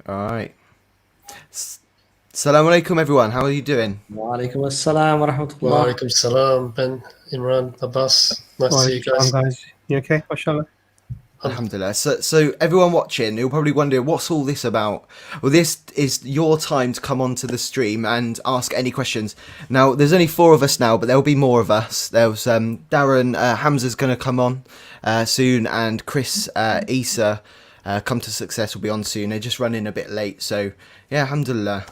All right. Assalamu alaikum, everyone. How are you doing? Wa alaikum assalam wa Wa rahmatullah. alaikum salam, Ben, Imran, Abbas. Nice to see you Salam, guys. guys. You okay? MashaAllah. Alhamdulillah. So everyone watching, you'll probably wonder what's all this about. Well, this is your time to come onto the stream and ask any questions. Now, there's only 4 of us now, but there'll be more of us. There's Darren, Hamza's going to come on soon, and Chris, Isa, Come to Success will be on soon. They're just running a bit late, so yeah, alhamdulillah.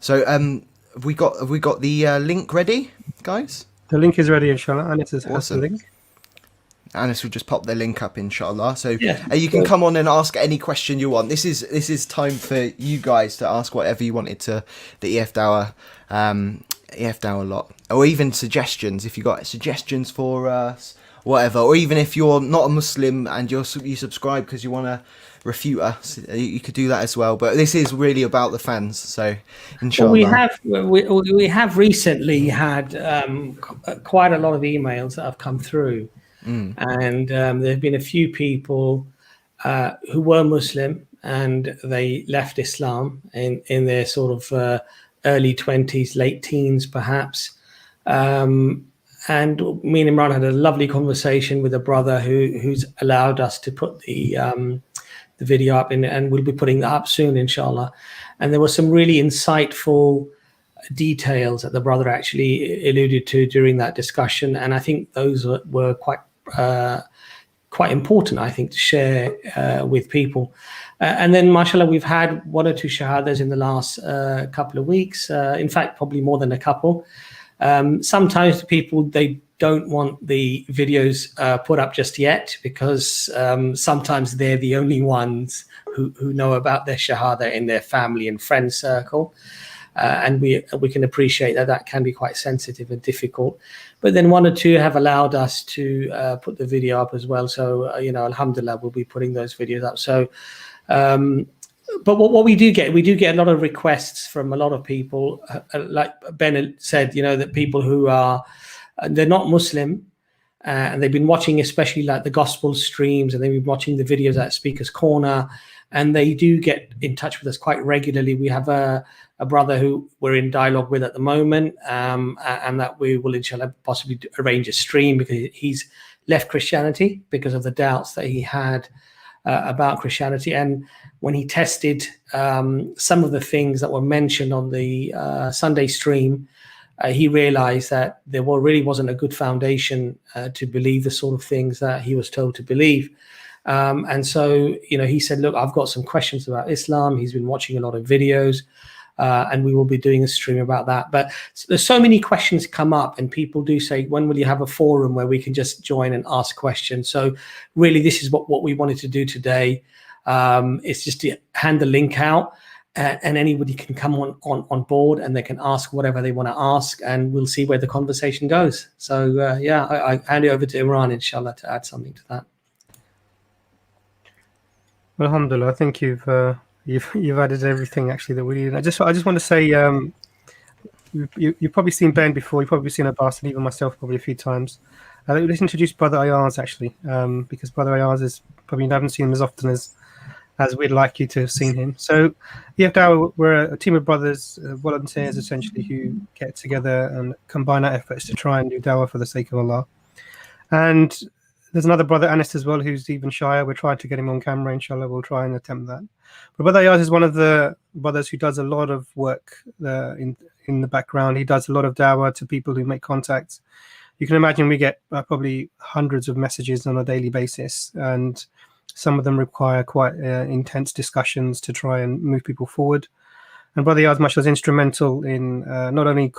So have we got the link ready, guys? The link is ready, inshallah. And it is Awesome. the link. Anis will just pop the link up, inshallah. So Yeah, you can come on and ask any question you want. This is time for you guys to ask whatever you wanted to the EF Dawah lot, or even suggestions if you got suggestions for us, whatever. Or even if you're not a Muslim and you subscribe because you want to refute us, you could do that as well. But this is really about the fans, so inshallah. we have recently had quite a lot of emails that have come through, and there have been a few people who were Muslim and they left Islam in their sort of early 20s, late teens, perhaps. And me and Imran had a lovely conversation with a brother who's allowed us to put the video up, and we'll be putting that up soon, inshallah. And there were some really insightful details that the brother actually alluded to during that discussion, and I think those were quite important, I think, to share with people. And then, mashallah, we've had 1 or 2 shahadas in the last couple of weeks. In fact, probably more than a couple. Sometimes the people, they don't want the videos put up just yet because sometimes they're the only ones who know about their shahada in their family and friend circle. And we can appreciate that can be quite sensitive and difficult. But then 1 or 2 have allowed us to put the video up as well. So, alhamdulillah, we'll be putting those videos up. So, but what we do get a lot of requests from a lot of people, like Ben said, that people who are, they're not Muslim, and they've been watching especially like the gospel streams, and they've been watching the videos at Speaker's Corner, and they do get in touch with us quite regularly. We have a brother who we're in dialogue with at the moment, and that we will inshallah possibly arrange a stream, because he's left Christianity because of the doubts that he had about Christianity. And when he tested some of the things that were mentioned on the Sunday stream, he realized that there really wasn't a good foundation to believe the sort of things that he was told to believe. And so, he said, look, I've got some questions about Islam. He's been watching a lot of videos, and we will be doing a stream about that. But there's so many questions come up, and people do say, when will you have a forum where we can just join and ask questions? So really, this is what we wanted to do today. It's just to hand the link out, and anybody can come on board, and they can ask whatever they want to ask, and we'll see where the conversation goes. So I hand it over to Imran, inshallah, to add something to that. Well, alhamdulillah, I think you've added everything actually that we need. I just want to say, you've probably seen Ben before, you've probably seen Abbas, and even myself probably a few times. Let's introduce Brother Ayaz actually, because Brother Ayaz is probably, you haven't seen him as often as we'd like you to have seen him. So EF Dawah, we're a team of brothers, volunteers essentially, who get together and combine our efforts to try and do dawah for the sake of Allah. And there's another brother, Anis, as well, who's even shyer. We're trying to get him on camera, inshallah. We'll try and attempt that. But Brother Ayaz is one of the brothers who does a lot of work in the background. He does a lot of dawah to people who make contacts. You can imagine we get probably hundreds of messages on a daily basis, and some of them require quite intense discussions to try and move people forward. And Brother Ayaz, mashallah, is instrumental in not only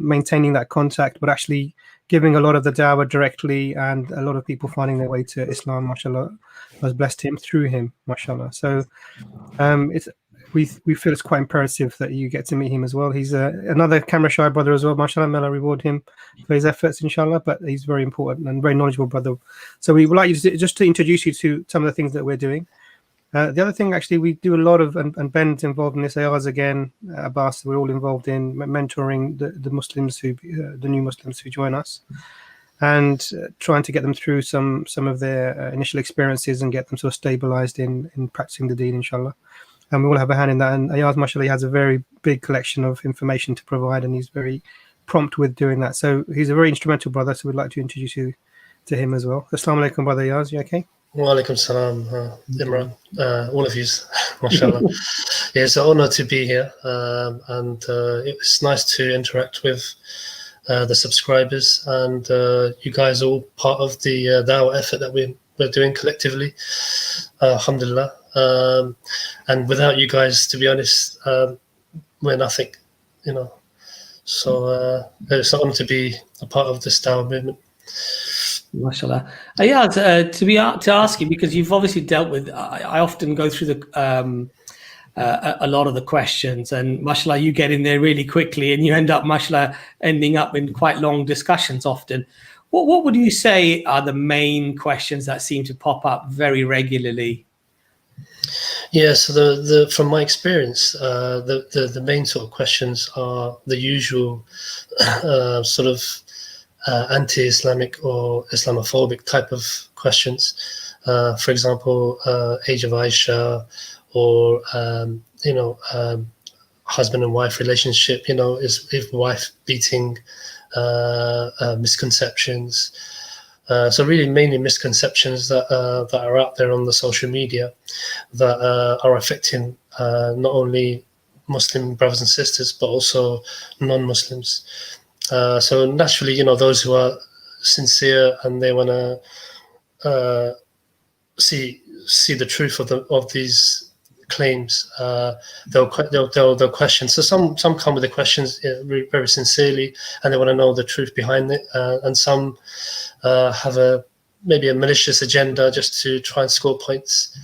maintaining that contact, but actually giving a lot of the dawah directly, and a lot of people finding their way to Islam, mashallah, has blessed him through him, mashallah. So we feel it's quite imperative that you get to meet him as well. He's another camera shy brother as well, mashallah. May Allah reward him for his efforts, inshallah, but he's very important and very knowledgeable brother. So we would like you to introduce you to some of the things that we're doing. The other thing, actually, we do a lot of, and Ben's involved in this, Ayaz again, Abbas, we're all involved in mentoring the Muslims the new Muslims who join us, and trying to get them through some of their initial experiences and get them sort of stabilized in practicing the deen, inshallah. and we all have a hand in that. And Ayaz, mashallah, has a very big collection of information to provide, and he's very prompt with doing that. So he's a very instrumental brother. So we'd like to introduce you to him as well. Assalamu alaikum, brother Ayaz. You okay? Wa alaikum salam, Imran. All of you, mashallah. Yeah, it's an honor to be here, and it's nice to interact with the subscribers, and you guys are all part of the dawah effort that we're doing collectively. Alhamdulillah. And without you guys, to be honest, we're nothing, you know. So it's an honor to be a part of this dawah movement. Mashallah. To ask you, because you've obviously dealt with, I often go through a lot of the questions, and mashallah, you get in there really quickly, and you end up, mashallah, ending up in quite long discussions often. What would you say are the main questions that seem to pop up very regularly? Yeah, so from my experience, the main sort of questions are the usual sort of anti-Islamic or Islamophobic type of questions. For example, age of Aisha, or husband and wife relationship. You know, is wife beating, misconceptions. So really, mainly misconceptions that are out there on the social media that are affecting not only Muslim brothers and sisters but also non-Muslims. So naturally, you know, those who are sincere and they want to see the truth of these claims, they'll question. So some come with the questions very sincerely, and they want to know the truth behind it, and some have maybe a malicious agenda just to try and score points.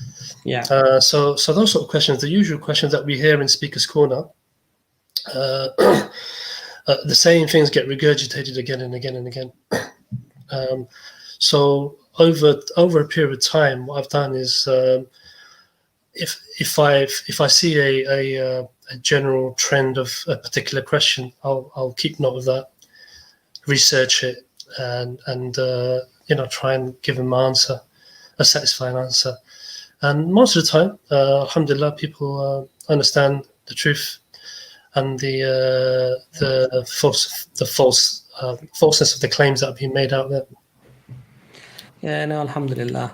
Yeah. So those sort of questions, the usual questions that we hear in Speaker's Corner. The same things get regurgitated again and again and again. So over a period of time, what I've done is, if I see a general trend of a particular question, I'll keep note of that, research it, and try and give them an answer, a satisfying answer. And most of the time, alhamdulillah, people understand the truth and the falseness of the claims that have been made out there. Yeah, no, alhamdulillah.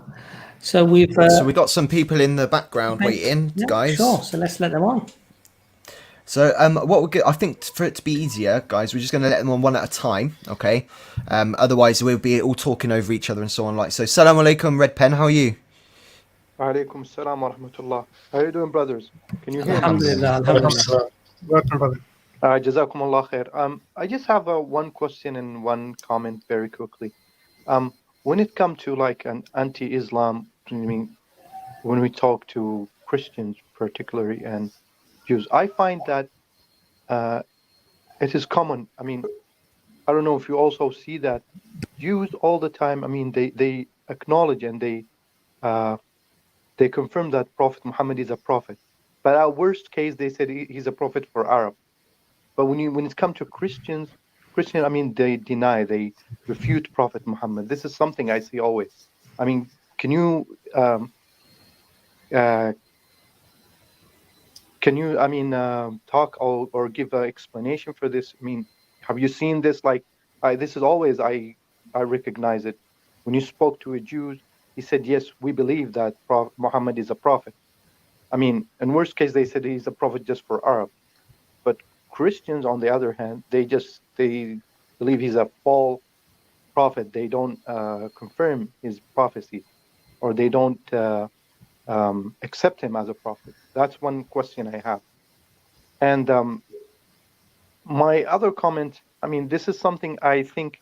So we've So we got some people in the background waiting, yeah, guys. Sure, so let's let them on. So I think for it to be easier, guys, we're just going to let them on one at a time, okay? Otherwise, we'll be all talking over each other and so on. So, Salaam alaikum, Red Pen. How are you? Alaikum salam wa rahmatullah. How are you doing, brothers? Can you hear me? Alhamdulillah, alhamdulillah. Welcome, brother. Jazakumullah khair. I just have one question and one comment very quickly. When it comes to like an anti-Islam, I mean, when we talk to Christians particularly and Jews, I find that it is common. I mean, I don't know if you also see that Jews all the time. I mean, they acknowledge and they confirm that Prophet Muhammad is a prophet. But at worst case, they said he's a prophet for Arab. But when it comes to Christian, I mean, they deny, they refute Prophet Muhammad. This is something I see always. I mean, can you talk or give an explanation for this? I mean, have you seen this? Like, this is always, I recognize it. When you spoke to a Jew, he said, yes, we believe that Muhammad is a prophet. I mean, in worst case, they said he's a prophet just for Arab. But Christians, on the other hand, they believe he's a false prophet. They don't confirm his prophecies, or they don't accept him as a prophet. That's one question I have. And my other comment, I mean, this is something I think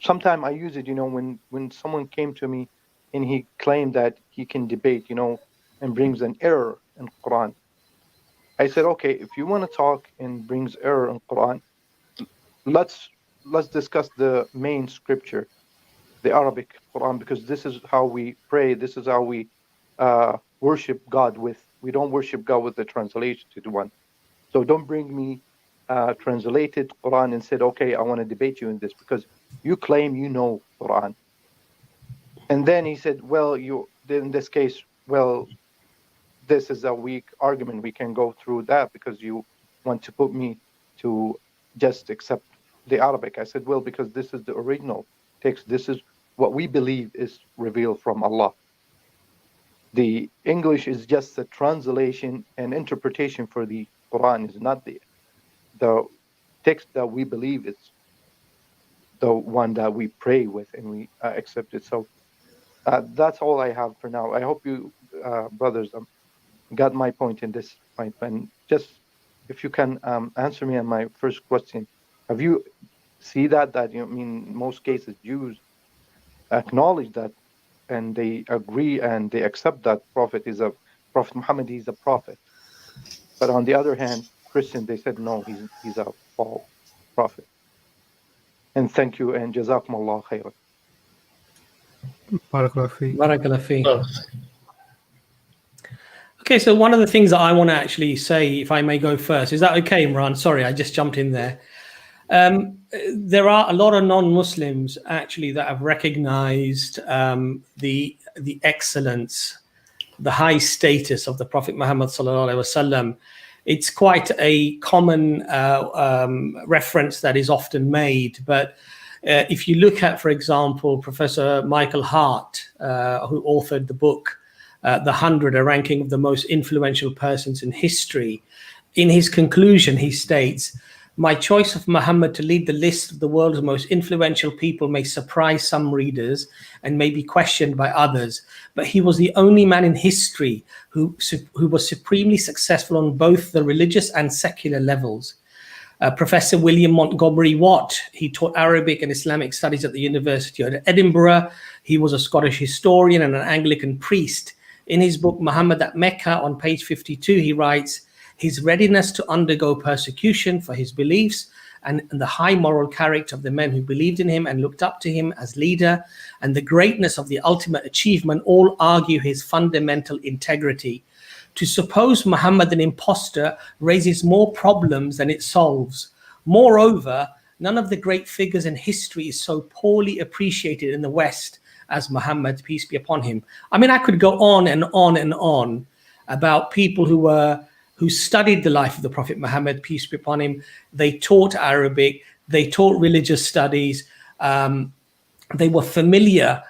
sometimes I use it, when someone came to me and he claimed that he can debate, and brings an error in Quran. I said, okay, if you want to talk and brings error in Quran, let's discuss the main scripture, the Arabic Quran, because this is how we pray. This is how we worship God with. We don't worship God with the translated one. So don't bring me translated Quran and said, okay, I want to debate you in this because you claim you know Quran. And then he said, well, in this case, well, this is a weak argument, we can go through that because you want to put me to just accept the Arabic. I said, well, because this is the original text. This is what we believe is revealed from Allah. The English is just a translation and interpretation for the Quran. Is not the text that we believe is the one that we pray with and we accept it. So that's all I have for now. I hope you brothers got my point in this point. And just if you can answer me on my first question, have you see that you mean in most cases Jews acknowledge that and they agree and they accept that Prophet Muhammad is a prophet, but on the other hand Christian, they said no, he's a false prophet. And thank you and Jazakumullah khairan. Barakallahu feek. Barakallahu feek. Oh, Okay, so one of the things that I want to actually say, if I may go first, is that okay, Imran? Sorry, I just jumped in there. There are a lot of non-Muslims actually that have recognized the excellence, the high status of the Prophet Muhammad sallallahu alaihi wasallam. It's quite a common reference that is often made, but if you look at, for example, Professor Michael Hart, who authored the book The 100, a ranking of the most influential persons in history, in his conclusion he states, "My choice of Muhammad to lead the list of the world's most influential people may surprise some readers and may be questioned by others, but he was the only man in history who was supremely successful on both the religious and secular levels." Professor William Montgomery Watt, he taught Arabic and Islamic studies at the University of Edinburgh. He was a Scottish historian and an Anglican priest. In his book Muhammad at Mecca, on page 52, he writes, "His readiness to undergo persecution for his beliefs and the high moral character of the men who believed in him and looked up to him as leader, and the greatness of the ultimate achievement all argue his fundamental integrity. To suppose Muhammad an impostor raises more problems than it solves. Moreover, none of the great figures in history is so poorly appreciated in the West as Muhammad, peace be upon him." I mean, I could go on and on and on about people who studied the life of the Prophet Muhammad, peace be upon him. They taught Arabic, they taught religious studies, they were familiar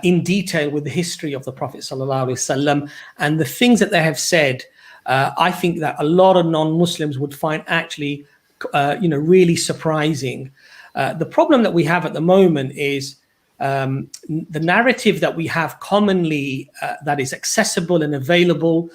in detail with the history of the Prophet sallallahu alaihi wasallam, and the things that they have said, I think that a lot of non-Muslims would find actually, really surprising. The problem that we have at the moment is the narrative that we have commonly that is accessible and available,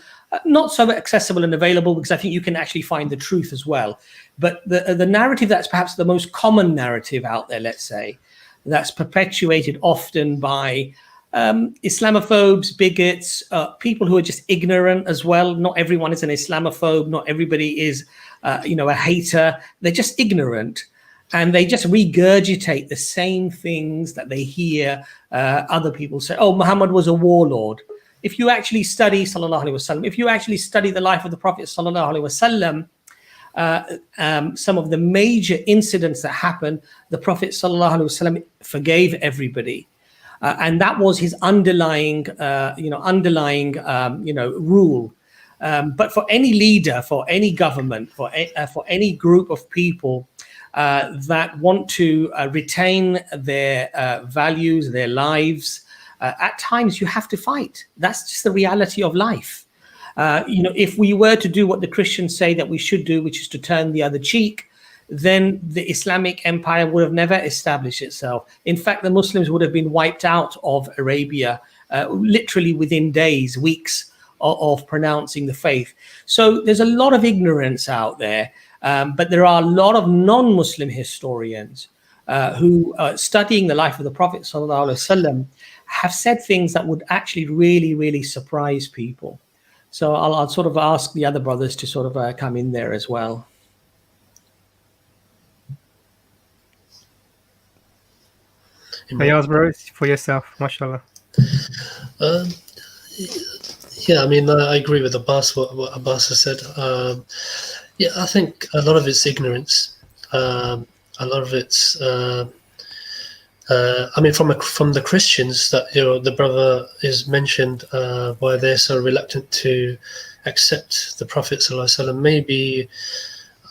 not so accessible and available because I think you can actually find the truth as well. But the narrative that's perhaps the most common narrative out there, let's say, that's perpetuated often by Islamophobes, bigots, people who are just ignorant as well. Not everyone is an Islamophobe. Not everybody is, a hater. They're just ignorant. And they just regurgitate the same things that they hear other people say. Oh, Muhammad was a warlord. If you actually study sallallahu alaihi wasallam, if you actually study the life of the Prophet sallallahu alaihi wasallam, some of the major incidents that happened, the Prophet sallallahu alaihi wasallam forgave everybody, and that was his underlying rule. But for any leader, for any government, for any group of people that want to retain their values, their lives, at times you have to fight. That's just the reality of life. If we were to do what the Christians say that we should do, which is to turn the other cheek, then the Islamic empire would have never established itself. In fact, the Muslims would have been wiped out of Arabia literally within days, weeks of pronouncing the faith. So there's a lot of ignorance out there, but there are a lot of non-Muslim historians who studying the life of the Prophet ﷺ have said things that would actually really, really surprise people. So I'll sort of ask the other brothers to sort of come in there as well. Ayaz, bro, for yourself, mashallah. Yeah, I mean, I agree with Abbas, what Abbas has said. I think a lot of it's ignorance. A lot of it's, from the Christians that the brother is mentioned, why they're so reluctant to accept the Prophet sallallahu alaihi wasallam. Maybe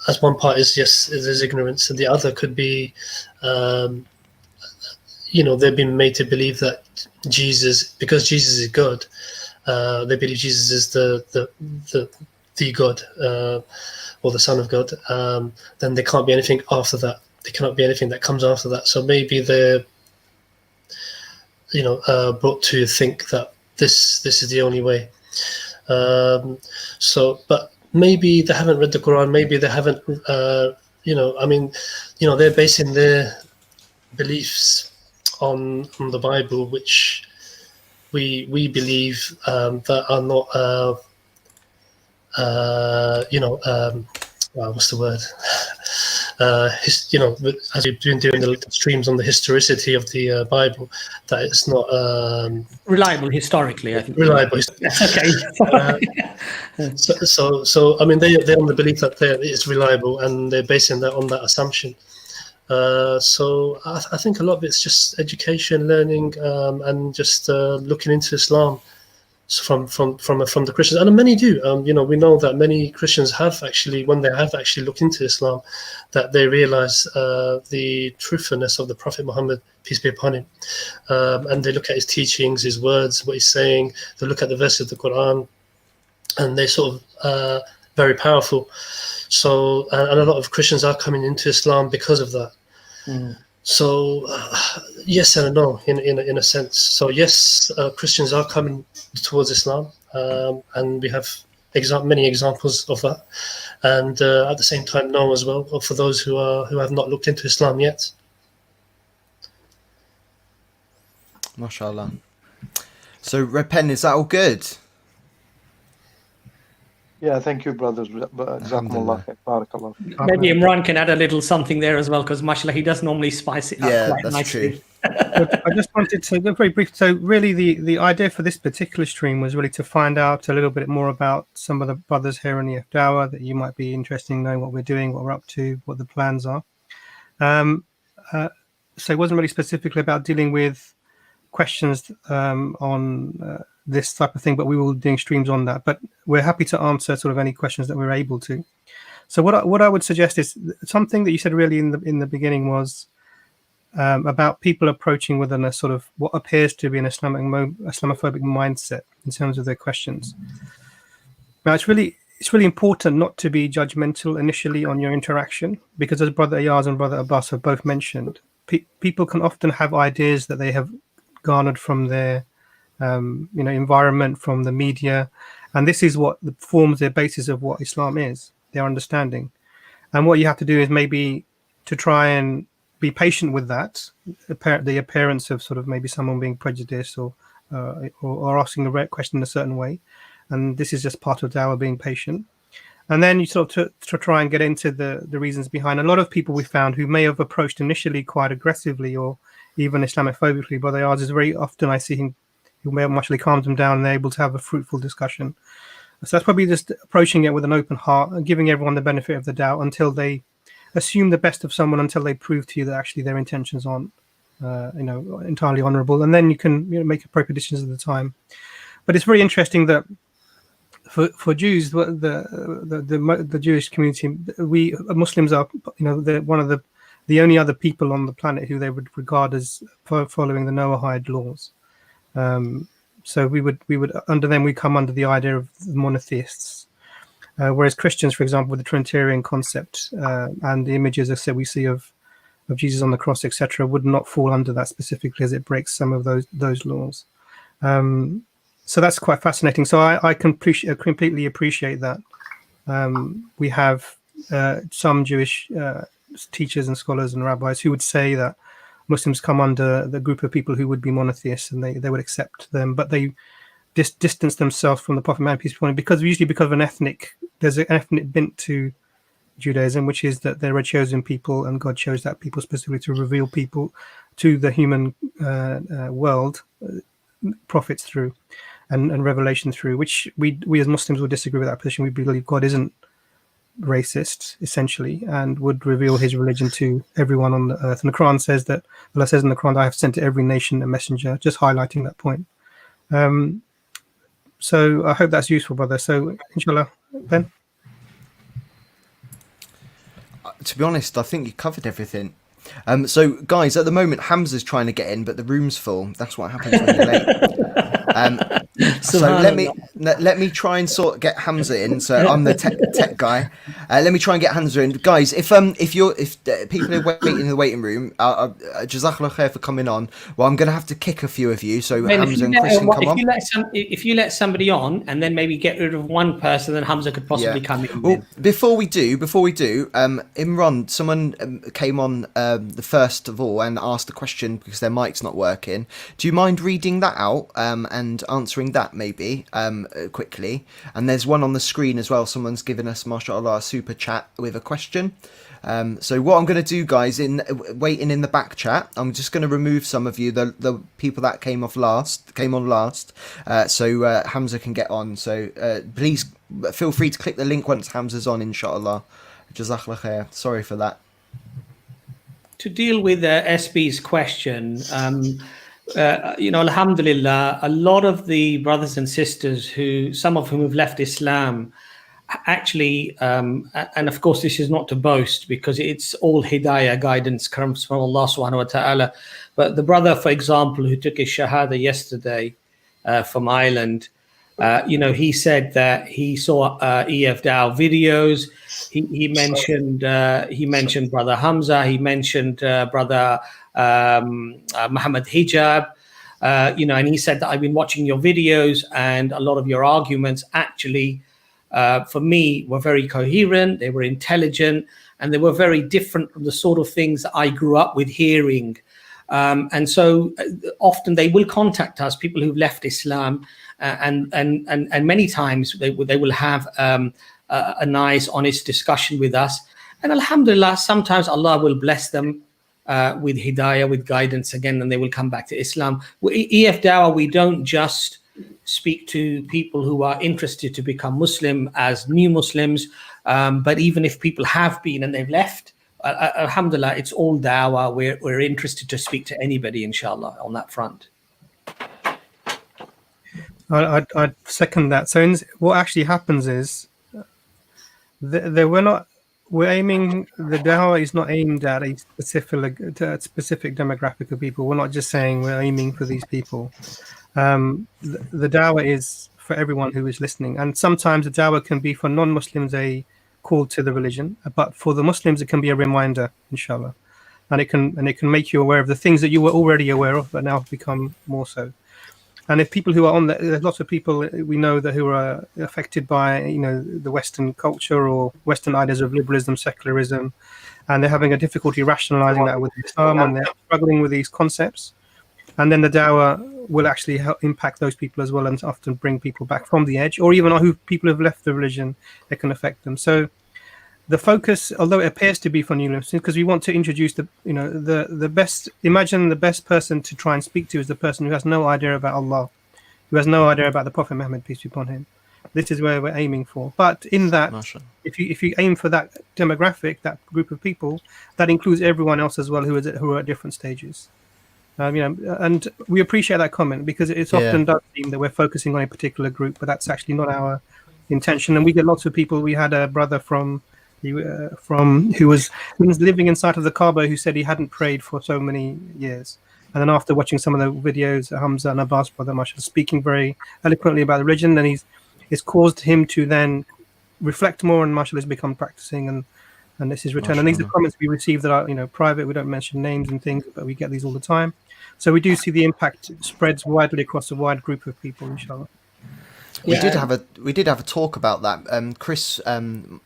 as one part is, yes, there's ignorance, and the other could be, they've been made to believe that Jesus, because Jesus is God, they believe Jesus is the God, or the Son of God. Then there can't be anything after that. There cannot be anything that comes after that. So maybe they're, brought to think that this is the only way. But maybe they haven't read the Quran. Maybe they haven't, they're basing their beliefs on the Bible, which we believe that are not, what's the word? As we've been doing the streams on the historicity of the Bible, that it's not Reliable historically, I think. reliable. Okay. So I mean, they're on the belief that it's reliable, and they're basing that on that assumption. So I think a lot of it's just education, learning, and just looking into Islam from the Christians, and many do. We know that many Christians have actually, when they have actually looked into Islam, that they realize the truthfulness of the Prophet Muhammad, peace be upon him, and they look at his teachings, his words, what he's saying. They look at the verses of the Quran, and they're sort of very powerful. So, and a lot of Christians are coming into Islam because of that. So yes and no, in a sense. So yes, Christians are coming towards Islam, and we have many examples of that. And at the same time, no as well, for those who have not looked into Islam yet. MashaAllah. So Red Pen, is that all good? Yeah, thank you, brothers. Jazakumullah khair. Barakallah. Maybe Imran can add a little something there as well, because mashallah, he does normally spice it up quite that's nicely. true. I just wanted to go very brief. So really the idea for this particular stream was really to find out a little bit more about some of the brothers here in the Dawah that you might be interested in knowing what we're doing, what we're up to, what the plans are. So it wasn't really specifically about dealing with questions on this type of thing, but we will be doing streams on that. But we're happy to answer sort of any questions that we're able to. So what I would suggest is something that you said really in the beginning was about people approaching within a sort of what appears to be an Islamophobic mindset in terms of their questions. Now it's really important not to be judgmental initially on your interaction, because as Brother Ayaz and Brother Abbas have both mentioned, people can often have ideas that they have garnered from their environment, from the media, and this is what forms their basis of what Islam is, their understanding. And what you have to do is maybe to try and be patient with that, the appearance of sort of maybe someone being prejudiced or asking a question in a certain way, and this is just part of dawah, being patient. And then you sort of to try and get into the reasons behind. A lot of people we found who may have approached initially quite aggressively or even Islamophobically, but Ayaz is very often, I see him, who may have actually calmed them down and they're able to have a fruitful discussion. So that's probably just approaching it with an open heart and giving everyone the benefit of the doubt until they assume the best of someone, until they prove to you that actually their intentions aren't entirely honorable, and then you can make appropriate decisions at the time. But it's very interesting that for Jews, the Jewish community, we Muslims are they're one of the only other people on the planet who they would regard as following the Noahide laws. So we would under them we come under the idea of the monotheists, whereas Christians, for example, with the Trinitarian concept and the images, as I said, we see of Jesus on the cross, etc., would not fall under that specifically, as it breaks some of those laws. So that's quite fascinating. So I can completely appreciate that. We have some Jewish teachers and scholars and rabbis who would say that Muslims come under the group of people who would be monotheists, and they would accept them, but they distance themselves from the Prophet Muhammad, peace be upon him, because of there's an ethnic bent to Judaism, which is that they're a chosen people, and God chose that people specifically to reveal people to the human world, prophets through, and revelation through, which we as Muslims would disagree with that position. We believe God isn't racist, essentially, and would reveal his religion to everyone on the earth. And the Quran says that, Allah says in the Quran, I have sent to every nation a messenger, just highlighting that point. So I hope that's useful, brother. So inshallah, Ben. To be honest, I think you covered everything. So guys, at the moment, Hamza's trying to get in, but the room's full. That's what happens when you're late. So let me try and get Hamza in. So I'm the tech guy. Let me try and get Hamza in, guys. If people are waiting in the waiting room, Jazakallah khair for coming on. Well, I'm going to have to kick a few of you, so Ben, Hamza and Chris can come on. If you let somebody on and then maybe get rid of one person, then Hamza could possibly come in. Well, before we do, Imran, someone came on the first of all and asked a question because their mic's not working. Do you mind reading that out and answering that maybe quickly? And there's one on the screen as well. Someone's given us, mashallah, a super chat with a question. So what I'm going to do, guys, waiting in the back chat, I'm just going to remove some of you, the people that came on last, so Hamza can get on. So please feel free to click the link once Hamza's on, inshallah. Jazakallah khair. Sorry for that. To deal with SB's question, alhamdulillah, a lot of the brothers and sisters some of whom have left Islam, actually, and of course this is not to boast because it's all hidayah, guidance comes from Allah subhanahu wa ta'ala. But the brother, for example, who took his shahada yesterday from Ireland, he said that he saw EF Dow videos. He mentioned Brother Hamza. He mentioned Brother Muhammad Hijab. And he said that I've been watching your videos and a lot of your arguments actually, for me, were very coherent. They were intelligent and they were very different from the sort of things that I grew up with hearing. And so often they will contact us, people who've left Islam, and many times they will have a nice, honest discussion with us. And alhamdulillah, sometimes Allah will bless them with hidayah, with guidance again, and they will come back to Islam. EF Dawah, we don't just speak to people who are interested to become Muslim as new Muslims, but even if people have been and they've left, alhamdulillah, it's all dawah. We're interested to speak to anybody, inshallah, on that front. I'd second that. So what actually happens is we're aiming, the dawah is not aimed at a specific demographic of people. We're not just saying we're aiming for these people. The dawah is for everyone who is listening. And sometimes the dawah can be for non-Muslims a call to the religion, but for the Muslims it can be a reminder, inshallah. And it can make you aware of the things that you were already aware of, but now have become more so. And if people who are there's lots of people we know that who are affected by the Western culture or Western ideas of liberalism, secularism, and they're having a difficulty rationalizing that with Islam, and they're struggling with these concepts. And then the dawah will actually help impact those people as well, and often bring people back from the edge, or even people who have left the religion, it can affect them. So the focus, although it appears to be for new Muslims, because we want to introduce the best. Imagine the best person to try and speak to is the person who has no idea about Allah, who has no idea about the Prophet Muhammad, peace be upon him. This is where we're aiming for. But in that, if you aim for that demographic, that group of people, that includes everyone else as well who are at different stages. And we appreciate that comment because it's often does seem that we're focusing on a particular group, but that's actually not our intention. And we get lots of people. We had a brother who was living inside of the Kaaba who said he hadn't prayed for so many years. And then after watching some of the videos, Hamza and Abbas, brother Masha, speaking very eloquently about the religion, then it's caused him to then reflect more, and Masha has become practicing, and this is return. Mashallah. And these are comments we receive that are private. We don't mention names and things, but we get these all the time. So we do see the impact spreads widely across a wide group of people, inshallah. We did have a talk about that. Chris,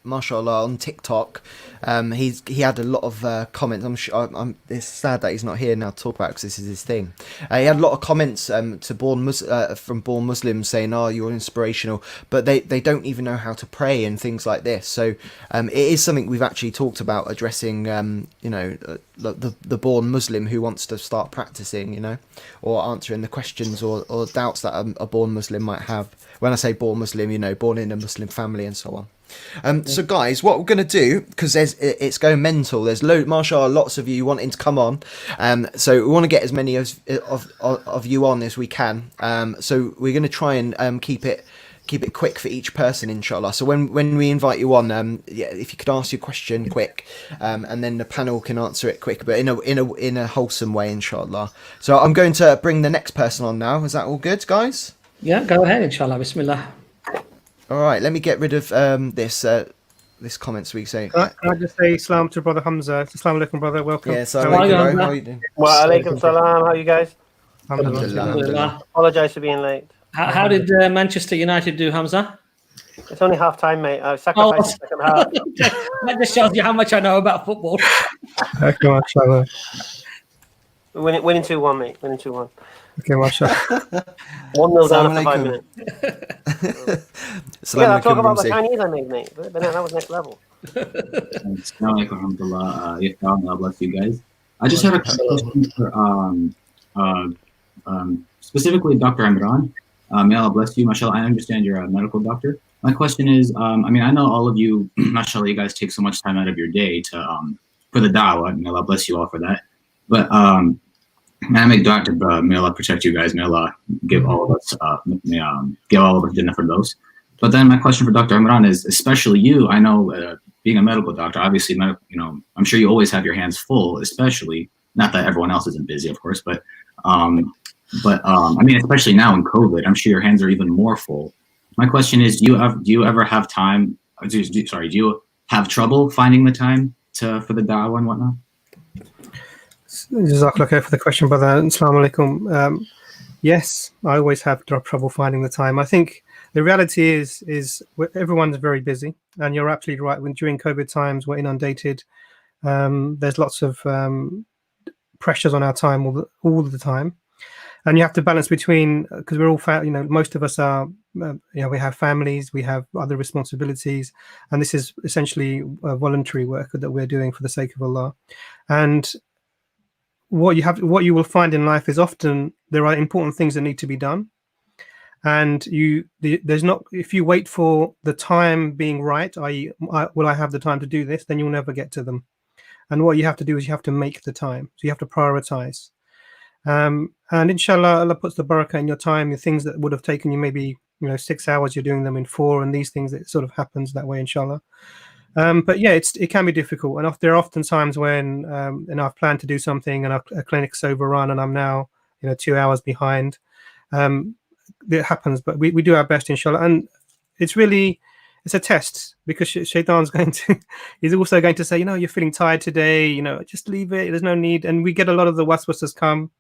mashallah, on TikTok, he had a lot of comments. I'm sure. It's sad that he's not here now to talk about because this is his thing. He had a lot of comments from Born Muslims saying, "Oh, you're inspirational," but they don't even know how to pray and things like this. So it is something we've actually talked about addressing. The born Muslim who wants to start practicing, or answering the questions or doubts that a born Muslim might have. When I say born Muslim, born in a Muslim family and so on. So guys, what we're going to do, because it's going mental, there's mashallah, lots of you wanting to come on, so we want to get as many of you on as we can, so we're going to try and keep it quick for each person, inshallah. So when we invite you on, if you could ask your question quick, and then the panel can answer it quick, but in a wholesome way, inshallah. So I'm going to bring the next person on now. Is that all good, guys? Yeah, go ahead, inshallah. Bismillah. All right, let me get rid of this comment so we say. Can I just say salam to Brother Hamza? Assalamu alaikum, brother. Welcome. Yeah, so Hi, bro, Hamza. how are you doing? Wa alaikum salam. How are you guys? Alhamdulillah, alhamdulillah. Apologize for being late. How did Manchester United do, Hamza? It's only half time, mate. I sacrificed the second half. That just shows you how much I know about football. Okay, mashallah. Winning 2-1, mate. Winning 2-1. Okay, mashallah. 1-0 down Assalamu after 5 alaikum. minutes. Assalamu Yeah, I'll talk alaikum, about the Rumzi. Chinese I made, mate. But that was next level. Assalamu alaikum warahmatullah. Yes, God bless you guys. I just had a question for specifically Dr. Imran. May Allah bless you, mashallah. I understand you're a medical doctor. My question is, I mean, I know all of you, mashallah, you guys take so much time out of your day to for the da'wah. May Allah bless you all for that. But may I make doctor, may Allah protect you guys. May Allah give all of us, give all of us Jannah for those. But then my question for Dr. Imran is, especially you, I know being a medical doctor, obviously, I'm sure you always have your hands full, especially, not that everyone else isn't busy, of course, but I mean, especially now in COVID, I'm sure your hands are even more full. My question is, do you ever have time? Do you have trouble finding the time for the da'wah and whatnot? Jazakallah khair for the question, brother. Assalamu alaikum. Yes, I always have trouble finding the time. I think the reality is everyone's very busy, and you're absolutely right. When during COVID times, we're inundated. There's lots of pressures on our time all the time, and you have to balance between, because we're all most of us are we have families, we have other responsibilities, and this is essentially a voluntary work that we're doing for the sake of Allah. And what you will find in life is often there are important things that need to be done, and there's not, if you wait for the time being right, i.e. will I have the time to do this, then you'll never get to them. And what you have to do is you have to make the time, so you have to prioritize, and inshallah Allah puts the barakah in your time. The things that would have taken you maybe 6 hours, you're doing them in 4, and these things, it sort of happens that way, inshallah. But yeah, it can be difficult, and there are often times when I've planned to do something and a clinic's overrun and I'm now 2 hours behind. It happens, but we do our best, inshallah. And it's a test, because Shaitan's he's also going to say, you're feeling tired today, just leave it, there's no need. And we get a lot of the waswases come.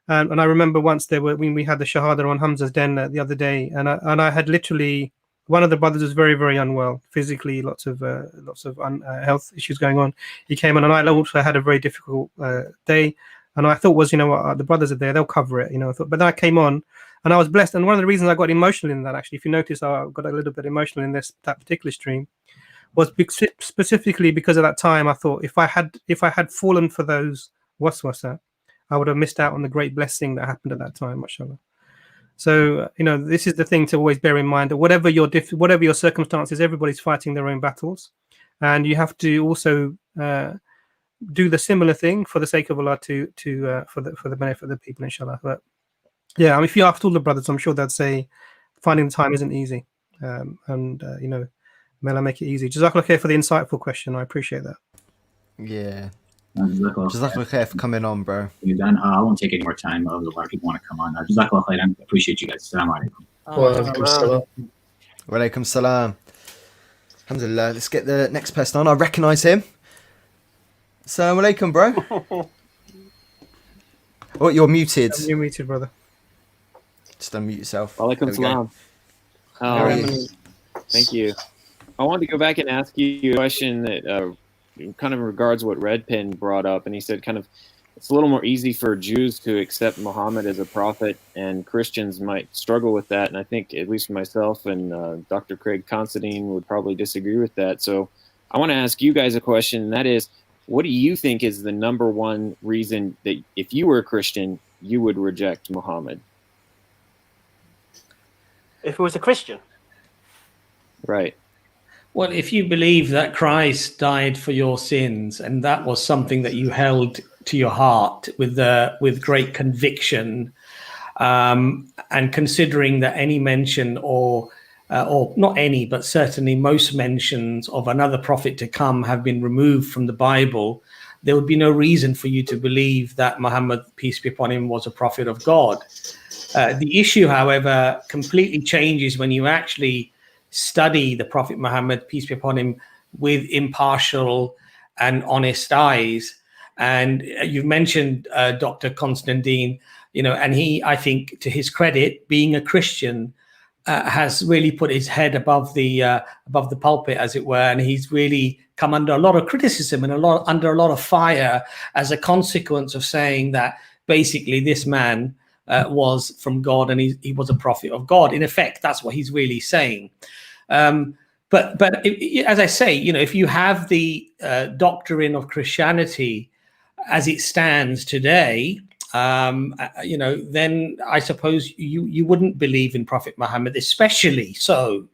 And I remember once when we had the shahada on Hamza's den the other day, and I had literally, one of the brothers was very, very unwell physically, lots of health issues going on. He came on, and I also had a very difficult day. And I thought the brothers are there, they'll cover it, but then I came on, and I was blessed. And one of the reasons I got emotional in that, actually, if you notice, I got a little bit emotional in that particular stream, was specifically because of that time. I thought if I had fallen for those waswasa, I would have missed out on the great blessing that happened at that time, mashallah. So, this is the thing to always bear in mind, that whatever your circumstances, everybody's fighting their own battles. And you have to also do the similar thing for the sake of Allah for the benefit of the people, inshallah. But yeah, if you asked all the brothers, I'm sure they'd say finding the time isn't easy. May Allah make it easy. Jazakallah khair for the insightful question. I appreciate that. Yeah. Jazakallah Jazakallah khair for coming on, bro. You're done. I won't take any more time. There's a lot of people want to come on. Jazakallah khair. I appreciate you guys. Assalamu alaikum. Wa alaikum salam. Wa alaikum salam. Alhamdulillah. Let's get the next person on. I recognise him. Assalamu alaikum, bro. Oh, you're muted. You're muted, brother. Just unmute yourself. Walaikum salam. How are you? Thank you. I wanted to go back and ask you a question that kind of regards what Redpin brought up, and he said it's a little more easy for Jews to accept Muhammad as a prophet, and Christians might struggle with that. And I think at least myself and Dr. Craig Considine would probably disagree with that. So I want to ask you guys a question, and that is, what do you think is the number one reason that if you were a Christian, you would reject Muhammad? If it was a Christian. Right. Well, if you believe that Christ died for your sins, and that was something that you held to your heart with great conviction, and considering that any mention or not any, but certainly most mentions of another prophet to come have been removed from the Bible, there would be no reason for you to believe that Muhammad, peace be upon him, was a prophet of God. The issue, however, completely changes when you actually study the Prophet Muhammad, peace be upon him, with impartial and honest eyes. And you've mentioned Dr. Constantine, and he, I think, to his credit, being a Christian, has really put his head above the pulpit, as it were, and he's really come under a lot of criticism and under a lot of fire as a consequence of saying that basically this man was from God and he was a prophet of God. In effect, that's what he's really saying. But as I say, if you have the doctrine of Christianity as it stands today, then I suppose you wouldn't believe in Prophet Muhammad, especially so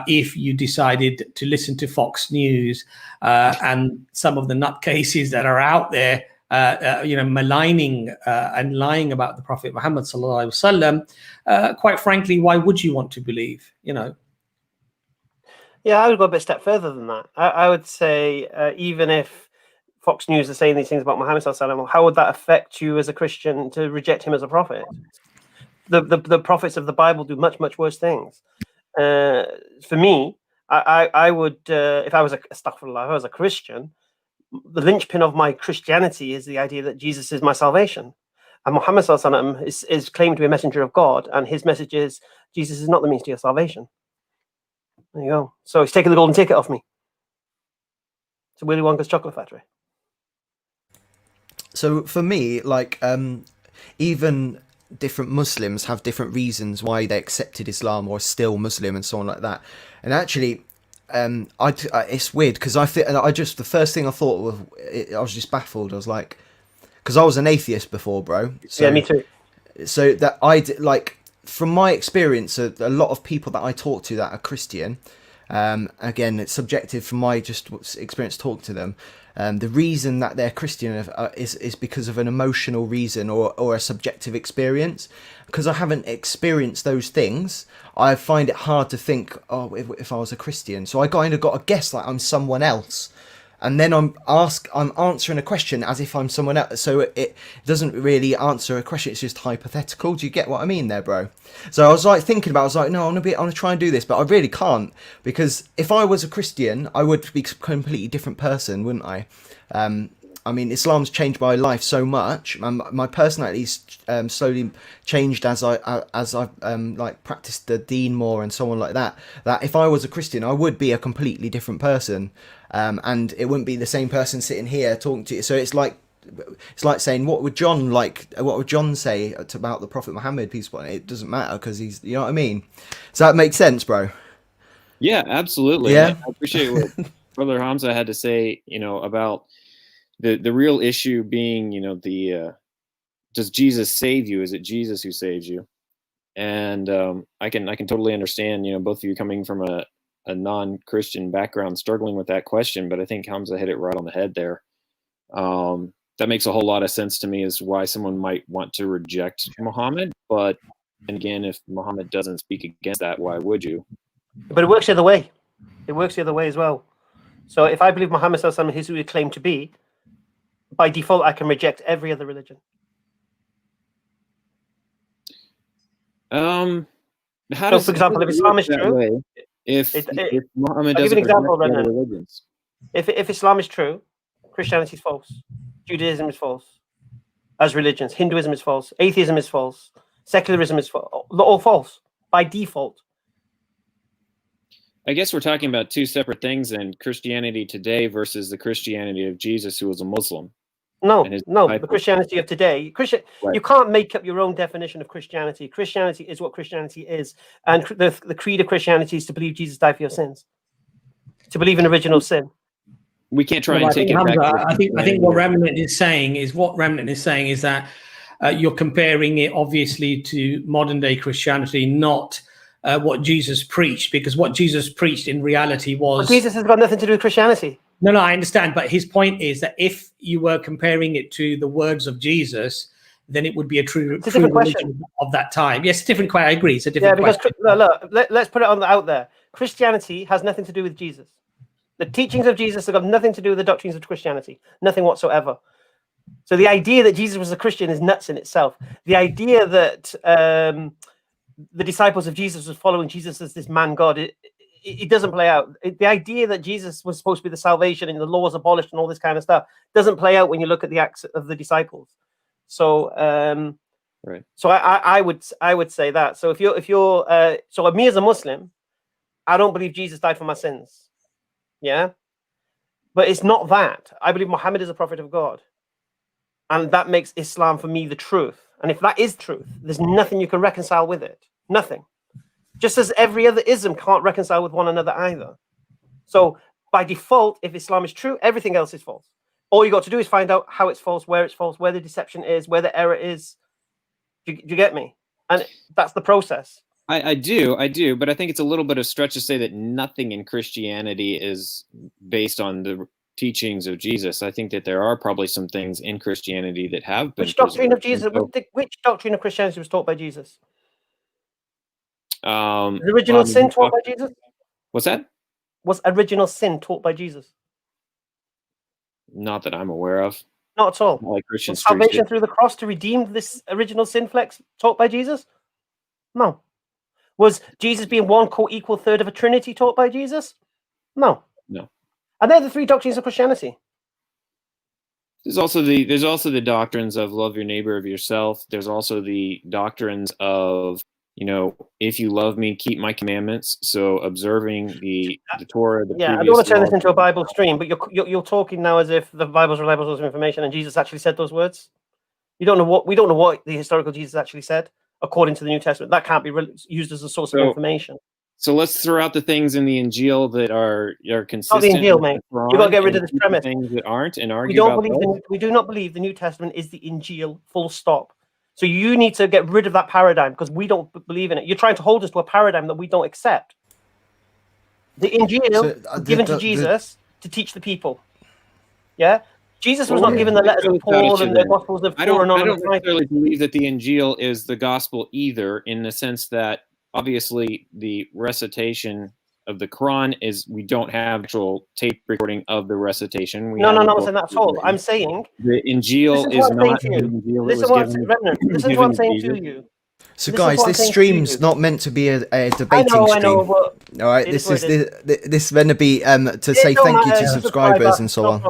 if you decided to listen to Fox News and some of the nutcases that are out there, maligning and lying about the Prophet Muhammad sallallahu alaihi wasallam. Quite frankly, why would you want to believe? Yeah, I would go a step further than that. I would say even if Fox News are saying these things about Muhammad sallallahu alaihi wasallam, how would that affect you as a Christian to reject him as a prophet? The prophets of the Bible do much, much worse things. For me, I would, if I was a Christian, the linchpin of my Christianity is the idea that Jesus is my salvation. And Muhammad sallallahu alaihi wasallam is claimed to be a messenger of God, and his message is Jesus is not the means to your salvation. There you go. So he's taking the golden ticket off me. It's a Willy Wonka's chocolate factory. So for me, even different Muslims have different reasons why they accepted Islam or are still Muslim and so on like that. And actually, it's weird because the first thing I thought was, I was just baffled. I was like, because I was an atheist before, bro. So, yeah, me too. So that from my experience, a lot of people that I talk to that are Christian, again, it's subjective from my just experience talking to them. The reason that they're Christian is because of an emotional reason or a subjective experience. Because I haven't experienced those things, I find it hard to think, if I was a Christian. So I kind of got to guess like I'm someone else. And then I'm answering a question as if I'm someone else. So it doesn't really answer a question. It's just hypothetical. Do you get what I mean there, bro? So I was thinking about, I was like, no, I want to try and do this, but I really can't, because if I was a Christian, I would be a completely different person, wouldn't I? Islam's changed my life so much. My personality's slowly changed as I've practiced the deen more and so on like that. That if I was a Christian, I would be a completely different person, and it wouldn't be the same person sitting here talking to you. So it's like saying, what would John say about the Prophet Muhammad, peace be upon him? It doesn't matter because he's, you know what I mean. Does that make sense, bro? Yeah, absolutely. Yeah, I appreciate what Brother Hamza had to say. About the real issue being, does Jesus save you? Is it Jesus who saves you? And I can totally understand, both of you coming from a non-Christian background struggling with that question, but I think Hamza hit it right on the head there. That makes a whole lot of sense to me as why someone might want to reject Muhammad. But again, if Muhammad doesn't speak against that, why would you? But it works the other way. It works the other way as well. So if I believe Muhammad sallallahu alaihi wasallam is who he claimed to be, by default, I can reject every other religion. For example, if Islam is true, if Muhammad I'll give doesn't an example, reject other Brendan. religions. If Islam is true, Christianity is false, Judaism is false as religions, Hinduism is false, atheism is false, secularism is false, all false by default. I guess we're talking about two separate things then: Christianity today versus the Christianity of Jesus, who was a Muslim. No, the Christianity of today. Right. You can't make up your own definition of Christianity. Christianity is what Christianity is. And the creed of Christianity is to believe Jesus died for your sins, to believe in original sin. We can't try and take it back. I think what Remnant is saying is that you're comparing it obviously to modern day Christianity, not what Jesus preached, because what Jesus preached in reality was Jesus has got nothing to do with Christianity. No, I understand, but his point is that if you were comparing it to the words of Jesus, then it would be a true different religion question. of that time. Yes, different question. I agree. It's a different because question. let's put it out there. Christianity has nothing to do with Jesus. The teachings of Jesus have got nothing to do with the doctrines of Christianity, nothing whatsoever. So the idea that Jesus was a Christian is nuts in itself. The idea that the disciples of Jesus was following Jesus as this man God, it doesn't play out. The idea that Jesus was supposed to be the salvation and the law was abolished and all this kind of stuff doesn't play out when you look at the acts of the disciples. So, right. So I would say that. So if you're so me as a Muslim, I don't believe Jesus died for my sins. Yeah, but it's not that. I believe Muhammad is a prophet of God, and that makes Islam for me the truth. And if that is truth, there's nothing you can reconcile with it. Nothing. Just as every other ism can't reconcile with one another either. So by default, if Islam is true, everything else is false. All you got to do is find out how it's false, where the deception is, where the error is. Do you get me? And that's the process. I do, but I think it's a little bit of a stretch to say that nothing in Christianity is based on the teachings of Jesus. I think that there are probably some things in Christianity that have been. Which doctrine of Jesus? So, which doctrine of Christianity was taught by Jesus? the original sin taught by Jesus? What's that? Was original sin taught by Jesus? Not that I'm aware of. Not at all. Not like Christians. Was salvation through the cross to redeem this original sin flex taught by Jesus? No. Was Jesus being one co-equal third of a Trinity taught by Jesus? No. No. And they're the three doctrines of Christianity. There's also the doctrines of love your neighbor of yourself. There's also the doctrines of, if you love me, keep my commandments. So observing the Torah. I don't want to turn this into a Bible stream, but you're talking now as if the Bible's a reliable source of information and Jesus actually said those words. We don't know what the historical Jesus actually said according to the New Testament. That can't be used as a source of information. So let's throw out the things in the Injil that are consistent. Not the Injil, mate. You've got to get rid of this premise. Things that aren't, and argue we do not believe the New Testament is the Injil, full stop. So you need to get rid of that paradigm because we don't believe in it. You're trying to hold us to a paradigm that we don't accept. The Injil was given to Jesus to teach the people. Yeah? Jesus was not given the letters of Paul and the Gospels of Paul. I don't necessarily believe that the Injil is the gospel either, in the sense that obviously the recitation of the Quran is, we don't have actual tape recording of the recitation. No, I'm not saying that at all. I'm saying the Injil is not the Injil. Listen to what I'm saying to you. So guys, this stream's not meant to be a debating stream. I know, all right, this is going to be to say thank you to subscribers and so on.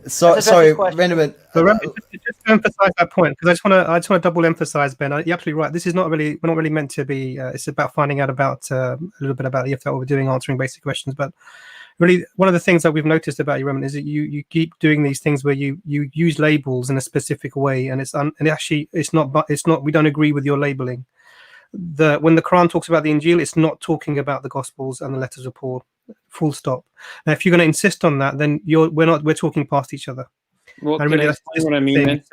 Sorry, Renman. Just to emphasize that point, because I just want to double emphasize, Ben. You're absolutely right. This is we're not really meant to be. It's about finding out about a little bit about the what we're doing, answering basic questions. But really, one of the things that we've noticed about you, Renman, is that you keep doing these things where you use labels in a specific way, and it's not. We don't agree with your labeling. When the Quran talks about the Injil, it's not talking about the Gospels and the letters of Paul. Full stop. Now, if you're going to insist on that, then we're talking past each other. Well, and really, that's what I mean. Then?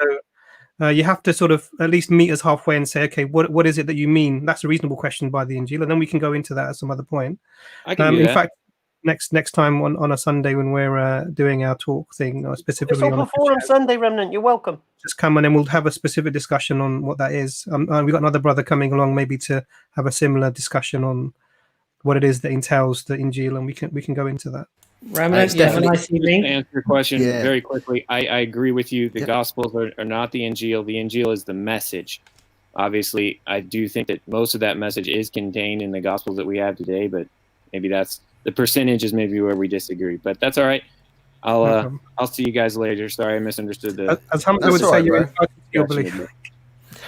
So you have to sort of at least meet us halfway and say, okay, what is it that you mean? That's a reasonable question by the Injil, and then we can go into that at some other point. I can do that. In fact, next time on a Sunday when we're doing our talk thing, or specifically it's on Forum Sunday, Remnant. You're welcome. Just come and then we'll have a specific discussion on what that is. We've got another brother coming along, maybe to have a similar discussion on what it is that entails the Injil, and we can go into that. Remnant, you have a nice evening. To answer your question very quickly, I agree with you. The Gospels are not the Injil. The Injil is the message. Obviously, I do think that most of that message is contained in the Gospels that we have today, but maybe that's the percentage is maybe where we disagree. But that's all right. I'll see you guys later. Sorry, I misunderstood the. As Hamza would say, you're entitled to your belief.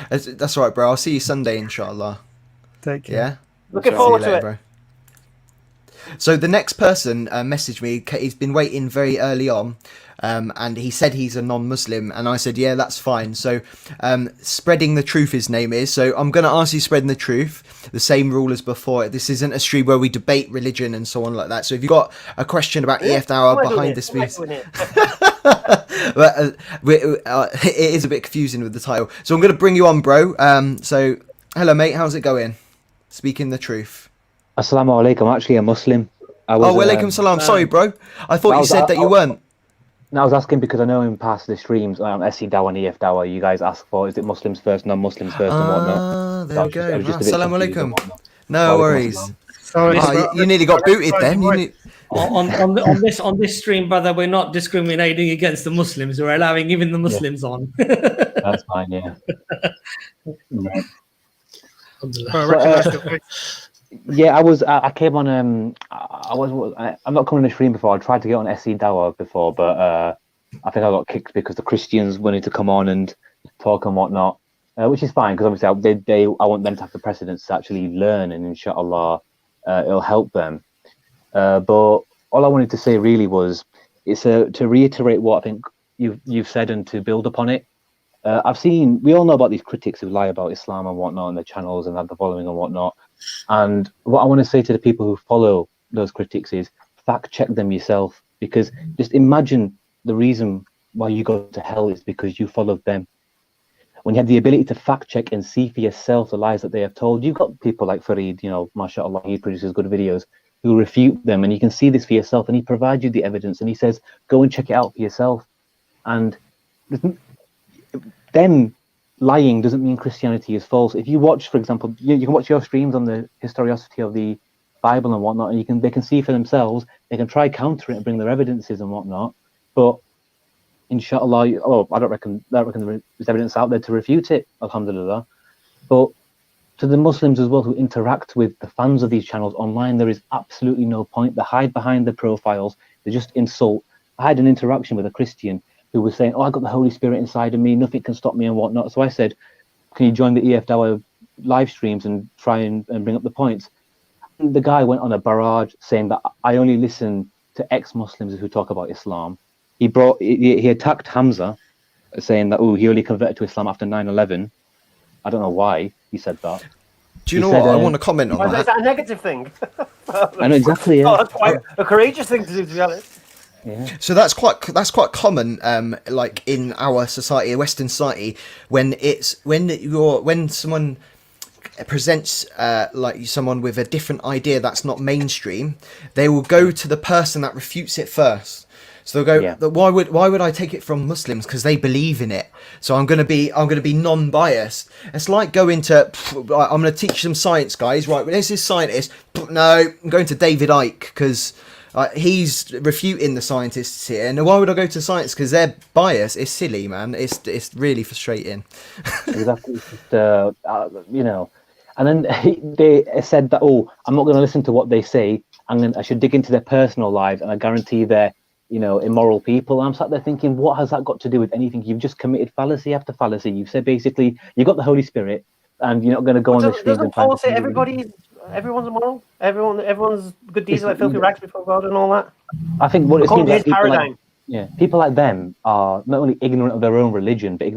That's all right, bro. I'll see you Sunday, inshallah. Take care. Yeah. Looking forward to it. Bro. So the next person messaged me. He's been waiting very early on, and he said he's a non-Muslim, and I said, yeah, that's fine. So spreading the truth, his name is. So I'm going to ask you spreading the truth, the same rule as before. This isn't a stream where we debate religion and so on like that. So if you've got a question about EF Hour behind this piece, but it is a bit confusing with the title. So I'm going to bring you on, bro. So hello, mate. How's it going? speaking the truth. Assalamu alaikum. I'm actually a Muslim. Oh, walaikum salam. Sorry, bro. I thought you said that you weren't. No, I was asking because I know in past the streams on SC Dawa and EF Dawa, you guys ask for, is it Muslims first, non-Muslims first, and whatnot. Ah, there we go. Assalamu alaikum. No worries. Sorry, You nearly got booted then. On this stream, brother, we're not discriminating against the Muslims. We're allowing even the Muslims on. That's fine, yeah. Yeah, I came on. I'm not coming on the stream before. I tried to get on SC Dawa before, but I think I got kicked because the Christians wanted to come on and talk and whatnot, which is fine because obviously I want them to have the precedence to actually learn, and inshallah, it'll help them. But all I wanted to say really was to reiterate what I think you've said and to build upon it. We all know about these critics who lie about Islam and whatnot on their channels and have the following and whatnot. And what I want to say to the people who follow those critics is fact check them yourself, because just imagine the reason why you go to hell is because you followed them. When you have the ability to fact check and see for yourself the lies that they have told, you've got people like Fareed, mashallah, he produces good videos, who refute them, and you can see this for yourself, and he provides you the evidence, and he says, go and check it out for yourself. And them lying doesn't mean Christianity is false. If you watch, for example, you can watch your streams on the historicity of the Bible and whatnot, and they can see for themselves. They can try counter it and bring their evidences and whatnot. But inshallah, I don't reckon there's evidence out there to refute it. Alhamdulillah. But to the Muslims as well who interact with the fans of these channels online, there is absolutely no point. They hide behind their profiles. They just insult. I had an interaction with a Christian who was saying, I got the Holy Spirit inside of me, nothing can stop me and whatnot. So I said, can you join the EF Dawa live streams and try and bring up the points? And the guy went on a barrage saying that I only listen to ex-Muslims who talk about Islam. He attacked Hamza, saying that, he only converted to Islam after 9/11. I don't know why he said that. Do you know what? I want to comment on that. Is that a negative thing? I know exactly, yeah. Oh, that's quite a courageous thing to do, to be honest. Yeah. So that's quite common, like in our society, Western society, when someone presents like someone with a different idea that's not mainstream, they will go to the person that refutes it first. So they'll go, why would I take it from Muslims? Because they believe in it. So I'm gonna be non-biased. It's like going to, I'm gonna teach some science, guys. Right, there's this scientist. No, I'm going to David Icke because he's refuting the scientists here. And why would I go to science? Because their bias is silly, man. It's really frustrating. Exactly. And then they said that, I'm not going to listen to what they say. I should dig into their personal lives, and I guarantee they're immoral people. I'm sat there thinking, what has that got to do with anything? You've just committed fallacy after fallacy. You've said basically you got the Holy Spirit, and you're not going to go on the streets. Doesn't Paul say everyone's immoral? Everyone's good deeds are like filthy rags before God and all that? I think what it seems like paradigm. People like them are not only ignorant of their own religion, but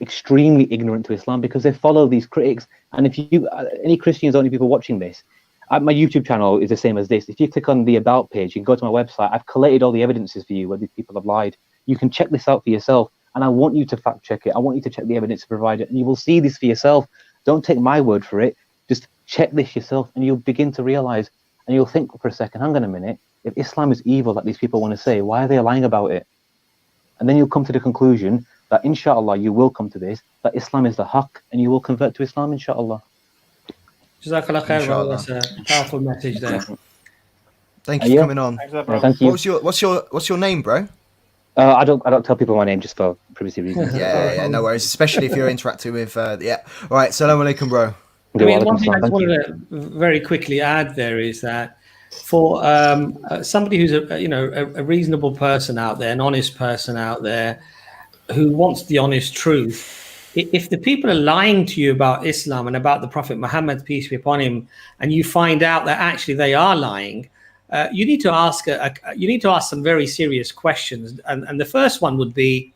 extremely ignorant to Islam, because they follow these critics. And if you, any Christians, only people watching this, my YouTube channel is the same as this. If you click on the About page, you can go to my website. I've collated all the evidences for you where these people have lied. You can check this out for yourself. And I want you to fact check it. I want you to check the evidence provided, and you will see this for yourself. Don't take my word for it. Just check this yourself, and you'll begin to realize, and you'll think for a second, hang on a minute, if Islam is evil like these people want to say, why are they lying about it? And then you'll come to the conclusion that inshallah you will come to this, that Islam is the haqq, and you will convert to Islam inshallah. Jazakallah khair, bro. That's a powerful message there. Thank you for coming on. Thank you. What's your name, bro? I don't tell people my name just for privacy reasons. Yeah, no worries. Especially if you're interacting with All right, Assalamu alaikum, bro. I mean, one thing I just wanted to very quickly add there is that for somebody who's a reasonable person out there, an honest person out there who wants the honest truth, if the people are lying to you about Islam and about the Prophet Muhammad, peace be upon him, and you find out that actually they are lying, you need to ask some very serious questions. And the first one would be,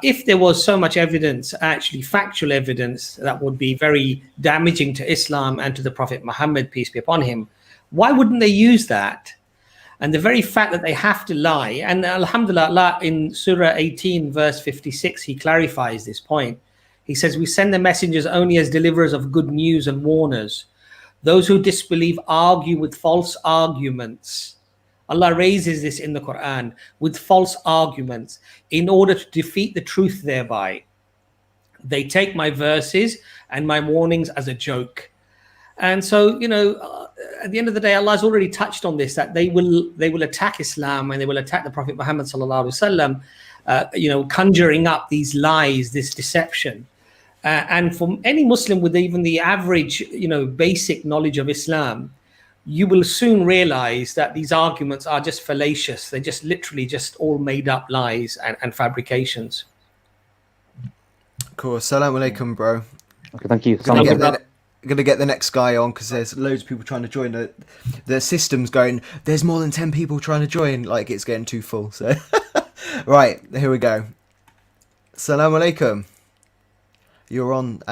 if there was so much evidence, actually factual evidence, that would be very damaging to Islam and to the Prophet Muhammad, peace be upon him, why wouldn't they use that? And the very fact that they have to lie, and alhamdulillah, Allah in Surah 18, verse 56, he clarifies this point. He says, we send the messengers only as deliverers of good news and warners. Those who disbelieve argue with false arguments. Allah raises this in the Quran, with false arguments, in order to defeat the truth thereby. They take my verses and my warnings as a joke. And so, at the end of the day, Allah has already touched on this, that they will attack Islam and they will attack the Prophet Muhammad sallallahu alaihi wasallam, conjuring up these lies, this deception. And for any Muslim with even the average, basic knowledge of Islam, you will soon realize that these arguments are just fallacious. They're just literally just all made up lies and fabrications. Cool. Assalamu alaikum, bro. Okay, thank you. Gonna get the next guy on because there's loads of people trying to join. The system's going, there's more than 10 people trying to join, like it's getting too full. So right, here we go. Assalamu alaikum. You're on,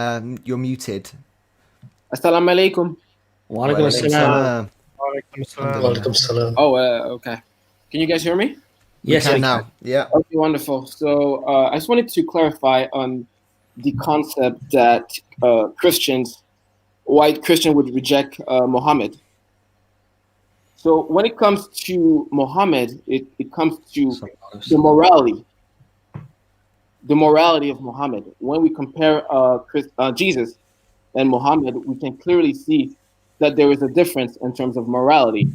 you're muted. Assalamu alaikum. Wa alaikum assalam. Walaikum salam. Oh, okay. Can you guys hear me? Yes, We can now. Yeah. Okay, wonderful. So I just wanted to clarify on the concept that white Christian would reject Muhammad. So when it comes to Muhammad, it comes to the morality of Muhammad. When we compare Jesus and Muhammad, we can clearly see that there is a difference in terms of morality.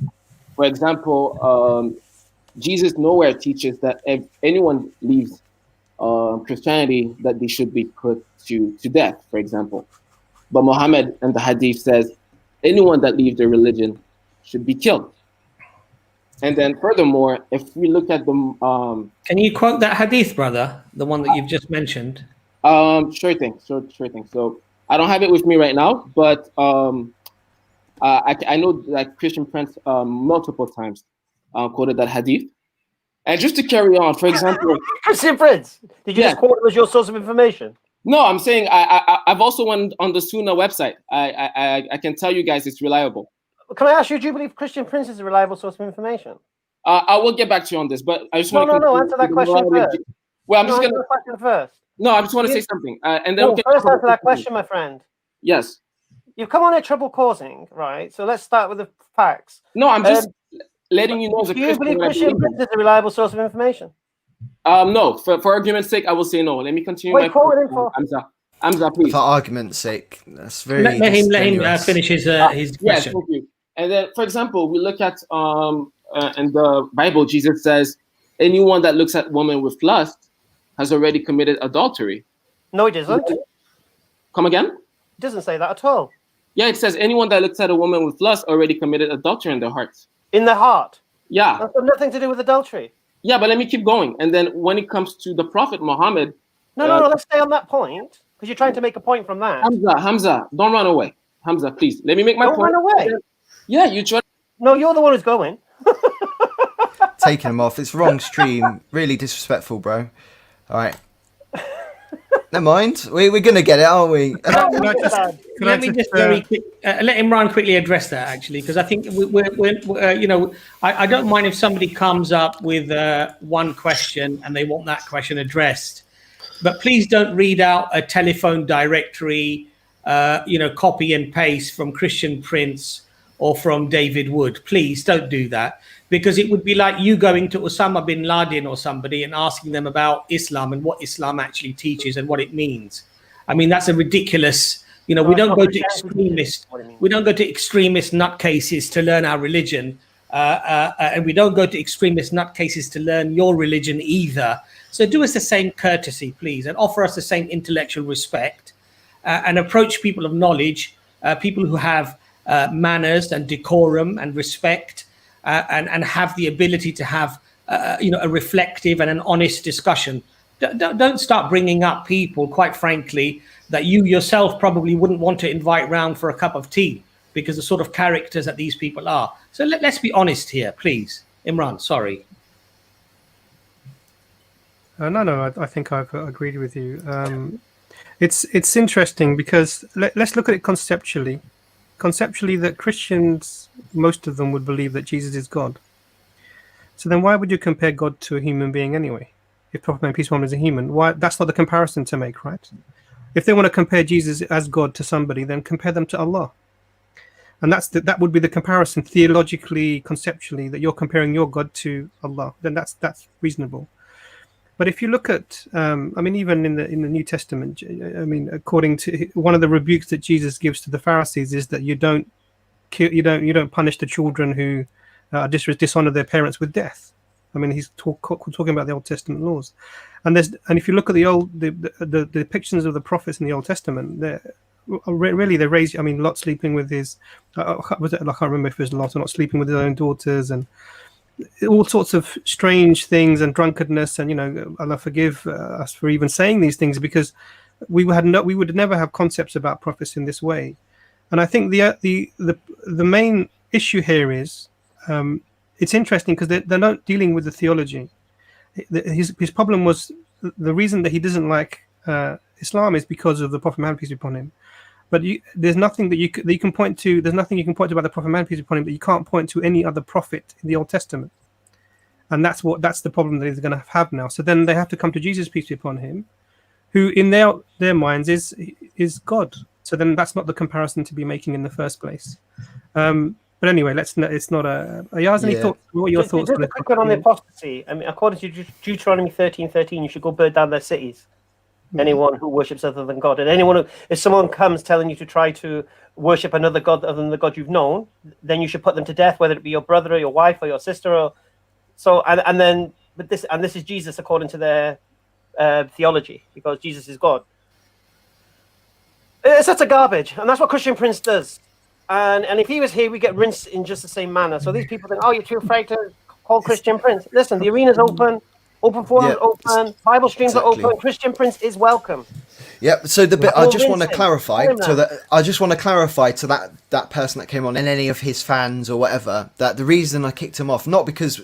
For example, Jesus nowhere teaches that if anyone leaves Christianity, that they should be put to death, for example. But Muhammad and the Hadith says anyone that leaves their religion should be killed. And then furthermore, if we look at the Can you quote that Hadith, brother? The one that you've just mentioned. Sure thing. So I don't have it with me right now, but I know that Christian Prince multiple times quoted that Hadith. And just to carry on, for example, Christian Prince, did you just quote it as your source of information? No, I'm saying I've also went on the Sunnah website. I can tell you guys it's reliable. Can I ask you, do you believe Christian Prince is a reliable source of information? I will get back to you on this, but I just want to answer that question first. Well, I'm just answer the question first. No, I just want to say something, and then first answer that question, my friend. Yes. You've come on a trouble causing, right? So let's start with the facts. No, I'm just letting you know. Do you believe Christian Prince is a reliable source of information? No. For argument's sake, I will say no. Let me continue. Wait, quote him for. Hamza, please. For argument's sake, that's very. Let him finish his question. Yes, thank you. And then, for example, we look at in the Bible, Jesus says, anyone that looks at woman with lust has already committed adultery. No, it doesn't. Come again? It doesn't say that at all. Yeah, it says anyone that looks at a woman with lust already committed adultery in their hearts. In their heart? Yeah. That's got nothing to do with adultery. Yeah, but let me keep going. And then when it comes to the Prophet Muhammad... No, let's stay on that point, because you're trying to make a point from that. Hamza, don't run away. Hamza, please, let me make my point. Don't run away. Yeah, you try. No, you're the one who's going. Taking him off. It's wrong stream. Really disrespectful, bro. All right. Never mind. We're gonna get it, aren't we? Let me just very quick, let Imran quickly address that, actually, because I think we're I don't mind if somebody comes up with one question and they want that question addressed, but please don't read out a telephone directory, copy and paste from Christian Prince or from David Wood. Please don't do that, because it would be like you going to Osama bin Laden or somebody and asking them about Islam and what Islam actually teaches and what it means. I mean, that's a ridiculous, we don't go to extremist nutcases to learn our religion, and we don't go to extremist nutcases to learn your religion either. So do us the same courtesy, please, and offer us the same intellectual respect, and approach people of knowledge, people who have manners and decorum and respect, and have the ability to have a reflective and an honest discussion. Don't start bringing up people, quite frankly, that you yourself probably wouldn't want to invite round for a cup of tea, because the sort of characters that these people are. So let's be honest here, please. Imran, sorry. No, I think I've agreed with you. It's interesting because let's look at it conceptually. Conceptually, that Christians, most of them would believe that Jesus is God. So then why would you compare God to a human being anyway? If Prophet Muhammad, peace be upon him, is a human, why? That's not the comparison to make, right? If they want to compare Jesus as God to somebody, then compare them to Allah. And that would be the comparison theologically, conceptually, that you're comparing your God to Allah. Then that's reasonable. But if you look at, I mean, even in the New Testament, I mean, according to one of the rebukes that Jesus gives to the Pharisees is that you don't punish the children who dishonor their parents with death. I mean, he's talking about the Old Testament laws, and if you look at the depictions of the prophets in the Old Testament, they raise. I mean, Lot sleeping with his, I can't remember if it was Lot or not, sleeping with his own daughters, and all sorts of strange things, and drunkenness, and Allah forgive us for even saying these things, because we would never have concepts about prophets in this way. And I think the main issue here is it's interesting because they're not dealing with the theology. His problem was the reason that he doesn't like Islam is because of the Prophet Muhammad, peace be upon him. But there's nothing that you can point to. There's nothing you can point to about the Prophet Muhammad, peace be upon him, but you can't point to any other prophet in the Old Testament. And that's the problem that he's going to have now. So then they have to come to Jesus, peace be upon him, who in their minds is God. So then that's not the comparison to be making in the first place. But anyway, it's not a. Ayaz, any thoughts? What are your thoughts Just a quick one on the apostasy. I mean, according to Deuteronomy 13:13, you should go burn down their cities. Anyone who worships other than God, and if someone comes telling you to try to worship another god other than the God you've known, then you should put them to death, whether it be your brother or your wife or your sister, this is Jesus according to their theology, because Jesus is God. It's such a garbage, and that's what Christian Prince does. And if he was here, we get rinsed in just the same manner. So these people think, oh, you're too afraid to call Christian Prince. Listen, the arena's open. Open forums open, Bible streams are open. Christian Prince is welcome. Yep. So the bit I just want to clarify to that person that came on and any of his fans or whatever, that the reason I kicked him off, not because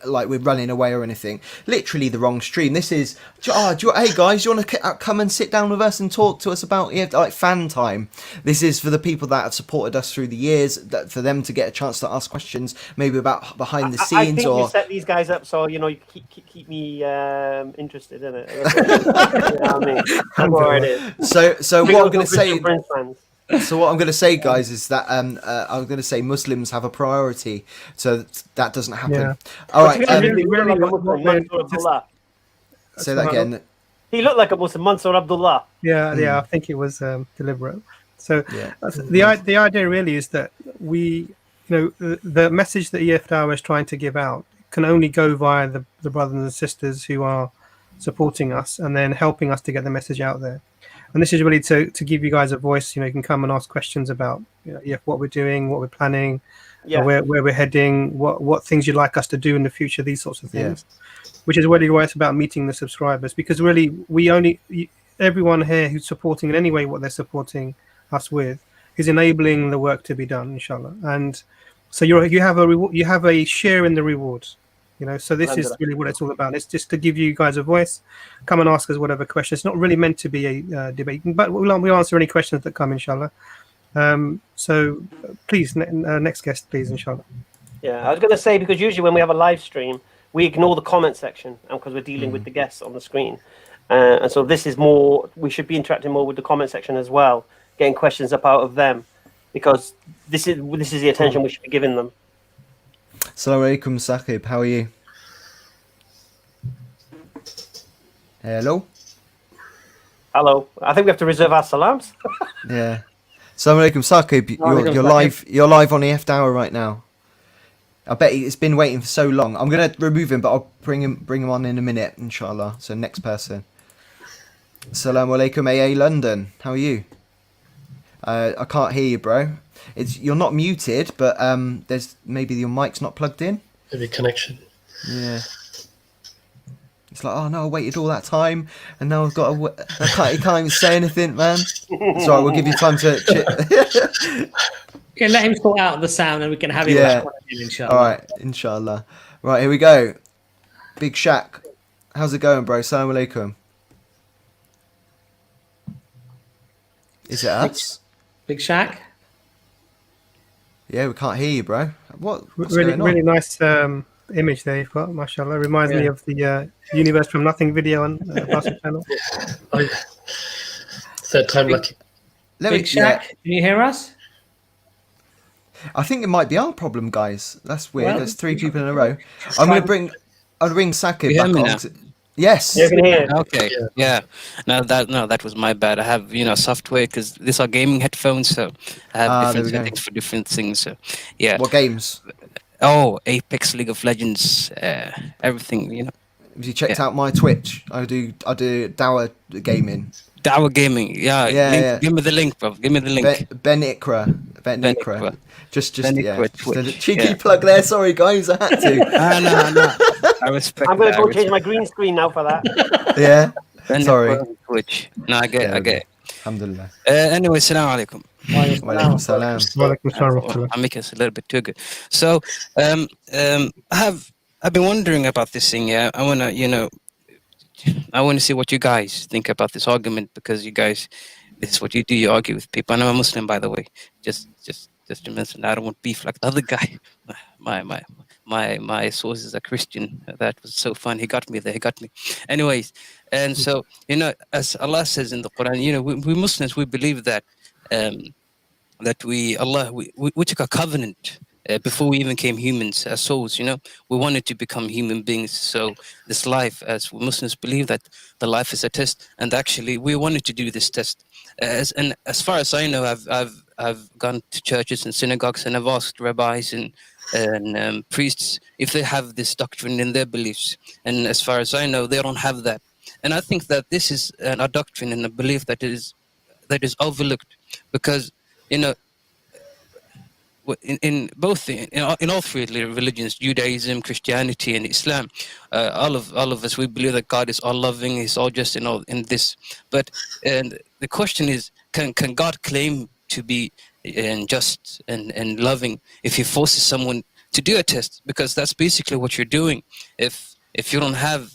like we're running away or anything, literally the wrong stream. This is hey guys, you want to come and sit down with us and talk to us about like fan time. This is for the people that have supported us through the years, for them to get a chance to ask questions, maybe about behind the scenes. I think you set these guys up so you keep me interested in it. You know what I mean? That's what it is. So what I'm going to say. So what I'm going to say, guys, is that I'm going to say Muslims have a priority, so that doesn't happen. Yeah. All right. Say that again. He looked like a Muslim, Mansur Abdullah. Yeah, I think it was deliberate. So the idea really is that the message that EF Dawah is trying to give out can only go via the brothers and sisters who are supporting us and then helping us to get the message out there. And this is really to give you guys a voice. You can come and ask questions about what we're doing, what we're planning, where we're heading, what things you'd like us to do in the future, these sorts of things. Which is really why it's about meeting the subscribers, because really everyone here who's supporting in any way what they're supporting us with is enabling the work to be done, inshallah. And so you have a share in the reward. So this is really what it's all about. It's just to give you guys a voice. Come and ask us whatever questions. It's not really meant to be a debate, but we'll answer any questions that come, inshallah. So please, next guest, please, inshallah. Yeah, I was going to say, because usually when we have a live stream, we ignore the comment section because we're dealing with the guests on the screen. And so this is more, we should be interacting more with the comment section as well, getting questions up out of them, because this is the attention we should be giving them. Assalamu alaikum, Saqib. How are you? Hello? Hello. I think we have to reserve our salams. Yeah. Assalamu alaikum, Saqib. You're live on EF Dawah right now. I bet it's been waiting for so long. I'm going to remove him, but I'll bring him on in a minute, inshallah. So next person. Assalamu alaikum, AA London. How are you? I can't hear you, bro. You're not muted, but there's maybe your mic's not plugged in. Maybe connection. Yeah. It's like, oh no, I waited all that time, and now I've got you can't even say anything, man. Sorry, we'll give you time to. Yeah, let him sort out the sound, and we can have him back on again, inshallah. All right, inshallah. Right, here we go. Big Shaq, how's it going, bro? Assalamu alaikum. Is it us? Big Shaq? Yeah, we can't hear you, bro. What's really, going on? really nice image there you've got, mashallah. Reminds me of the Universe from Nothing video on Pastor channel. Third time lucky. Big Shaq, can you hear us? I think it might be our problem, guys. That's weird. Well, There's 3 people in a row. I'm gonna bring Saka You hear back me on. now? Yes. You can hear. Okay, yeah. No, that was my bad. I have software because these are gaming headphones, so I have There different we go. settings for different things. So yeah. What games? Oh, Apex, League of Legends, everything. Have you checked out my Twitch? I do Dower gaming. Dower Gaming, yeah. Yeah. Give me the link, bro. Give me the link. Ben Ikra. Ben Ben Ikra. Ikra. Just Ben yeah. Ikra Just a Twitch, cheeky yeah. plug there. Sorry, guys. I had to. No. I respect I'm going that. to go change my green screen now for that. Yeah. Ben Sorry. Ikra on Twitch. No, I get it. Alhamdulillah. Anyway, salam alaikum. Walaikum salam. Walaikum salam. I make us a little bit too good. So, I've been wondering about this thing. Yeah, I want to see what you guys think about this argument, because you guys, this is what you do. You argue with people. And I'm a Muslim, by the way. Just to mention, I don't want beef like the other guy. My sources are Christian. That was so fun. He got me there. He got me. Anyways, and so as Allah says in the Quran, we Muslims, we believe that that we took a covenant before we even became humans as souls. We wanted to become human beings. So this life, as Muslims believe that the life is a test, and actually we wanted to do this test. And as far as I know, I've gone to churches and synagogues, and I've asked rabbis and priests if they have this doctrine in their beliefs. And as far as I know, they don't have that. And I think that this is a doctrine and a belief that is overlooked, because in all 3 religions, Judaism, Christianity, and Islam, all of us, we believe that God is all loving, He's all just in this. But the question is, can God claim to be just and loving if He forces someone to do a test? Because that's basically what you're doing. If you don't have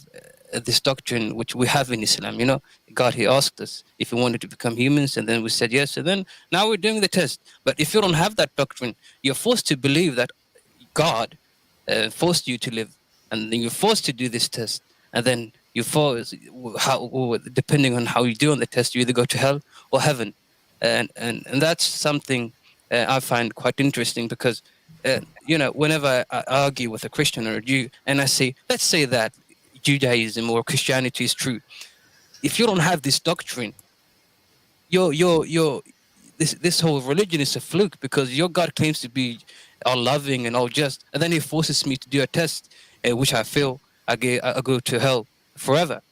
this doctrine which we have in Islam, God, He asked us if we wanted to become humans, and then we said yes, and then now we're doing the test. But if you don't have that doctrine, you're forced to believe that God forced you to live, and then you're forced to do this test, and then you depending on how you do on the test, you either go to hell or heaven. And that's something I find quite interesting, because whenever I argue with a Christian or a Jew, and I say, let's say that Judaism or Christianity is true, if you don't have this doctrine, this whole religion is a fluke, because your God claims to be all loving and all just, and then He forces me to do a test, which I feel I go to hell forever.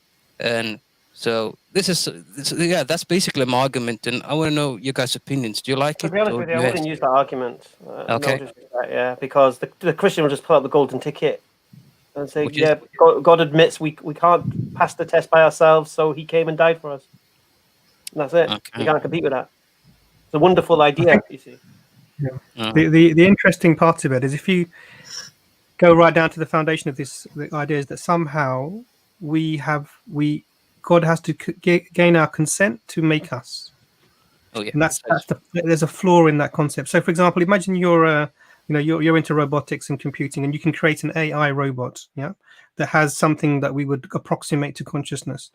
And so that's basically my argument, and I want to know your guys' opinions. Do you like it? To be honest with you, I wouldn't use that argument. Okay. No, yeah, because the Christian will just pull out the golden ticket and say, Which is- God admits we can't pass the test by ourselves, so He came and died for us. And that's it. Okay. You can't compete with that. It's a wonderful idea, you see. The interesting part of it is, if you go right down to the foundation of this, the idea is that somehow God has to gain our consent to make us. Oh yeah. And there's a flaw in that concept. So, for example, imagine you're into robotics and computing, and you can create an AI robot, that has something that we would approximate to consciousness.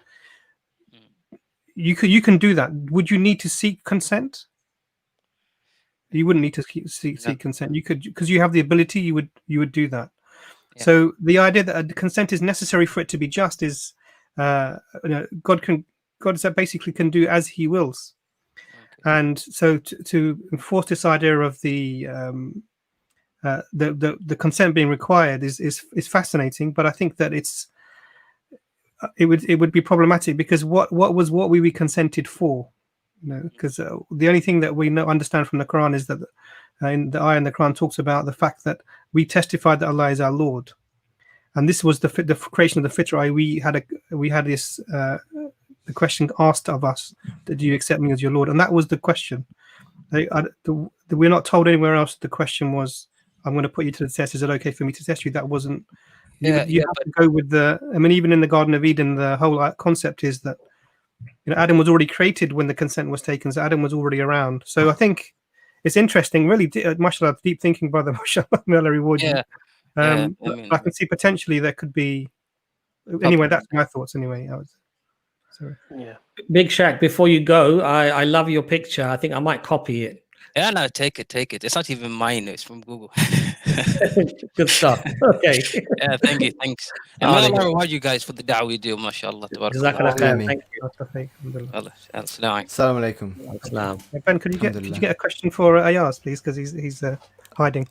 You can do that. Would you need to seek consent? You wouldn't need to seek consent. You could, because you have the ability. You would do that. Yeah. So the idea that consent is necessary for it to be just is, God basically can do as He wills. Okay. And so to enforce this idea of the consent being required is fascinating, but I think that it would be problematic, because what we consented for, because the only thing that we understand from the Quran is that in the ayah in the Quran talks about the fact that we testified that Allah is our Lord, and this was the creation of the fitrah. We had this the question asked of us, do you accept me as your Lord? And that was the question. We're not told anywhere else the question was, I'm going to put you to the test. Is it okay for me to test you? That wasn't. You have to go with even in the Garden of Eden, the whole concept is that Adam was already created when the consent was taken, so Adam was already around. So I think it's interesting, really. Mashallah, deep thinking, brother. Mashallah, may Allah reward you. I can see potentially there could be. Anyway, that's my thoughts. Anyway, Big Shaq, before you go, I love your picture. I think I might copy it. Yeah, no, take it. It's not even mine. It's from Google. Good stuff. Okay. Yeah, thank you. Thanks. And may Allah reward you guys for the da'wah you do, mashallah. Jazakallah khair. Ameen. Thank you. Allah. Assalamu alaikum. Assalamu alaikum. Salam. Ben, could you get a question for Ayaz, please? Because he's hiding.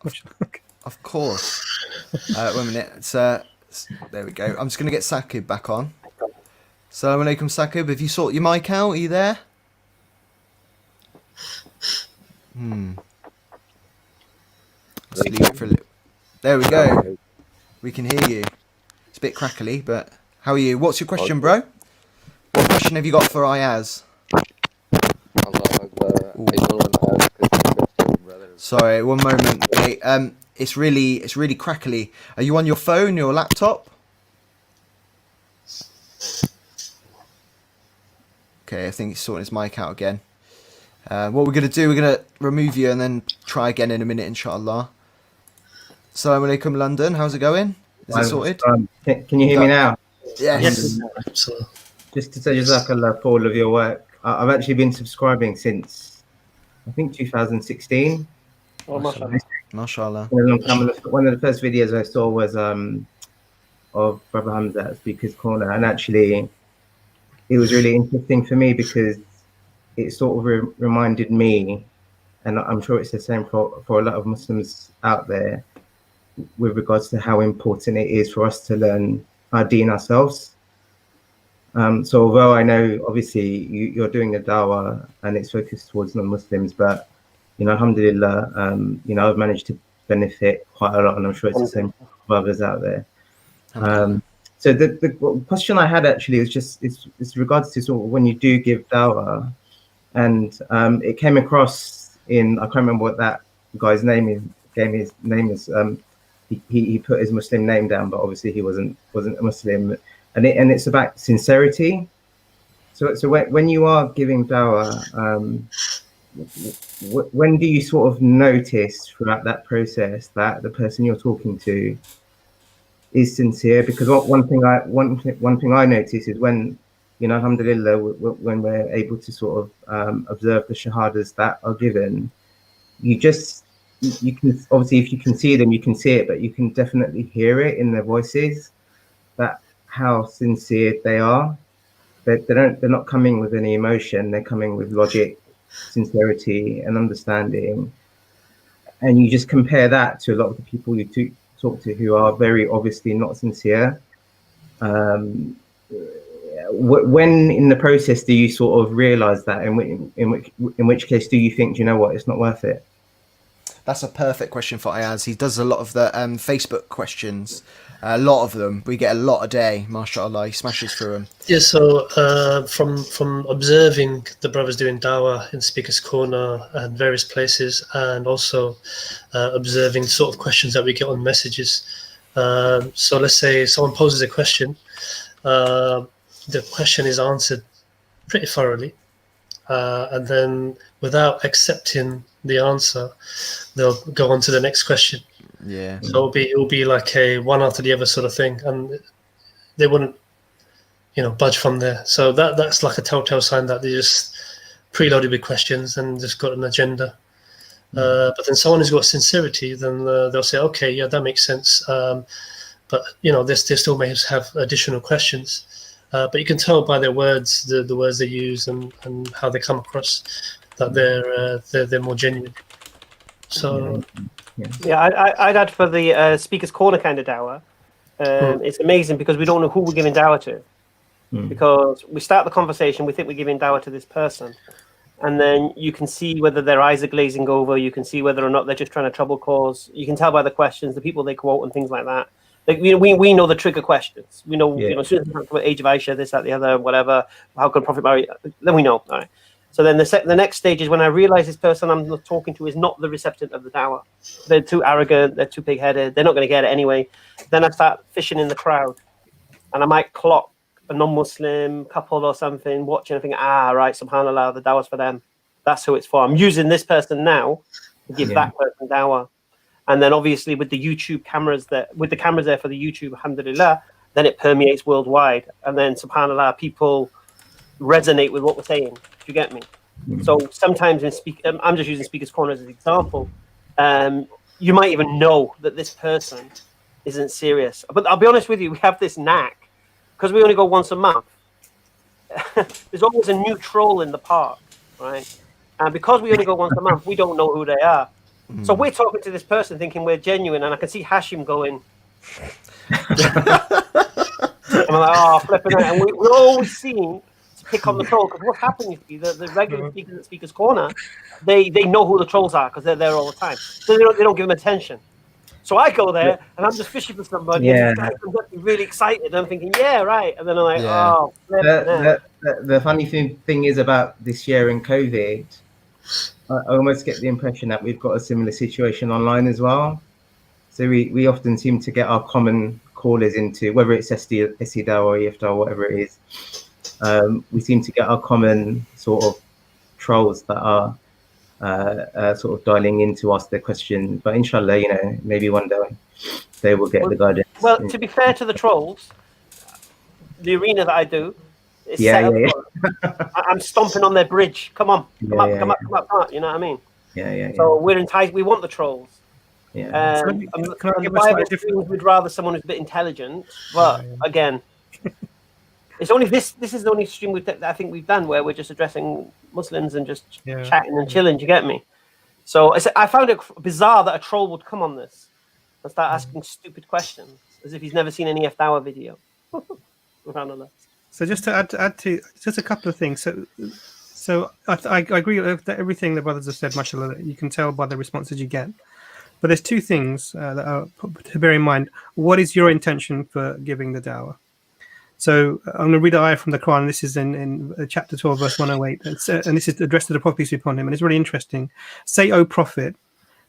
Of course. 1 minute. There we go. I'm just going to get Saqib back on. Assalamu alaikum, Saqib. Have you sorted your mic out? Are you there? Let's leave it for a little. There we go. We can hear you. It's a bit crackly, but how are you? What's your question, bro? What question have you got for Ayaz? Sorry, 1 moment. Wait, it's really crackly. Are you on your phone, your laptop? Okay, I think he's sorting his mic out again. What we're going to do, we're going to remove you and then try again in a minute, inshallah. Assalamu alaikum, London. How's it going? Is it sorted? Can you hear me now? Yes. Just to say Jazakallah for all of your work. I've actually been subscribing since, I think, 2016. Oh, mashallah. Mashallah. One of the first videos I saw was of Brother Hamza at Speaker's Corner, and actually it was really interesting for me because it sort of reminded me, and I'm sure it's the same for a lot of Muslims out there, with regards to how important it is for us to learn our deen ourselves. So although I know obviously you're doing the dawah and it's focused towards non-Muslims, but alhamdulillah, I've managed to benefit quite a lot, and I'm sure it's the same for others out there. So the question I had actually was just it's regards to sort of when you do give dawah, and it came across in, I can't remember what that guy's name is. His name is he put his Muslim name down, but obviously he wasn't a Muslim, and it's about sincerity. So when you are giving dawah, when do you sort of notice throughout that process that the person you're talking to is sincere? Because one thing I notice is when, alhamdulillah, when we're able to sort of observe the shahadas that are given, you can obviously, if you can see them, you can see it, but you can definitely hear it in their voices, that how sincere they are. They're not coming with any emotion, they're coming with logic, sincerity and understanding. And you just compare that to a lot of the people you talk to who are very obviously not sincere. When in the process do you sort of realize that, in which case do you think, you know what, it's not worth it? That's a perfect question for Ayaz. He does a lot of the Facebook questions. A lot of them. We get a lot a day. MashaAllah. He smashes through them. Yeah, so from observing the brothers doing dawah in Speaker's Corner and various places, and also observing sort of questions that we get on messages. So let's say someone poses a question. The question is answered pretty thoroughly. And then without accepting the answer, they'll go on to the next question. Yeah. So it'll be like a one after the other sort of thing, and they wouldn't, budge from there. So that's like a telltale sign that they're just preloaded with questions and just got an agenda. But then someone who's got sincerity, then they'll say, okay, yeah, that makes sense. But they still may have additional questions. But you can tell by their words, the words they use, and how they come across, that they're more genuine. So, yeah, I'd add for the Speaker's Corner kind of dawah. It's amazing because we don't know who we're giving dawah to, because we start the conversation, we think we're giving dawah to this person, and then you can see whether their eyes are glazing over. You can see whether or not they're just trying to trouble cause. You can tell by the questions, the people they quote, and things like that. Like we know the trigger questions. We know, as soon as we talk about age of Aisha, this, that, the other, whatever. How can Prophet marry? Then we know. All right. So then the next stage is when I realize this person I'm talking to is not the receptant of the dawah. They're too arrogant. They're too big-headed. They're not going to get it anyway. Then I start fishing in the crowd, and I might clock a non-Muslim couple or something watching and think, right, subhanallah, the dawah's for them. That's who it's for. I'm using this person now to give that person dawah. And then obviously with the YouTube cameras there for the YouTube, alhamdulillah, then it permeates worldwide. And then subhanallah, people resonate with what we're saying. Do you get me? So sometimes I'm just using Speaker's Corner as an example. You might even know that this person isn't serious. But I'll be honest with you, we have this knack, because we only go once a month. There's always a new troll in the park, right? And because we only go once a month, we don't know who they are. So we're talking to this person thinking we're genuine, and I can see Hashim going. And I'm like, oh, flipping out. And we're always seen to pick on the troll, because what happens is the regular speakers at Speaker's Corner, they know who the trolls are because they're there all the time. So they don't give them attention. So I go there and I'm just fishing for somebody. Yeah. And this guy comes up really excited. And I'm thinking, yeah, right. And then I'm like, Yeah. oh, flipping out. The funny thing is about this year in COVID, I almost get the impression that we've got a similar situation online as well. So we often seem to get our common callers into, whether it's SEDAW or EFDAW, whatever it is, we seem to get our common sort of trolls that are sort of dialing in to ask their question. But inshallah, you know, maybe one day they will get the guidance. Well, to be fair to the trolls, the arena that I do is Yeah, set up. yeah, I'm stomping on their bridge. Come on, come up. You know what I mean? yeah. So we're enticed. We want the trolls. Yeah. So And can I the give a slightly Bible different? seems we'd rather someone who's a bit intelligent. But again, it's only this is the only stream that I think we've done where we're just addressing Muslims and just Yeah. chatting and chilling. Do you get me? So I found it bizarre that a troll would come on this and start asking stupid questions as if he's never seen any F-Hour video. SubhanAllah. So just to add to just a couple of things. So I agree with everything the brothers have said, mashallah. You can tell by the responses you get. But there's two things that are to bear in mind. What is your intention for giving the dawah? So I'm going to read an ayah from the Quran. This is in chapter 12, verse 108. And this is addressed to the Prophet, peace be upon him. And it's really interesting. Say, O Prophet,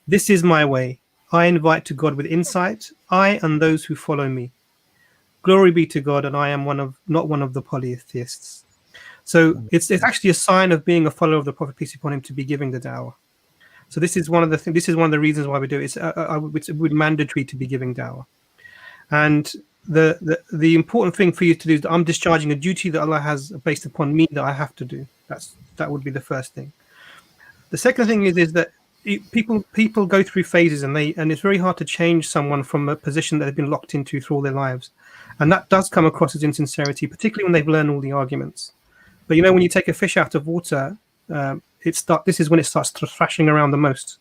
this is my way. I invite to God with insight, I and those who follow me. Glory be to God, and I am not one of the polytheists. So it's actually a sign of being a follower of the Prophet, peace be upon him, to be giving the dawah. So this is one of the reasons why we do it. It's mandatory to be giving dawah. And the important thing for you to do is that I'm discharging a duty that Allah has based upon me that I have to do. That would be the first thing. The second thing is that people go through phases and it's very hard to change someone from a position that they've been locked into through all their lives, and that does come across as insincerity, particularly when they've learned all the arguments. But you know, when you take a fish out of water, this is when it starts thrashing around the most.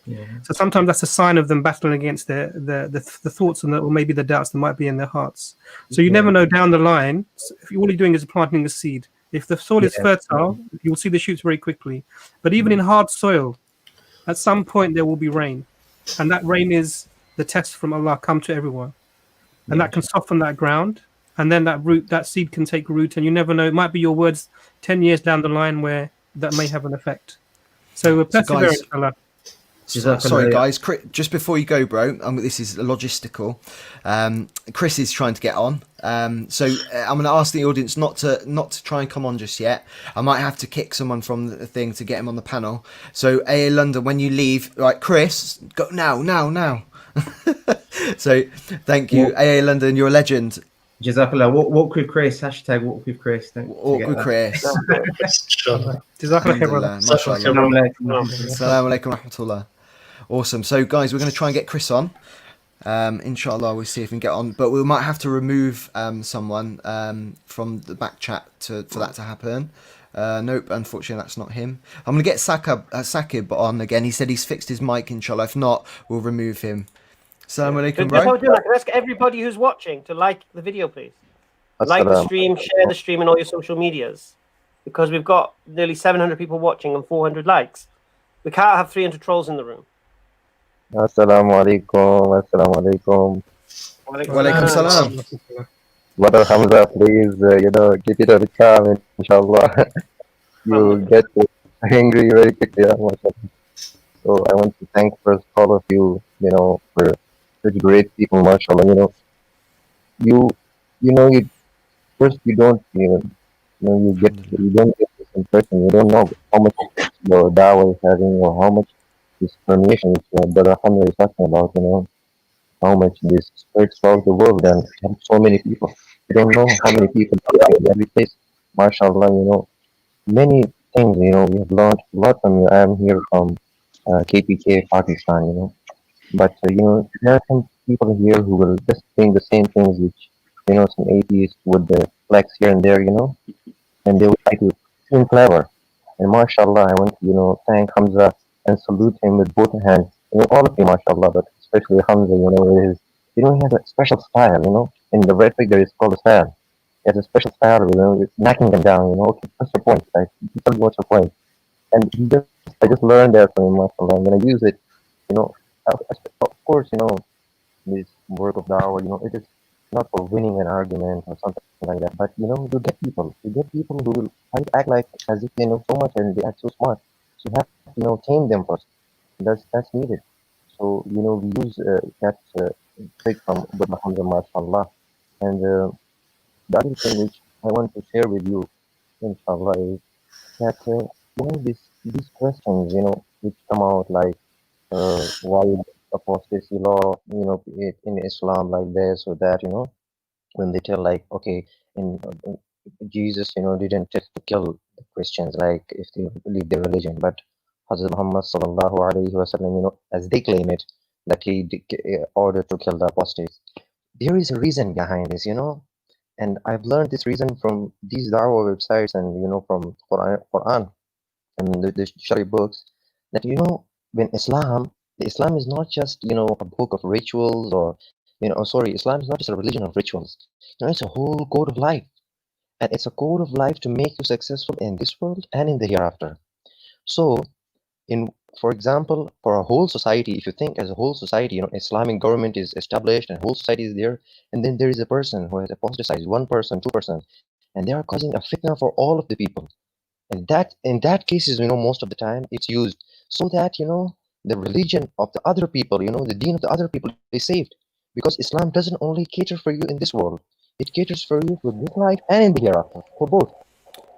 Yeah. So sometimes that's a sign of them battling against the thoughts or maybe the doubts that might be in their hearts. So you never know down the line. If all you're doing is planting a seed. If the soil is fertile, you'll see the shoots very quickly. But even in hard soil, at some point there will be rain, and that rain is the test from Allah come to everyone, and that can soften that ground, and then that seed can take root, and you never know. It might be your words 10 years down the line where that may have an effect. So perseverance, Allah. Sorry, guys. Just before you go, bro, this is logistical. Chris is trying to get on, so I'm going to ask the audience not to try and come on just yet. I might have to kick someone from the thing to get him on the panel. So, AA London, when you leave, right, Chris, go now. So, thank you, AA London. You're a legend. Jazakallah. Walk with Chris. Hashtag walk with Chris. Walk with Chris. Jazakallah. Assalamu alaikum rahmatullah. Awesome. So, guys, we're going to try and get Chris on. Inshallah, we'll see if we can get on. But we might have to remove someone from the back chat for that to happen. Nope, unfortunately, that's not him. I'm going to get Sakib on again. He said he's fixed his mic, inshallah. If not, we'll remove him. Assalamu alaikum, bro. Can I ask everybody who's watching to like the video, please? Like the stream, share the stream on all your social medias. Because we've got nearly 700 people watching and 400 likes. We can't have 300 trolls in the room. Assalamu alaikum. Wa alaikum salam. Brother Hamza, please, keep it a calm, inshallah. You get angry very quickly. So I want to thank first all of you, for such great people, mashallah. You don't get this impression. You don't know how much your dawah is having or how much this permeation which Brother Hamza is talking about, how much this spreads throughout the world and so many people. You don't know how many people are in every place. MashaAllah, many things. You know, we have learned a lot from you. I am here from KPK, Pakistan. You know, but you know, there are some people here who will just think the same things which you know some atheists would flex here and there. You know, and they would try to seem clever. And mashallah, I want to you know thank Hamza and salute him with both hands. You know, all of you, mashallah, but especially Hamza. You know, with his you know he has a special style. You know, in the red figure is called a style. He has a special style, you know, with knocking them down, you know. Okay, what's your point? Like, tell me what's your point. And I just learned that from him, mashallah. I'm gonna use it, you know. Of course, you know, this work of dawah, you know, it is not for winning an argument or something like that. But you know, you get people who will try to act like as if they know so much and they act so smart. So you have to, you know, tame them first. That's needed. So you know, we use that trick from Buddha Hamza, mashallah, and. The other thing which I want to share with you, inshallah, is that you know these questions, you know, which come out like why apostasy law, you know, in Islam like this or that, you know, when they tell like, okay, in Jesus, you know, didn't tell to kill the Christians like if they leave their religion, but Hazrat Muhammad sallallahu alaihi wasallam, you know, as they claim it, that he ordered to kill the apostates. There is a reason behind this, you know. And I've learned this reason from these Dawah websites and you know from Quran and the Shari books that you know when Islam is not just you know a book of rituals or you know Islam is not just a religion of rituals. You know, it's a whole code of life, and it's a code of life to make you successful in this world and in the hereafter. So for example, for a whole society, if you think as a whole society, you know, Islamic government is established and whole society is there, and then there is a person who has apostatized, 1 person, 2 person, and they are causing a fitna for all of the people. And that in that cases, you know, most of the time it's used so that you know the religion of the other people, you know, the deen of the other people is saved, because Islam doesn't only cater for you in this world; it caters for you for this life and in the hereafter, for both.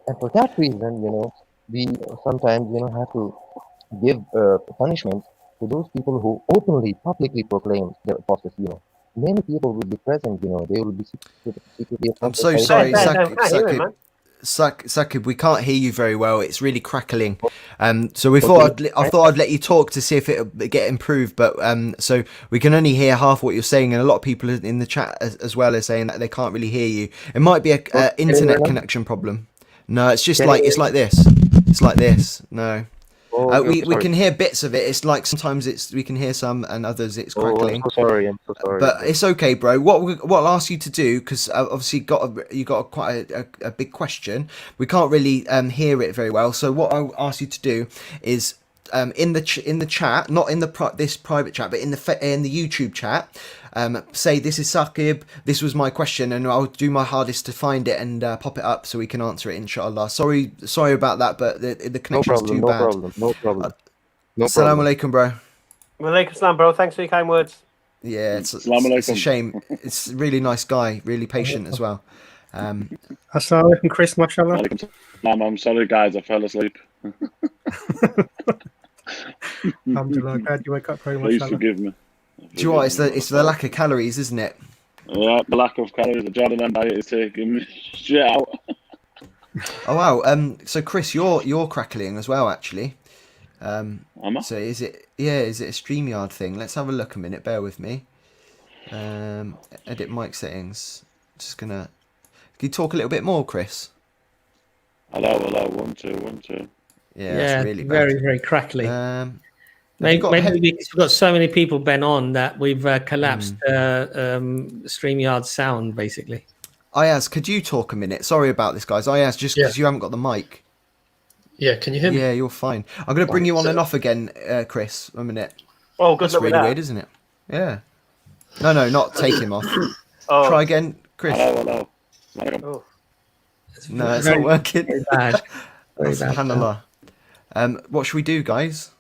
And for that reason, you know, we sometimes you know have to give punishment to those people who openly, publicly proclaim their apostasy. You know, many people will be present. You know, they will be secretly. I'm so sorry, Sakib, we can't hear you very well. It's really crackling. So we thought I thought I'd let you talk to see if it'll get improved, but so we can only hear half what you're saying, and a lot of people in the chat as well are saying that they can't really hear you. It might be a internet connection problem. No, it's just like it's like this. It's like this. No. We can hear bits of it. It's like sometimes we can hear some, and others it's crackling. I'm so sorry. But it's okay, bro. What I'll ask you to do, because obviously you got quite a big question. We can't really hear it very well. So what I'll ask you to do is in the chat, not in this private chat, but in the YouTube chat. Say this is Sakib, this was my question, and I'll do my hardest to find it and pop it up so we can answer it, inshallah. Sorry about that, but the connection's too bad. No problem. Assalamu alaikum, bro. Wa alaikum salam, bro. Thanks for your kind words. Yeah, it's a shame. It's a really nice guy, really patient as well. Assalamu alaikum, Chris, mashallah. I'm sorry, guys, I fell asleep. Alhamdulillah, glad you wake up very much. Please forgive me. Do you know what? It's the lack of calories, isn't it? Yeah, the lack of calories. The Jordan diet is taking me shit out. Oh wow. So Chris, you're crackling as well, actually. Am I? So is it a StreamYard thing? Let's have a look a minute. Bear with me. Edit mic settings. Just gonna. Can you talk a little bit more, Chris? Hello. 1 2. Yeah, it's really bad. Very, very crackly. Maybe because we've got so many people been on that we've collapsed StreamYard sound, basically. Ayaz, could you talk a minute? Sorry about this, guys. Ayaz, just because you haven't got the mic. Yeah, can you hear me? Yeah, you're fine. I'm going to bring you on and off again, Chris. A minute. Oh, good. That's really weird, isn't it? Yeah. No, not take him off. Try again, Chris. Hello. Oh. No, it's not working. Very bad. SubhanAllah. What should we do, guys?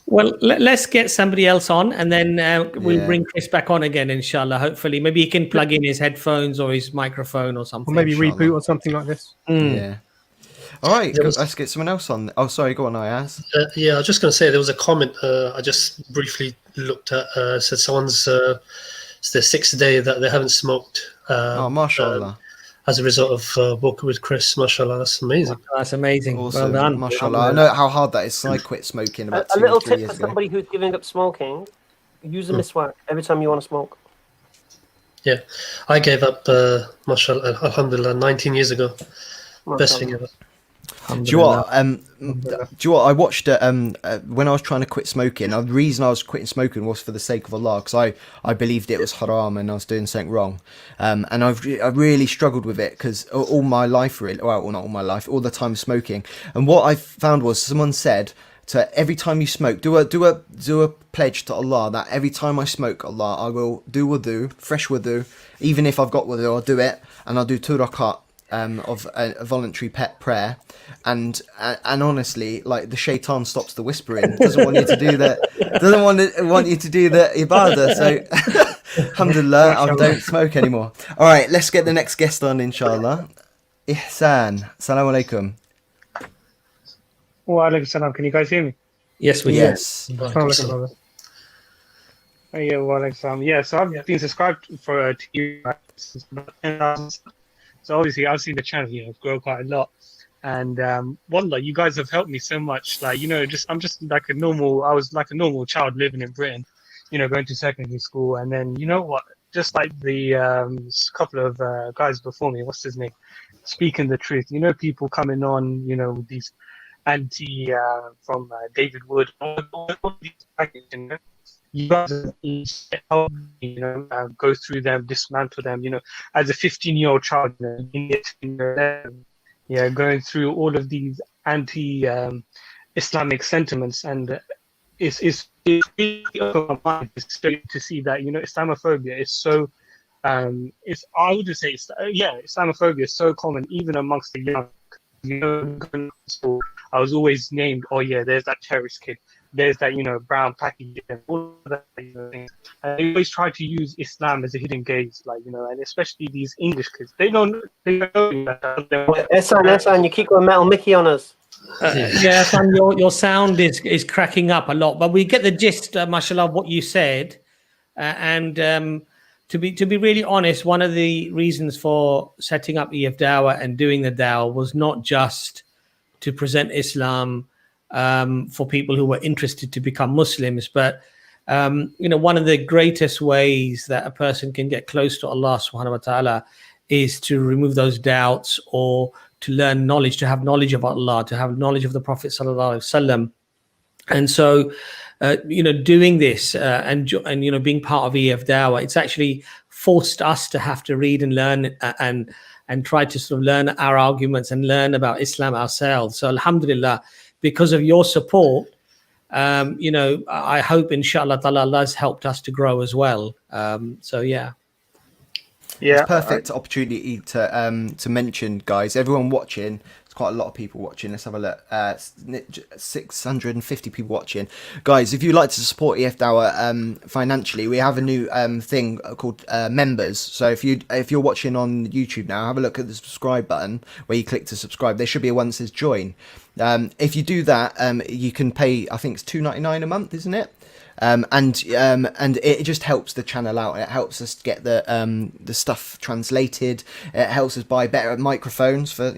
Well, let's get somebody else on, and then we'll bring Chris back on again, inshallah. Hopefully, maybe he can plug in his headphones or his microphone or something. Or maybe reboot or something like this. Yeah. All right, let's get someone else on. Oh, sorry, go on, Ayaz. Yeah, I was just going to say there was a comment I just briefly looked at. Said someone's it's their 6th day that they haven't smoked. Oh, mashallah. as a result of working with Chris. Mashallah, that's amazing. That's amazing. Awesome. Well done. Mashallah. I know how hard that is. So I quit smoking about A 2 little or 3 tip years for ago. somebody who's giving up smoking: use a miswak every time you want to smoke. Yeah, I gave up, mashallah, alhamdulillah, 19 years ago. Best thing ever. Do you what? Do you what? I watched when I was trying to quit smoking. The reason I was quitting smoking was for the sake of Allah, because I believed it was haram and I was doing something wrong. And I really struggled with it because all my life, really, well, not all my life, all the time smoking. And what I found was someone said to every time you smoke, do a pledge to Allah that every time I smoke, Allah, I will do wudu, fresh wudu, even if I've got wudu, I'll do it, and I'll do 2 rakat. Of a voluntary pet prayer, and honestly, like, the shaitan stops the whispering, doesn't want you to do that, doesn't want you to do the ibadah. So alhamdulillah, I don't smoke anymore. All right, let's get the next guest on, inshallah. Ihsan, salam alaikum. Wa alaikum salam. Can you guys hear me? Yes, we yes. Yeah, wa alaikum salam. Yeah, so I've been subscribed to you since about 10,000. So obviously I've seen the channel, grow quite a lot, and wallah, you guys have helped me so much. Like, I'm just like I was like a normal child living in Britain, going to secondary school, and then just like the couple of guys before me, what's his name, speaking the truth. People coming on, with these anti from David Wood, all these, you guys help me, go through them, dismantle them. As a 15-year-old child, going through all of these anti-Islamic sentiments, and it's really opened my mind to see that Islamophobia is so. I would say Islamophobia is so common even amongst the young. Going to school, I was always named, oh yeah, there's that terrorist kid. There's that, brown package and all of that things. And they always try to use Islam as a hidden gaze, and especially these English kids. They don't know that. Ehsan, you keep going Metal Mickey on us. Yeah, Sam, your sound is cracking up a lot, but we get the gist, mashallah, of what you said. And to be really honest, one of the reasons for setting up EF Dawah and doing the Dawah was not just to present Islam for people who were interested to become Muslims, but one of the greatest ways that a person can get close to Allah subhanahu wa ta'ala is to remove those doubts, or to learn knowledge, to have knowledge of Allah, to have knowledge of the Prophet sallallahu alaihi wasallam. And so doing this and being part of EF Dawah, it's actually forced us to have to read and learn and try to sort of learn our arguments and learn about Islam ourselves. So alhamdulillah, because of your support, I hope inshallah ta'ala Allah has helped us to grow as well. It's perfect opportunity to mention, guys, everyone watching. There's quite a lot of people watching. Let's have a look. 650 people watching. Guys, if you'd like to support EF Dawah financially, we have a new thing called members. So if you're watching on YouTube now, have a look at the subscribe button where you click to subscribe. There should be a one that says join. If you do that, you can pay, I think it's $2.99 a month, isn't it? And it just helps the channel out. It helps us get the stuff translated. It helps us buy better microphones for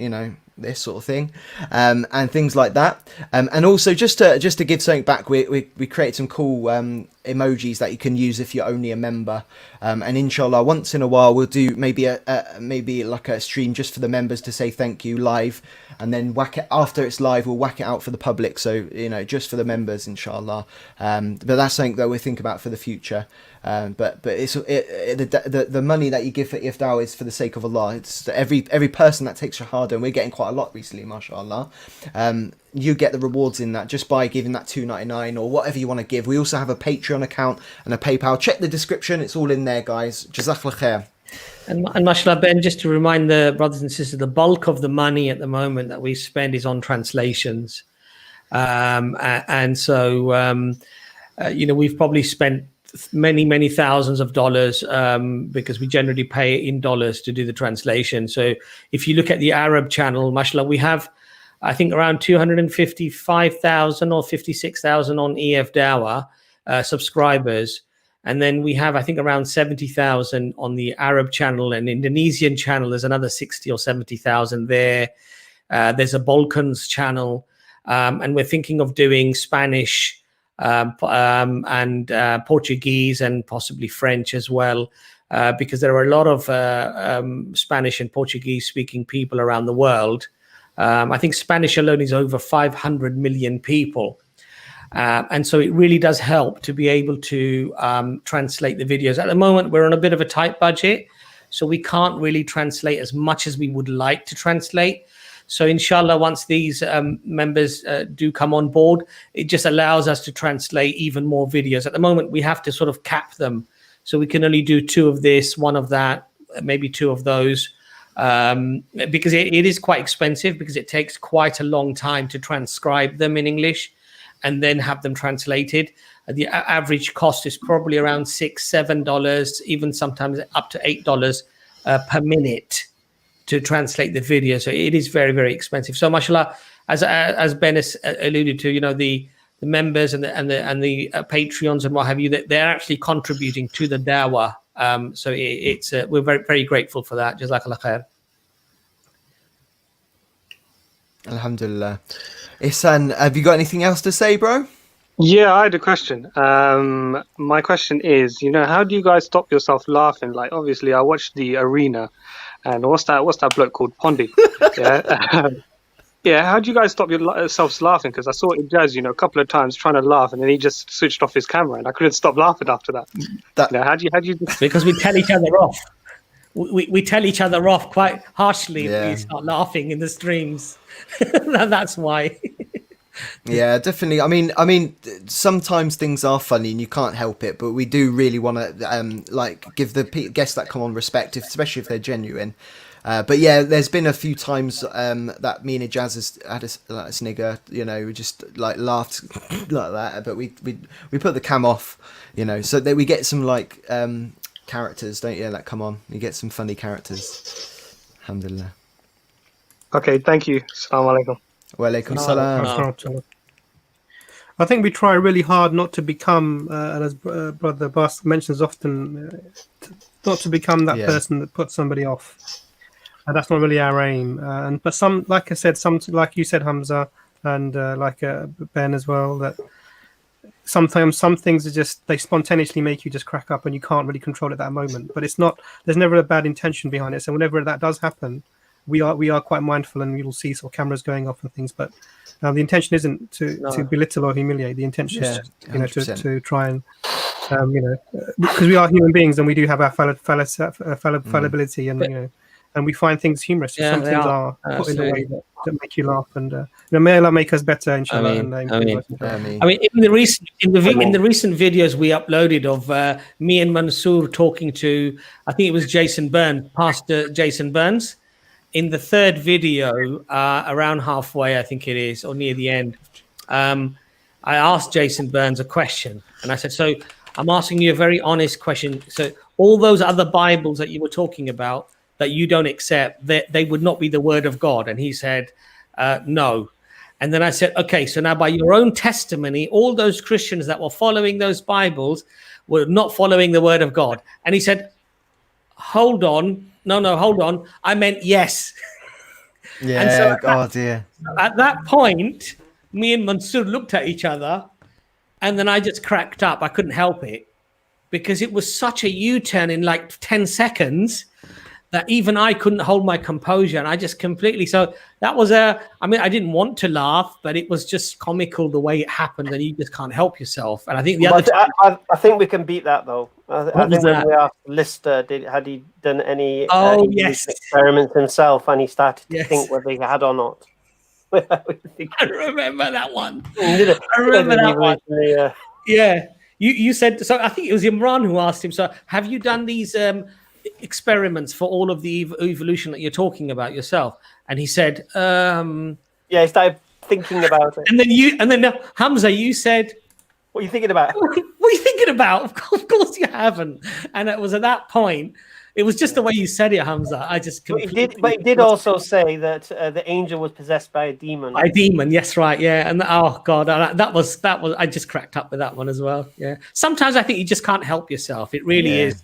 this sort of thing, and things like that. And also just to give something back, we create some cool emojis that you can use if you're only a member. And inshallah, once in a while we'll do maybe like a stream just for the members to say thank you live, and then whack it after it's live. We'll whack it out for the public, so just for the members, inshallah. But that's something that we think about for the future. But it's the money that you give for EF Dawah is for the sake of Allah. It's every person that takes shahada, and we're getting quite a lot recently, mashallah. You get the rewards in that just by giving that $2.99 or whatever you want to give. We also have a Patreon account and a PayPal. Check the description; it's all in there, guys. Jazakallah khair. And mashallah, Ben, just to remind the brothers and sisters, the bulk of the money at the moment that we spend is on translations, and so we've probably spent many thousands of dollars because we generally pay in dollars to do the translation. So if you look at the Arab channel, mashallah, we have, I think, around 255,000 or 56,000 on EF Dawah subscribers. And then we have, I think, around 70,000 on the Arab channel, and Indonesian channel. There's another 60 or 70,000 there. There's a Balkans channel, and we're thinking of doing Spanish and Portuguese and possibly French as well, because there are a lot of Spanish and Portuguese speaking people around the world. I think Spanish alone is over 500 million people. And so it really does help to be able to translate the videos. At the moment, we're on a bit of a tight budget, so we can't really translate as much as we would like to translate. So inshallah, once these members do come on board, it just allows us to translate even more videos. At the moment, we have to sort of cap them. So we can only do 2 of this, 1 of that, maybe 2 of those, because it is quite expensive, because it takes quite a long time to transcribe them in English and then have them translated. The average cost is probably around $6-7, even sometimes up to $8 per minute to translate the video. So it is very, very expensive. So mashallah, as Ben has alluded to, you know, the members and the Patreons and what have you, that they're actually contributing to the dawah. So it's we're very, very grateful for that. Jazakallah khair. Alhamdulillah. Ihsan, have you got anything else to say, bro? Yeah, I had a question. My question is, you know, how do you guys stop yourself laughing? Like, obviously, I watched the arena, and what's that bloke called? Pondi. Yeah. Yeah, how do you guys stop yourselves laughing? Because I saw Ijaz, you know, a couple of times trying to laugh, and then he just switched off his camera, and I couldn't stop laughing after that. You know, how do you? Because we tell each other off. We tell each other off quite harshly if we start laughing in the streams. That's why. Yeah, definitely. I mean, sometimes things are funny and you can't help it, but we do really want to like give the guests that come on respect, especially if they're genuine. But yeah, there's been a few times that me and Ijaz has had a snigger, you know, we just like laughed like that, but we put the cam off, you know, so that we get some like characters, don't you, that come on. You get some funny characters. Alhamdulillah. Okay, thank you. Assalamu alaikum. Wa alaikum salam. I think we try really hard not to become, and as Brother Bas mentions often, not to become that person that puts somebody off. That's not really our aim. But some, like I said, like you said, Hamza, and like Ben as well, that sometimes some things are just, they spontaneously make you just crack up, and you can't really control it at that moment. But it's not, there's never a bad intention behind it. So whenever that does happen, we are quite mindful, and you'll see sort of cameras going off and things. But the intention isn't to belittle or humiliate. The intention is, you know, to try and you know, because we are human beings and we do have our fallibility, and you know, and we find things humorous. Some things are put in a way that make you laugh, and you know, may Allah make us better, inshallah. I mean, in the recent videos we uploaded of me and Mansoor talking to, I think it was Jason Burns, Pastor Jason Burns. In the third video, around halfway, I think it is, or near the end, I asked Jason Burns a question, and I said, "So I'm asking you a very honest question. So all those other Bibles that you were talking about that you don't accept, they would not be the word of God?" And he said, "No." And then I said, "Okay, so now by your own testimony, all those Christians that were following those Bibles were not following the word of God." And he said, "Hold on. No, hold on. I meant yes." Yeah, and so at that point, me and Mansoor looked at each other, and then I just cracked up. I couldn't help it, because it was such a U-turn in like 10 seconds that even I couldn't hold my composure, and I just completely. So that was I mean, I didn't want to laugh, but it was just comical the way it happened, and you just can't help yourself. And I think I think we can beat that though. I think when we asked Lister, had he done any experiments himself, and he started to think whether he had or not. I remember that one. I remember that one. Yeah, you said so. I think it was Imran who asked him. So, have you done these experiments for all of the evolution that you're talking about yourself? And he said, yeah, he started thinking about it. And then Hamza, you said, "What are you thinking about?" What are you thinking about? Of course you haven't. And it was at that point It was just the way you said it, Hamza. I just But completely. he did also say that the angel was possessed by a demon. A demon, yes, right, yeah, and oh god, that was. I just cracked up with that one as well. Yeah, sometimes I think you just can't help yourself. It really Yeah. is.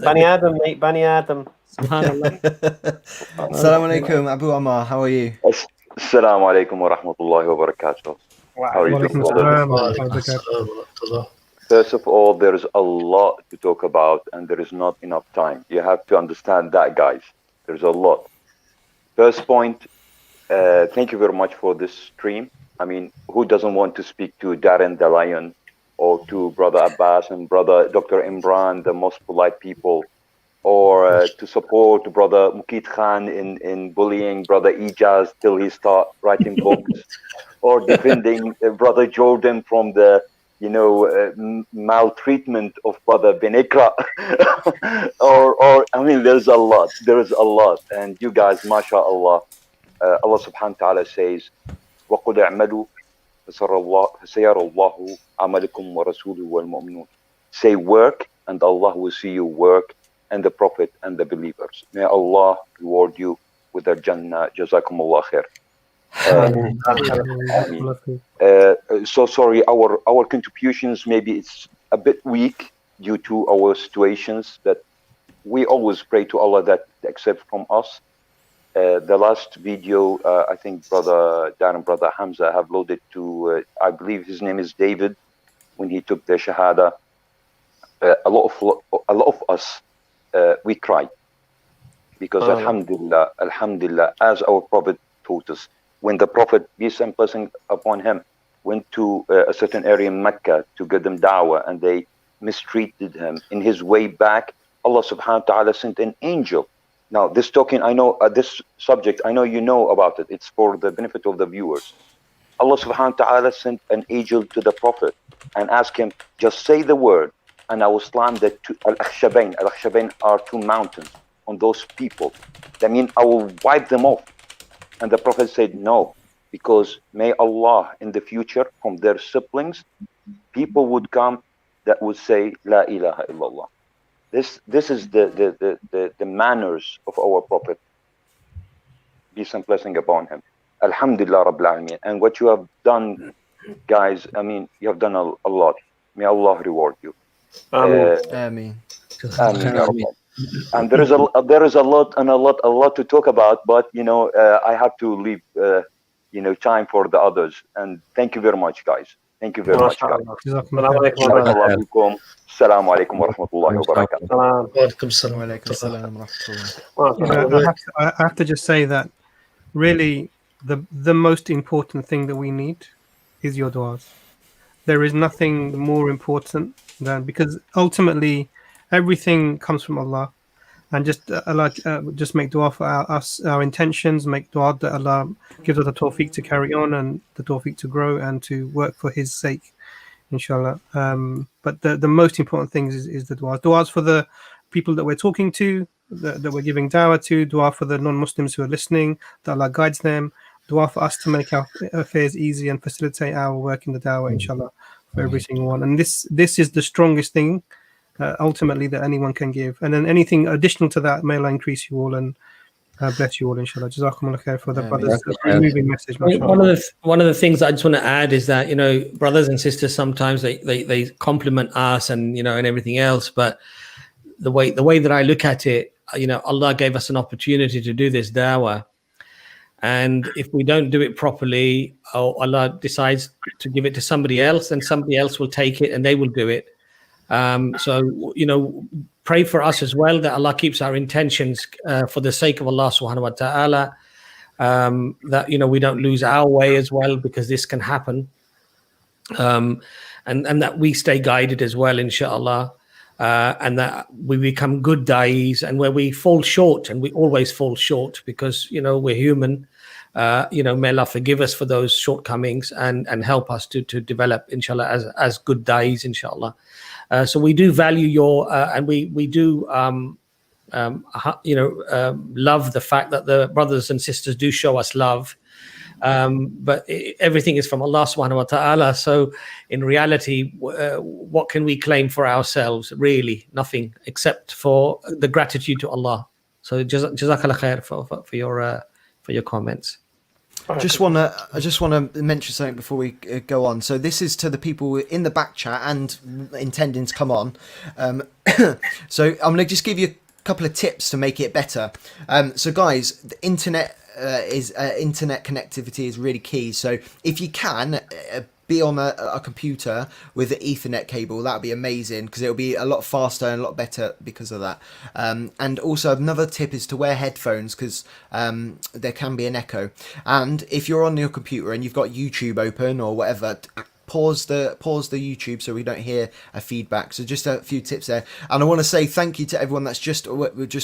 Bani Adam, mate, Bani Adam. Subhanallah. Assalamu alaikum, Abu Ammar. How are you? Assalamu alaikum wa rahmatullahi wa barakatuh. How are you doing, brother? First of all, there is a lot to talk about and there is not enough time. You have to understand that, guys. There's a lot. First point, thank you very much for this stream. I mean, who doesn't want to speak to Darren the Lion or to Brother Abbas and Brother Dr. Imran, the most polite people, or to support Brother Mukid Khan in bullying Brother Ijaz till he start writing books, or defending Brother Jordan from the maltreatment of Brother Benekra, or I mean, there is a lot, and you guys, mashallah, Allah subhanahu wa ta'ala says, وَقُلْ اعْمَلُوا فَسَيَرَ اللَّهُ عَمَلِكُمْ وَرَسُولُهُ وَالْمُؤْمِنُونَ. Say work, and Allah will see you work, and the Prophet and the believers. May Allah reward you with the Jannah. Jazakumullah khair. So sorry, our contributions, maybe it's a bit weak due to our situations, that we always pray to Allah that accept from us. The last video, I think Brother Darren, Brother Hamza have loaded to, I believe his name is David, when he took the Shahada. A lot of us, we cried, because Alhamdulillah, as our Prophet taught us, when the Prophet, peace and blessing upon him, went to a certain area in Mecca to give them da'wah, and they mistreated him, in his way back, Allah subhanahu wa ta'ala sent an angel. Now, this talking, I know, this subject, I know you know about it. It's for the benefit of the viewers. Allah subhanahu wa ta'ala sent an angel to the Prophet and asked him, just say the word, and I will slam the Al-Akhshabain. Al-Akhshabain are two mountains on those people. That means I will wipe them off. And the Prophet said, no, because may Allah in the future, from their siblings, people would come that would say, La ilaha illallah. This is the manners of our Prophet. Peace and blessing upon him. Alhamdulillah Rabbil Alameen. And what you have done, guys, I mean, you have done a lot. May Allah reward you. Ameen. And there is a lot to talk about, but I have to leave time for the others. And thank you very much, guys. Thank you very much, guys. Assalamu alaikum wa rahmatullahi wa barakatuh. I have to just say that really the most important thing that we need is your du'as. There is nothing more important than, because ultimately everything comes from Allah, and just Allah, just make dua for our intentions, make dua that Allah gives us the tawfiq to carry on and the tawfiq to grow and to work for His sake, inshallah. But the most important thing is the duas for the people that we're talking to, that we're giving dawah to, dua for the non-Muslims who are listening, that Allah guides them, dua for us to make our affairs easy and facilitate our work in the dawah, inshallah, for every single one. And this is the strongest thing ultimately that anyone can give. And then anything additional to that, may Allah increase you all and bless you all, inshallah. Jazakumullah khair for the brothers' moving message. One of the things I just want to add is that, brothers and sisters, sometimes they compliment us and and everything else, but the way that I look at it, Allah gave us an opportunity to do this dawah, and if we don't do it properly, or Allah decides to give it to somebody else, then somebody else will take it and they will do it. So pray for us as well, that Allah keeps our intentions for the sake of Allah subhanahu wa ta'ala, that we don't lose our way as well, because this can happen, and that we stay guided as well, inshallah, and that we become good da'is, and where we fall short, and we always fall short because we're human, may Allah forgive us for those shortcomings and help us to develop, inshallah, as good da'is, inshallah. So we do value your and we do love the fact that the brothers and sisters do show us love, But everything is from Allah subhanahu wa ta'ala. So in reality, what can we claim for ourselves? Really, nothing except for the gratitude to Allah. So jazakallah khair for your comments. I just want to mention something before we go on. So this is to the people in the back chat and intending to come on. So I'm going to just give you a couple of tips to make it better. So guys, the internet internet connectivity is really key. So if you can be on a computer with an Ethernet cable, that would be amazing, because it'll be a lot faster and a lot better because of that. And also another tip is to wear headphones, because there can be an echo. And if you're on your computer and you've got YouTube open or whatever, pause the YouTube so we don't hear a feedback. So just a few tips there. And I want to say thank you to everyone that's just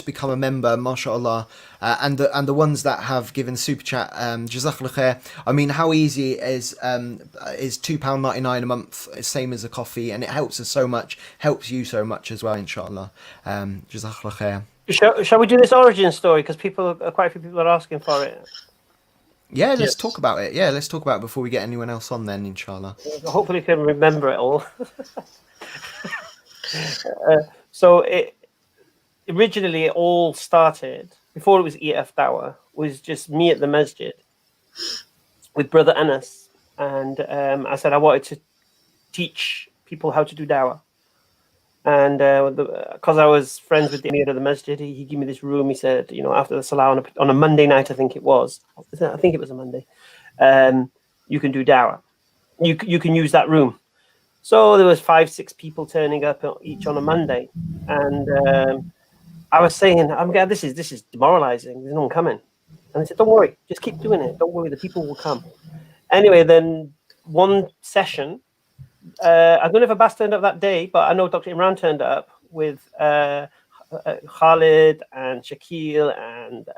become a member, mashallah, and the ones that have given super chat, jazakallah khair. I mean, how easy is £2.99 a month, same as a coffee, and it helps us so much, helps you so much as well, inshallah. Jazakallah khair. Shall we do this origin story, because quite a few people are asking for it? Yeah, let's talk about it. Yeah, let's talk about it before we get anyone else on then, inshallah. Hopefully you can remember it all. So originally it all started, before it was EF Dawah, was just me at the masjid with Brother Anas. And I said I wanted to teach people how to do Dawah. And because I was friends with the Emir of the masjid, he gave me this room. He said, after the Salah on a Monday night, I think it was a Monday, you can do Dawah. You can use that room. So there was 5-6 people turning up each on a Monday. And I was saying, this is demoralizing. There's no one coming. And they said, don't worry, just keep doing it. Don't worry, the people will come. Anyway, then one session, I don't know if Abbas turned up that day, but I know Dr. Imran turned up with Khalid and Shakil and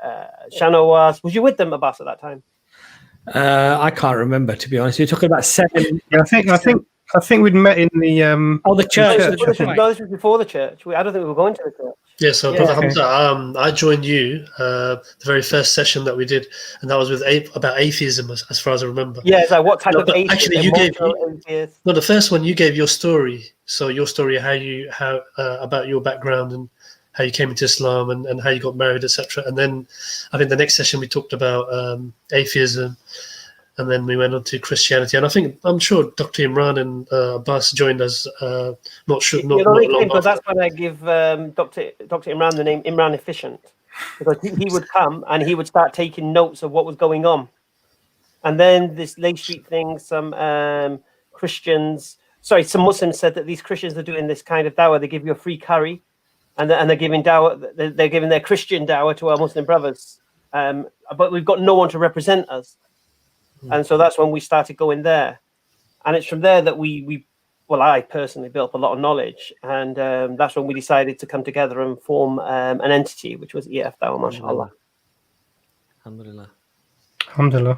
Shanawaz. Was you with them, Abbas, at that time? I can't remember, to be honest. You're talking about 7. Yeah, I think we'd met in the the church. No, this was before the church. I don't think we were going to the church. Yeah, so Brother Hamza, I joined you the very first session that we did, and that was with about atheism, as far as I remember. Yeah, it's like what type of atheism? Actually, you gave the first one. You gave your story. So your story, how about your background and how you came into Islam and how you got married, etc. And then I think the next session we talked about atheism. And then we went on to Christianity, and I'm sure Dr. Imran and Abbas joined us. Not long but that's when I give Dr. Imran the name Imran Efficient, because he would come and he would start taking notes of what was going on. And then this Lake Street thing, some Muslims said that these Christians are doing this kind of dawah. They give you a free curry, and they're giving dawah. They're giving their Christian dawah to our Muslim brothers, but we've got no one to represent us. And so that's when we started going there. And it's from there that I personally built up a lot of knowledge. And that's when we decided to come together and form an entity, which was EF Dawah, mashallah. Alhamdulillah. Alhamdulillah.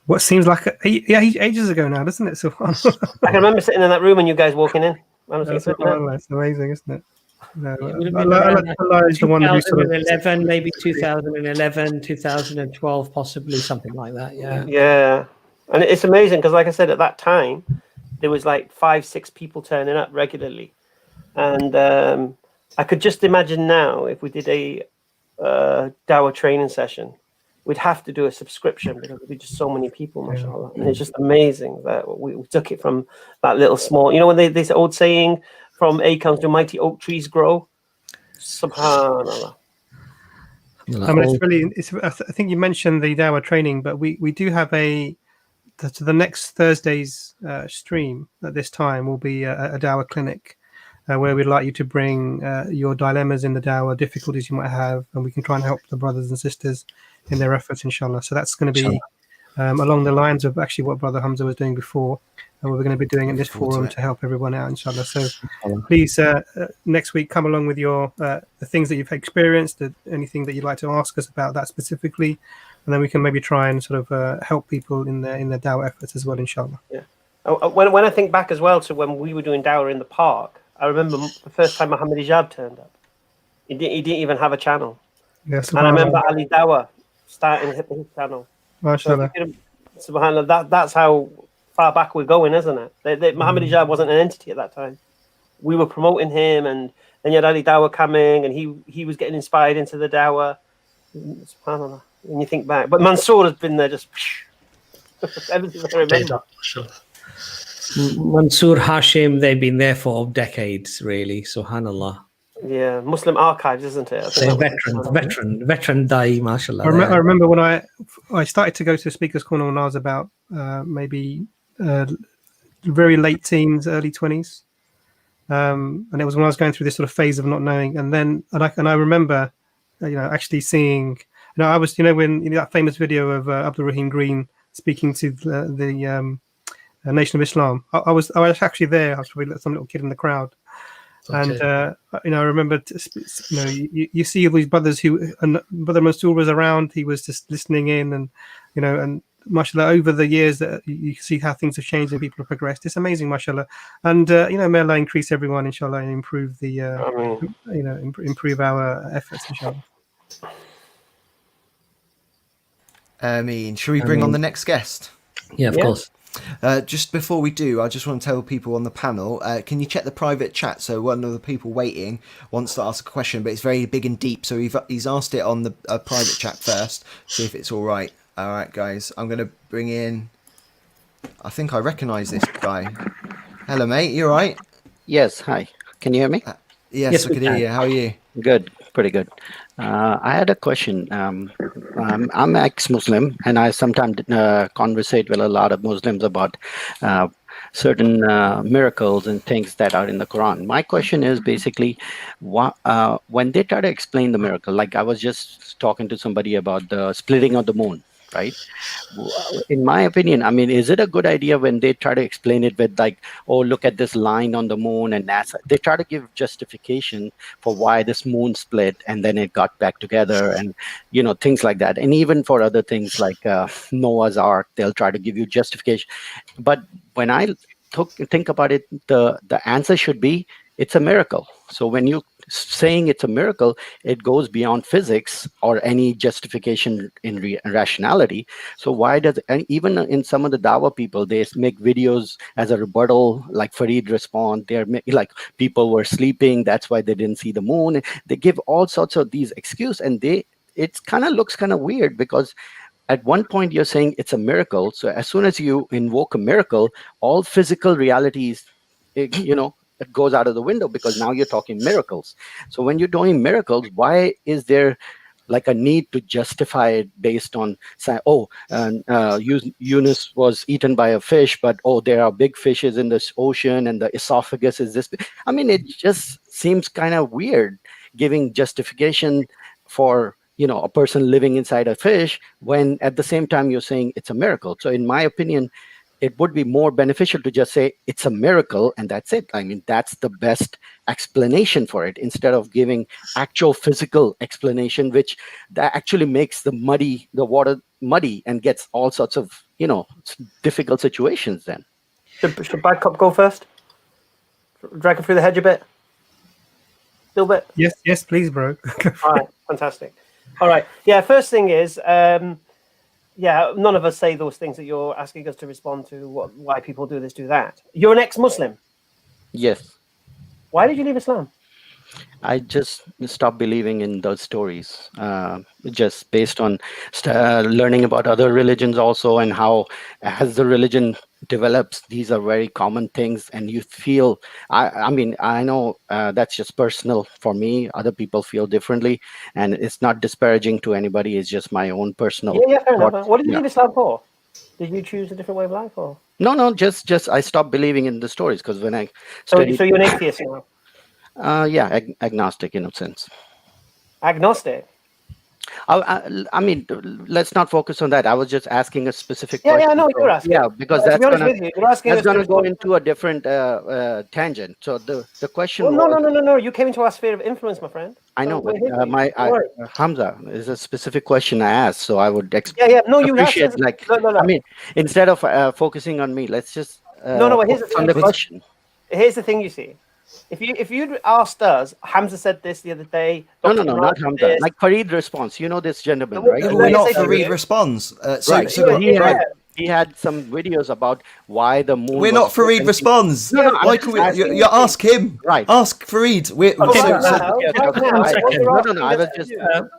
What seems like ages ago now, doesn't it? So I can remember sitting in that room and you guys walking in. It's amazing, isn't it? No, it would have been 2011, maybe 2011, 2012, possibly something like that. Yeah, and it's amazing because, like I said, at that time there was like 5-6 people turning up regularly, and I could just imagine now if we did a Dawah training session, we'd have to do a subscription because there'd be just so many people, mashallah. And it's just amazing that we took it from that little small. When they old saying, from acorns to mighty oak trees grow. Subhanallah. I mean, I think you mentioned the Dawah training, but we do have the next Thursday's stream at this time will be a Dawah clinic where we'd like you to bring your dilemmas in the Dawah, difficulties you might have, and we can try and help the brothers and sisters in their efforts, inshallah. So that's going to be along the lines of actually what Brother Hamza was doing before. And we're going to be doing in this forum to help everyone out, inshallah. So please, next week, come along with your the things that you've experienced, anything that you'd like to ask us about that specifically, and then we can maybe try and sort of help people in their Dawah efforts as well, inshallah. Yeah. When I think back as well to when we were doing Dawah in the park, I remember the first time Muhammad Ijab turned up. He didn't even have a channel. Yes. And I remember Ali Dawah starting his channel. MashaAllah. Subhanallah, that's how far back we're going, isn't it? Ahmadiyya wasn't an entity at that time. We were promoting him, and then you had Ali Dawah coming, and he was getting inspired into the Dawah. Subhanallah, when you think back. But Mansour has been there just ever since I remember. Mansour, Hashim, they've been there for decades, really. Subhanallah. Yeah, Muslim archives, isn't it? They're veteran Dai, mashallah. I remember when I started to go to Speaker's Corner when I was about maybe very late teens, early 20s. And it was when I was going through this sort of phase of not knowing. And I remember, actually seeing, I was, when that famous video of Abdul Rahim Green speaking to the Nation of Islam. I was actually there. I was probably some little kid in the crowd. Okay. And I remember, you see all these brothers and Brother Mansour was around. He was just listening in, and and mashallah, over the years that you see how things have changed and people have progressed. It's amazing, mashallah. And may Allah increase everyone, inshallah, and improve the improve our efforts, inshallah. Should we bring on the next guest? Yeah, of course. Just before we do, I just want to tell people on the panel, can you check the private chat? So one of the people waiting wants to ask a question, but it's very big and deep. So he's asked it on the private chat first. See if it's all right. All right, guys. I'm going to bring in... I think I recognise this guy. Hello, mate. You all right? Yes. Hi. Can you hear me? Yes, I can hear you. How are you? Good. Pretty good. I had a question. I'm ex-Muslim, and I sometimes conversate with a lot of Muslims about certain miracles and things that are in the Quran. My question is basically, when they try to explain the miracle, like I was just talking to somebody about the splitting of the moon, right? In my opinion, I mean, is it a good idea when they try to explain it with like, oh, look at this line on the moon and NASA? They try to give justification for why this moon split and then it got back together, and things like that. And even for other things like Noah's Ark, they'll try to give you justification. But when I think about it, the answer should be it's a miracle. So when you saying it's a miracle, it goes beyond physics or any justification in rationality. So why does, and even in some of the Dawah people, they make videos as a rebuttal, like Farid respond, they're like people were sleeping, that's why they didn't see the moon. They give all sorts of these excuses, and it kind of looks kind of weird, because at one point you're saying it's a miracle. So as soon as you invoke a miracle, all physical realities, it goes out of the window, because now you're talking miracles. So when you're doing miracles, why is there like a need to justify it based on saying, Yunus was eaten by a fish, but there are big fishes in this ocean and the esophagus is this big. I mean, it just seems kind of weird giving justification for a person living inside a fish when at the same time you're saying it's a miracle. So in my opinion, it would be more beneficial to just say it's a miracle and that's it. I mean, that's the best explanation for it, instead of giving actual physical explanation, which that actually makes the water muddy and gets all sorts of, difficult situations then. Should Bad Cop go first? Drag it through the hedge a bit? Little bit? Yes, please, bro. All right, fantastic. All right. Yeah, first thing is... none of us say those things that you're asking us to respond to, why people do this, do that. You're an ex-Muslim? Yes. Why did you leave Islam? I just stopped believing in those stories, just based on learning about other religions also, and how as the religion develops, these are very common things, and you feel, I mean, I know that's just personal for me. Other people feel differently, and it's not disparaging to anybody. It's just my own personal. Yeah, fair enough. What did you leave Islam for? Did you choose a different way of life, or? No, just I stopped believing in the stories, because when I studied... So you're an atheist now? Agnostic in a sense. Agnostic? I mean, let's not focus on that. I was just asking a specific question. Yeah, no, you're asking. Yeah, because that's going to go into a different tangent. So the question No. You came into our sphere of influence, my friend. I know, but Hamza is a specific question I asked, so I would appreciate, I mean, instead of focusing on me, let's just here's on the question. Here's the thing, you see. If you'd asked us, Hamza said this the other day. No, Dr. not Imran Hamza. this. Like Farid response. You know this gentleman, No, right? no, We're not Yes, I Farid do. responds. Right. So He had some videos about why the moon. we're was not Farid split. responds. No, I'm Michael, just asking you ask him. Right. Ask Farid. We're, Okay, so- right so- now, No, I was just.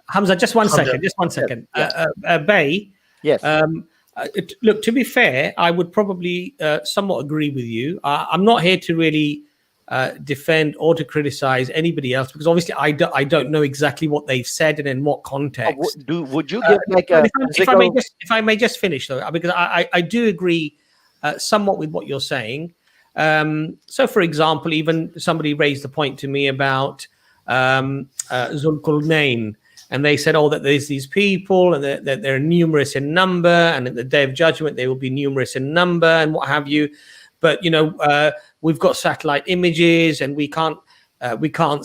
Hamza, just one Hamza. second. Just one second. Yeah. Bay. Yes. Look, to be fair, I would probably somewhat agree with you. I'm not here to really defend or to criticize anybody else because obviously I don't know exactly what they've said and in what context. Would you give like a if I may just finish though, because I do agree somewhat with what you're saying. So, for example, even somebody raised the point to me about Zulqarnain, and they said, "Oh, that there's these people, and that they're numerous in number, and at the Day of Judgment they will be numerous in number, and what have you." But we've got satellite images, and we can't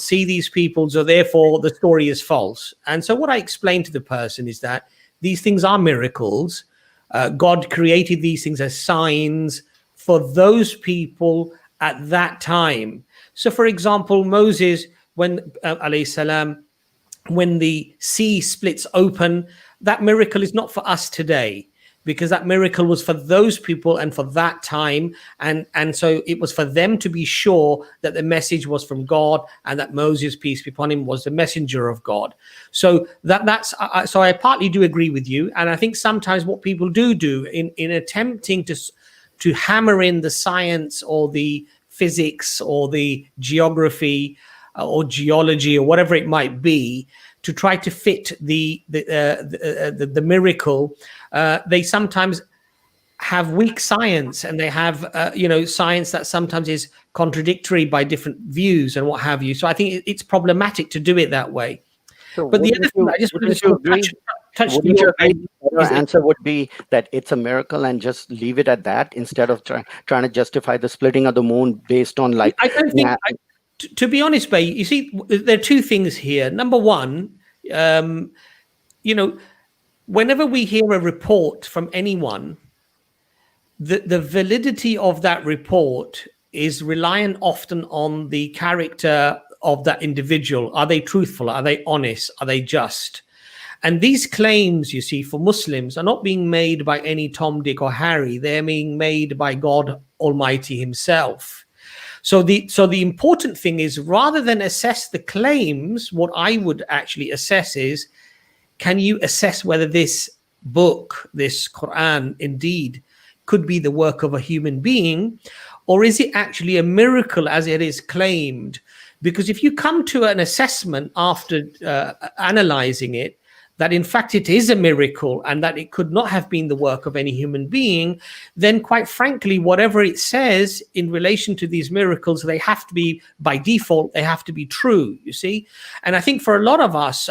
see these people, so therefore the story is false. And so, what I explained to the person is that these things are miracles. God created these things as signs for those people at that time. So, for example, Moses, when alayhi salam, when the sea splits open, that miracle is not for us today, because that miracle was for those people and for that time, and so it was for them to be sure that the message was from God and that Moses, peace be upon him, was the messenger of God. So so I partly do agree with you, and I think sometimes what people do in attempting to hammer in the science or the physics or the geography or geology or whatever it might be to try to fit the miracle, they sometimes have weak science, and they have science that sometimes is contradictory by different views and what have you. So I think it's problematic to do it that way. So but the other thing I just wanted to touch your answer would be that it's a miracle and just leave it at that instead of trying to justify the splitting of the moon based on like. I don't think. To be honest, Bay, you see, there are two things here. Number one, whenever we hear a report from anyone, the validity of that report is reliant often on the character of that individual. Are they truthful? Are they honest? Are they just? And these claims, you see, for Muslims are not being made by any Tom, Dick, or Harry. They're being made by God Almighty himself. So the important thing is, rather than assess the claims, what I would actually assess is, can you assess whether this book, this Quran, indeed could be the work of a human being, or is it actually a miracle as it is claimed? Because if you come to an assessment after analyzing it, that in fact it is a miracle and that it could not have been the work of any human being, then quite frankly, whatever it says in relation to these miracles, they have to be, by default, they have to be true, you see? And I think for a lot of us,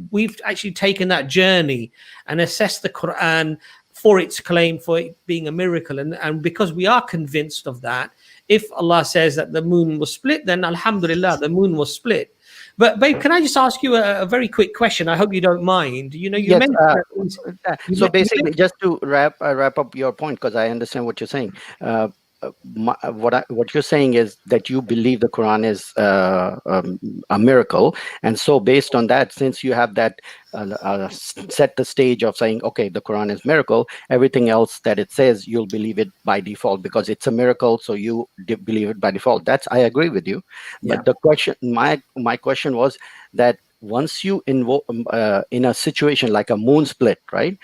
we've actually taken that journey and assessed the Quran for its claim for it being a miracle. And because we are convinced of that, if Allah says that the moon was split, then alhamdulillah, the moon was split. But babe, can I just ask you a very quick question? I hope you don't mind. You Yes, mentioned so basically, just to wrap up your point, because I understand what you're saying. What you're saying is that you believe the Quran is a miracle, and so based on that, since you have that set the stage of saying, okay, the Quran is miracle, everything else that it says you'll believe it by default because it's a miracle, so you believe it by default. That's, I agree with you. But the question, my question was that once you invoke in a situation like a moon split, right?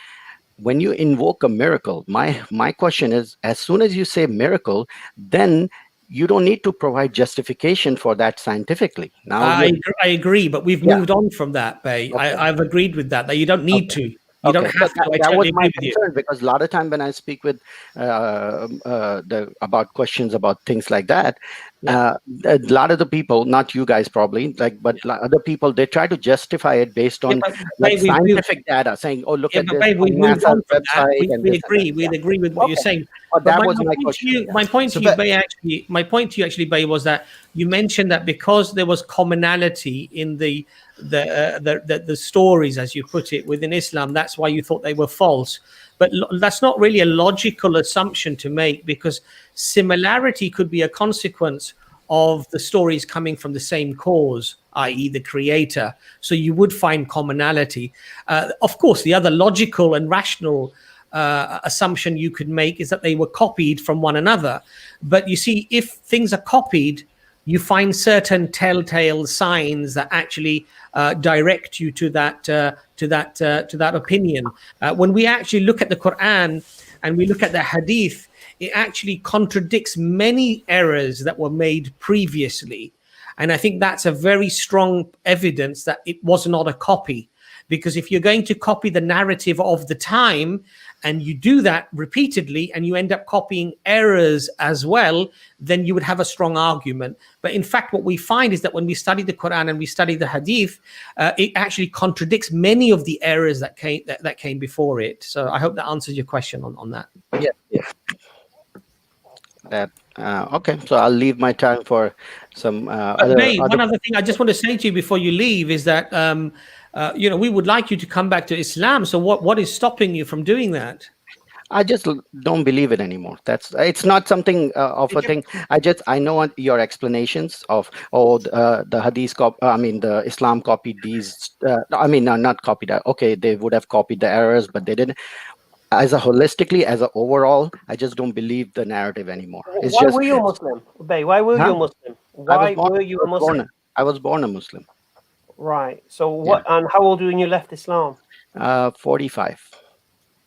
When you invoke a miracle, my question is, as soon as you say miracle, then you don't need to provide justification for that scientifically. Now, I agree, but we've moved on from that, Bay. Okay. I've agreed with that you don't need to. You don't have to. I that totally was my agree with you. concern, because a lot of time when I speak with about questions about things like that, a lot of the people, not you guys probably, but other people, they try to justify it based on scientific data, saying, "Oh, look at this." Babe, we moved on from that. We agree. We that. agree with what you're saying. But that was my question. My point to you, Bay, was that you mentioned that because there was commonality in the stories, as you put it, within Islam, that's why you thought they were false. But that's not really a logical assumption to make, because similarity could be a consequence of the stories coming from the same cause, i.e. the creator. So you would find commonality. Of course, the other logical and rational assumption you could make is that they were copied from one another. But you see, if things are copied, you find certain telltale signs that actually direct you to that opinion. When we actually look at the Quran and we look at the Hadith, it actually contradicts many errors that were made previously. And I think that's a very strong evidence that it was not a copy. Because if you're going to copy the narrative of the time, and you do that repeatedly, and you end up copying errors as well, then you would have a strong argument. But in fact, what we find is that when we study the Quran and we study the Hadith, it actually contradicts many of the errors that came before it. So I hope that answers your question on that. Yeah. That okay. So I'll leave my time for some One other thing I just want to say to you before you leave is that we would like you to come back to Islam. So what is stopping you from doing that? I just don't believe it anymore. It's not something of a thing. I know your explanations of the Hadith the Islam copied these. Not copied that. Okay, they would have copied the errors, but they didn't. As a holistically, as a overall, I just don't believe the narrative anymore. Why were you a Muslim? Bay, why were you a Muslim? Why were you a Muslim? I was born a Muslim. Right. So what? Yeah. And how old were you when you left Islam? 45.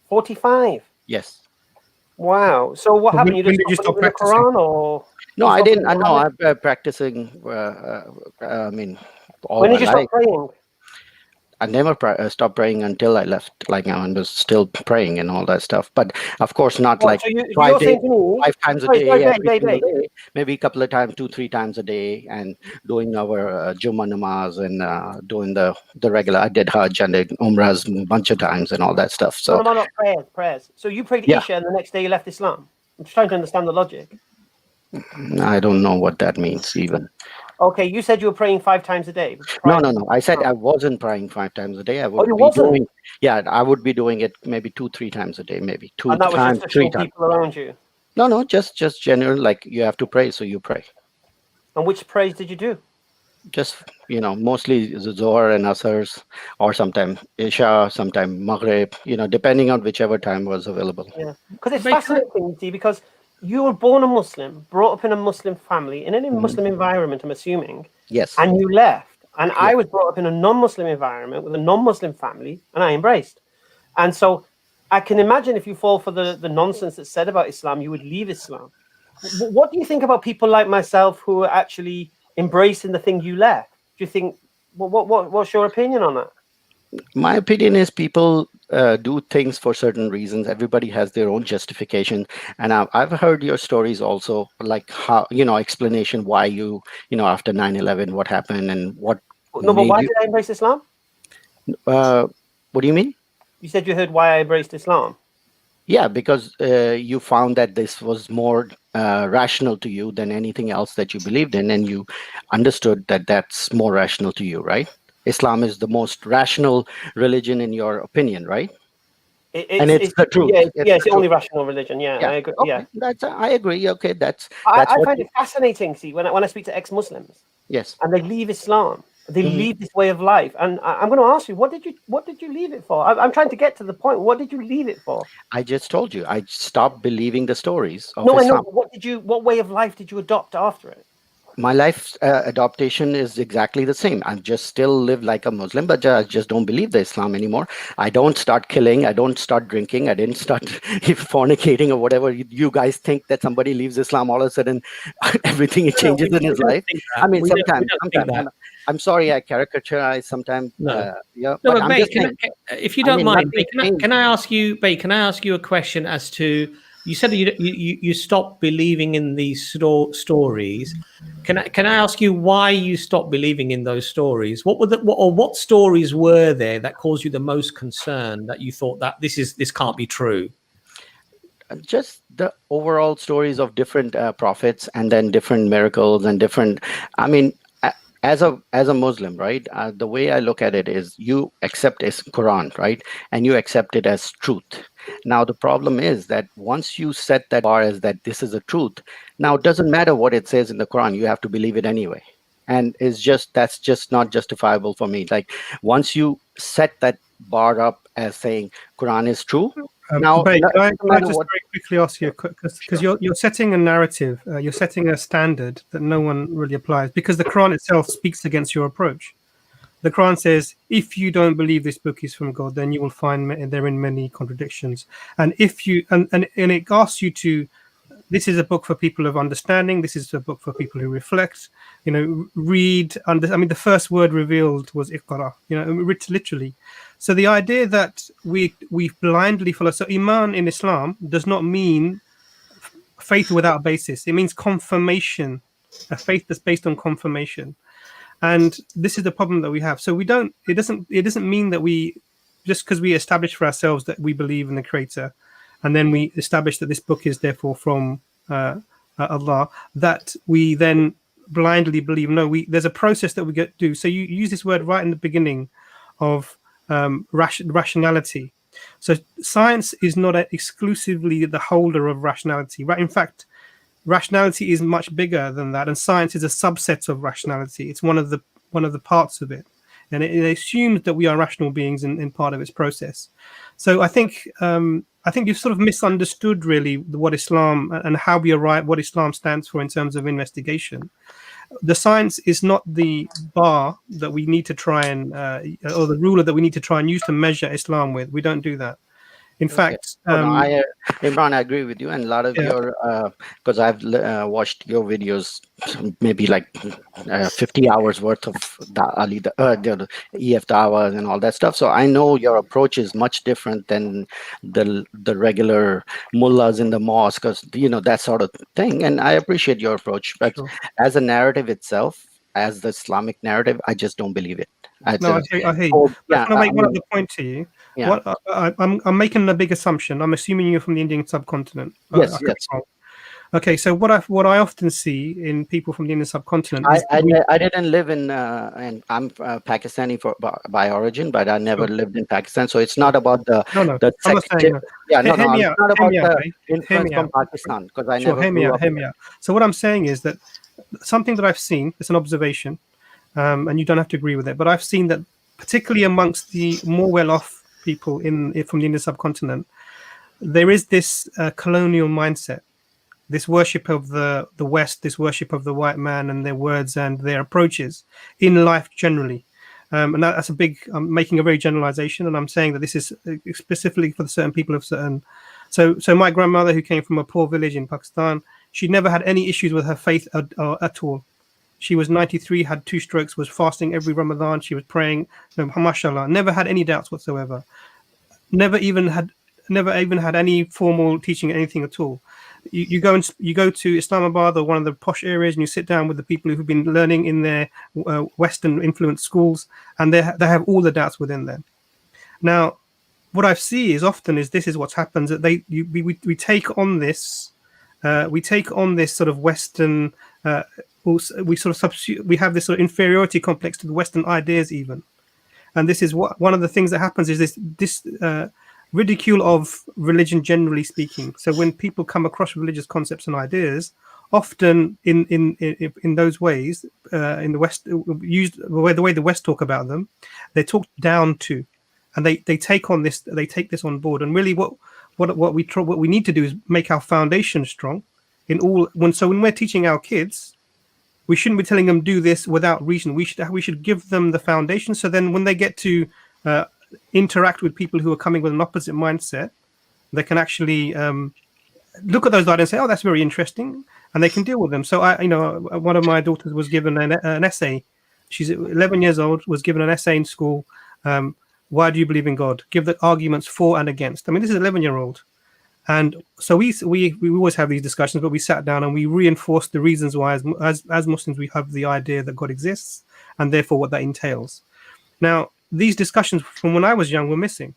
45. Yes. Wow. So what happened? You just stopped the Quran, or? No, I didn't. I know. I'm practicing. All when did you stop praying? I never stopped praying until I left. Like I was still praying and all that stuff. But of course, not so 5 times a day. Maybe a couple of times, 2-3 times a day, and doing our Jummah namaz and doing the regular. I did Hajj and did Umrahs a bunch of times and all that stuff. So not prayers. So you prayed Isha and the next day you left Islam. I'm just trying to understand the logic. I don't know what that means even. Okay, you said you were praying 5 times a day. No. I said I wasn't praying 5 times a day. I would I would be doing it maybe 2-3 times a day, maybe 2 and that times, was just 3 times. People around you. No, just general. Like you have to pray, so you pray. And which praise did you do? Just mostly Zohar and Asrs, or sometime Isha, sometime Maghrib. Depending on whichever time was available. Yeah, because it's fascinating, see, because you were born a Muslim, brought up in a Muslim family, in a Muslim environment, I'm assuming. Yes. And you left. And I was brought up in a non-Muslim environment with a non-Muslim family, and I embraced. And so I can imagine if you fall for the nonsense that's said about Islam, you would leave Islam. What do you think about people like myself who are actually embracing the thing you left? Do you think, what's your opinion on that? My opinion is people do things for certain reasons. Everybody has their own justification, and I've heard your stories also, like how explanation why you after 9/11 what happened and what. No, but why did I embrace Islam? What do you mean? You said you heard why I embraced Islam. Yeah, because you found that this was more rational to you than anything else that you believed in, and you understood that that's more rational to you, right? Islam is the most rational religion in your opinion, right? It's the truth. It's the only rational religion. Yeah, I agree. Okay, I agree. Okay, that's I find it fascinating. See, when I speak to ex-Muslims, yes, and they leave Islam, they leave this way of life, and I'm going to ask you, what did you leave it for? I'm trying to get to the point. What did you leave it for? I just told you. I stopped believing the stories of Islam. I know. What way of life did you adopt after it? My life adaptation is exactly the same. I just still live like a Muslim, but I just don't believe the Islam anymore. I don't start killing. I don't start drinking. I didn't start fornicating or whatever. You guys think that somebody leaves Islam, all of a sudden everything changes in his life. I mean, sometimes. I'm sorry, I caricaturize sometimes. No, but but Bay, if you don't mind, can I ask you, Bay? Can I ask you a question as to? You said you stopped believing in these stories. Can I ask you why you stopped believing in those stories? What stories were there that caused you the most concern, that you thought that this can't be true? Just the overall stories of different prophets, and then different miracles and different. I mean, as a Muslim, right? The way I look at it is you accept as Quran, right? And you accept it as truth. Now the problem is that once you set that bar as that this is a truth, now it doesn't matter what it says in the Quran, you have to believe it anyway. And that's just not justifiable for me. Like once you set that bar up as saying Quran is true, now Babe, no can I matter just what. very quickly ask you, because you're setting a narrative, you're setting a standard that no one really applies, because the Quran itself speaks against your approach. The Quran says, if you don't believe this book is from God, then you will find therein many contradictions. And if you and it asks you to, this is a book for people of understanding. This is a book for people who reflect. Read. I mean, the first word revealed was Iqra. Literally. So the idea that we blindly follow. So Iman in Islam does not mean faith without a basis. It means confirmation, a faith that's based on confirmation. And this is the problem that we have. So we don't. It doesn't mean that we, just because we establish for ourselves that we believe in the Creator, and then we establish that this book is therefore from Allah, that we then blindly believe. No, there's a process that we do. So you use this word right in the beginning of rationality. So science is not exclusively the holder of rationality, right? In fact, rationality is much bigger than that, and science is a subset of rationality. It's one of the parts of it, and it assumes that we are rational beings in part of its process. So I think you've sort of misunderstood really what Islam and how we arrive, what Islam stands for in terms of investigation. The science is not the bar that we need to try and, or the ruler that we need to try and use to measure Islam with. We don't do that. In fact, Imran, I agree with you, and a lot of your, because I've watched your videos, maybe like 50 hours worth of the EF Dawah and all that stuff. So I know your approach is much different than the regular mullahs in the mosque, because that sort of thing. And I appreciate your approach, but as a narrative itself, as the Islamic narrative, I just don't believe it. I hear you. I want to make one other point to you. Yeah. I'm making a big assumption. I'm assuming you're from the Indian subcontinent. Yes. Okay, so what I often see in people from the Indian subcontinent, I didn't live in, and I'm Pakistani by origin, but I never lived in Pakistan. So it's not about the I'm not saying that. It's not about the influence from Pakistan, because I never grew up. So what I'm saying is that something that I've seen, it's an observation, and you don't have to agree with it, but I've seen that particularly amongst the more well-off people from the Indian subcontinent, there is this colonial mindset, this worship of the West, this worship of the white man and their words and their approaches in life generally. And that's a big, I'm making a very generalization, and I'm saying that this is specifically for certain people of certain. So my grandmother, who came from a poor village in Pakistan, she never had any issues with her faith at all. She was 93, had 2 strokes, was fasting every Ramadan. She was praying, mashallah, never had any doubts whatsoever. Never even had any formal teaching, anything at all. You go to Islamabad or one of the posh areas, and you sit down with the people who've been learning in their Western influenced schools, and they have all the doubts within them. Now, what I see is often this is what happens, that we take on this. We take on this sort of Western. We sort of substitute. We have this sort of inferiority complex to the Western ideas, even, and this is one of the things that happens is this ridicule of religion, generally speaking. So when people come across religious concepts and ideas, often in those ways, in the West, used the way the West talk about them, they're talked down to, and they take on this. They take this on board, and really what we need to do is make our foundation strong. When we're teaching our kids, we shouldn't be telling them do this without reason. We should give them the foundation. So then when they get to interact with people who are coming with an opposite mindset, they can actually look at those ideas and say, "Oh, that's very interesting," and they can deal with them. So one of my daughters was given an essay. She's 11 years old. Was given an essay in school. Why do you believe in God? Give the arguments for and against. I mean, this is an 11-year-old. And so we always have these discussions, but we sat down and we reinforced the reasons why, as Muslims, we have the idea that God exists, and therefore what that entails. Now, these discussions from when I was young were missing,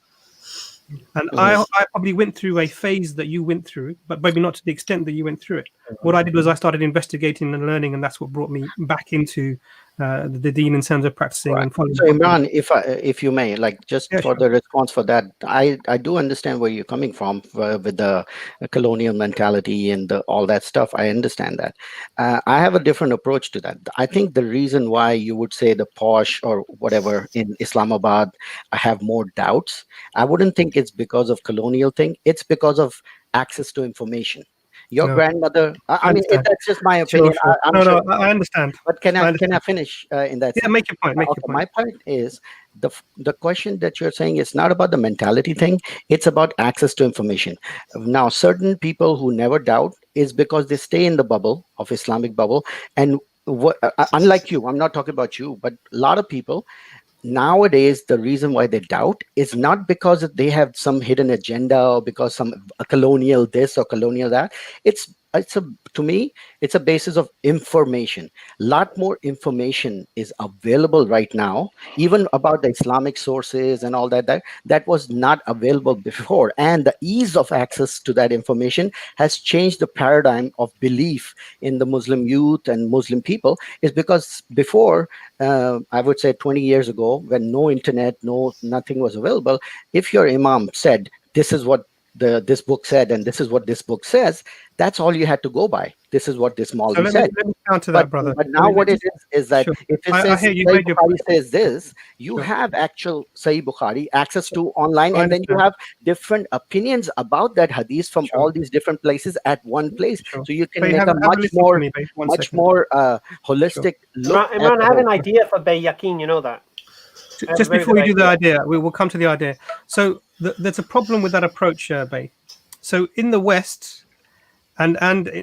and I probably went through a phase that you went through, but maybe not to the extent that you went through it. what I did was I started investigating and learning, and that's what brought me back into the deen in terms of practicing and following. So Imran, if you may, like just Yeah, for the response for that, I do understand where you're coming from with the colonial mentality and all that stuff. I understand that. I have a different approach to that. I think the reason why you would say the posh or whatever in Islamabad have more doubts, I wouldn't think it's because of colonial thing. It's because of access to information. Your No. grandmother, I mean, understand. that's just my Sure, opinion. sure. I'm No, sure. no, I understand. But can I understand. finish in that? Yeah, sense? make your point. Make Okay, your my point. point is the question that you're saying is not about the mentality thing. It's about access to information. Now, certain people who never doubt is because they stay in the bubble of Islamic bubble. And unlike you, I'm not talking about you, but a lot of people nowadays, the reason why they doubt is not because they have some hidden agenda or because some colonial this or colonial that. To me, it's a basis of information. A lot more information is available right now, even about the Islamic sources and all that was not available before. And the ease of access to that information has changed the paradigm of belief in the Muslim youth and Muslim people. Is because before, I would say 20 years ago, when no internet, nothing was available, if your imam said, this is what this book said and this is what this book says, that's all you had to go by. This is what this So Maulvi let said. me counter that, brother. But now what it is that Sure. if it I says hear you, Sahih made your Bukhari point. says this, you Sure. have actual Sahih Bukhari access to online, I and then you understand. have different opinions about that hadith from Sure. all these different places at one place. Sure. So you can Bae, make have a a much listen to more, me, Bae. One much second. more holistic look at Imran, the I have whole an idea for Bay Yakin, you know that. I have a Just very before good you do the idea, we will come to the idea. So there's a problem with that approach, Bae. So in the West, and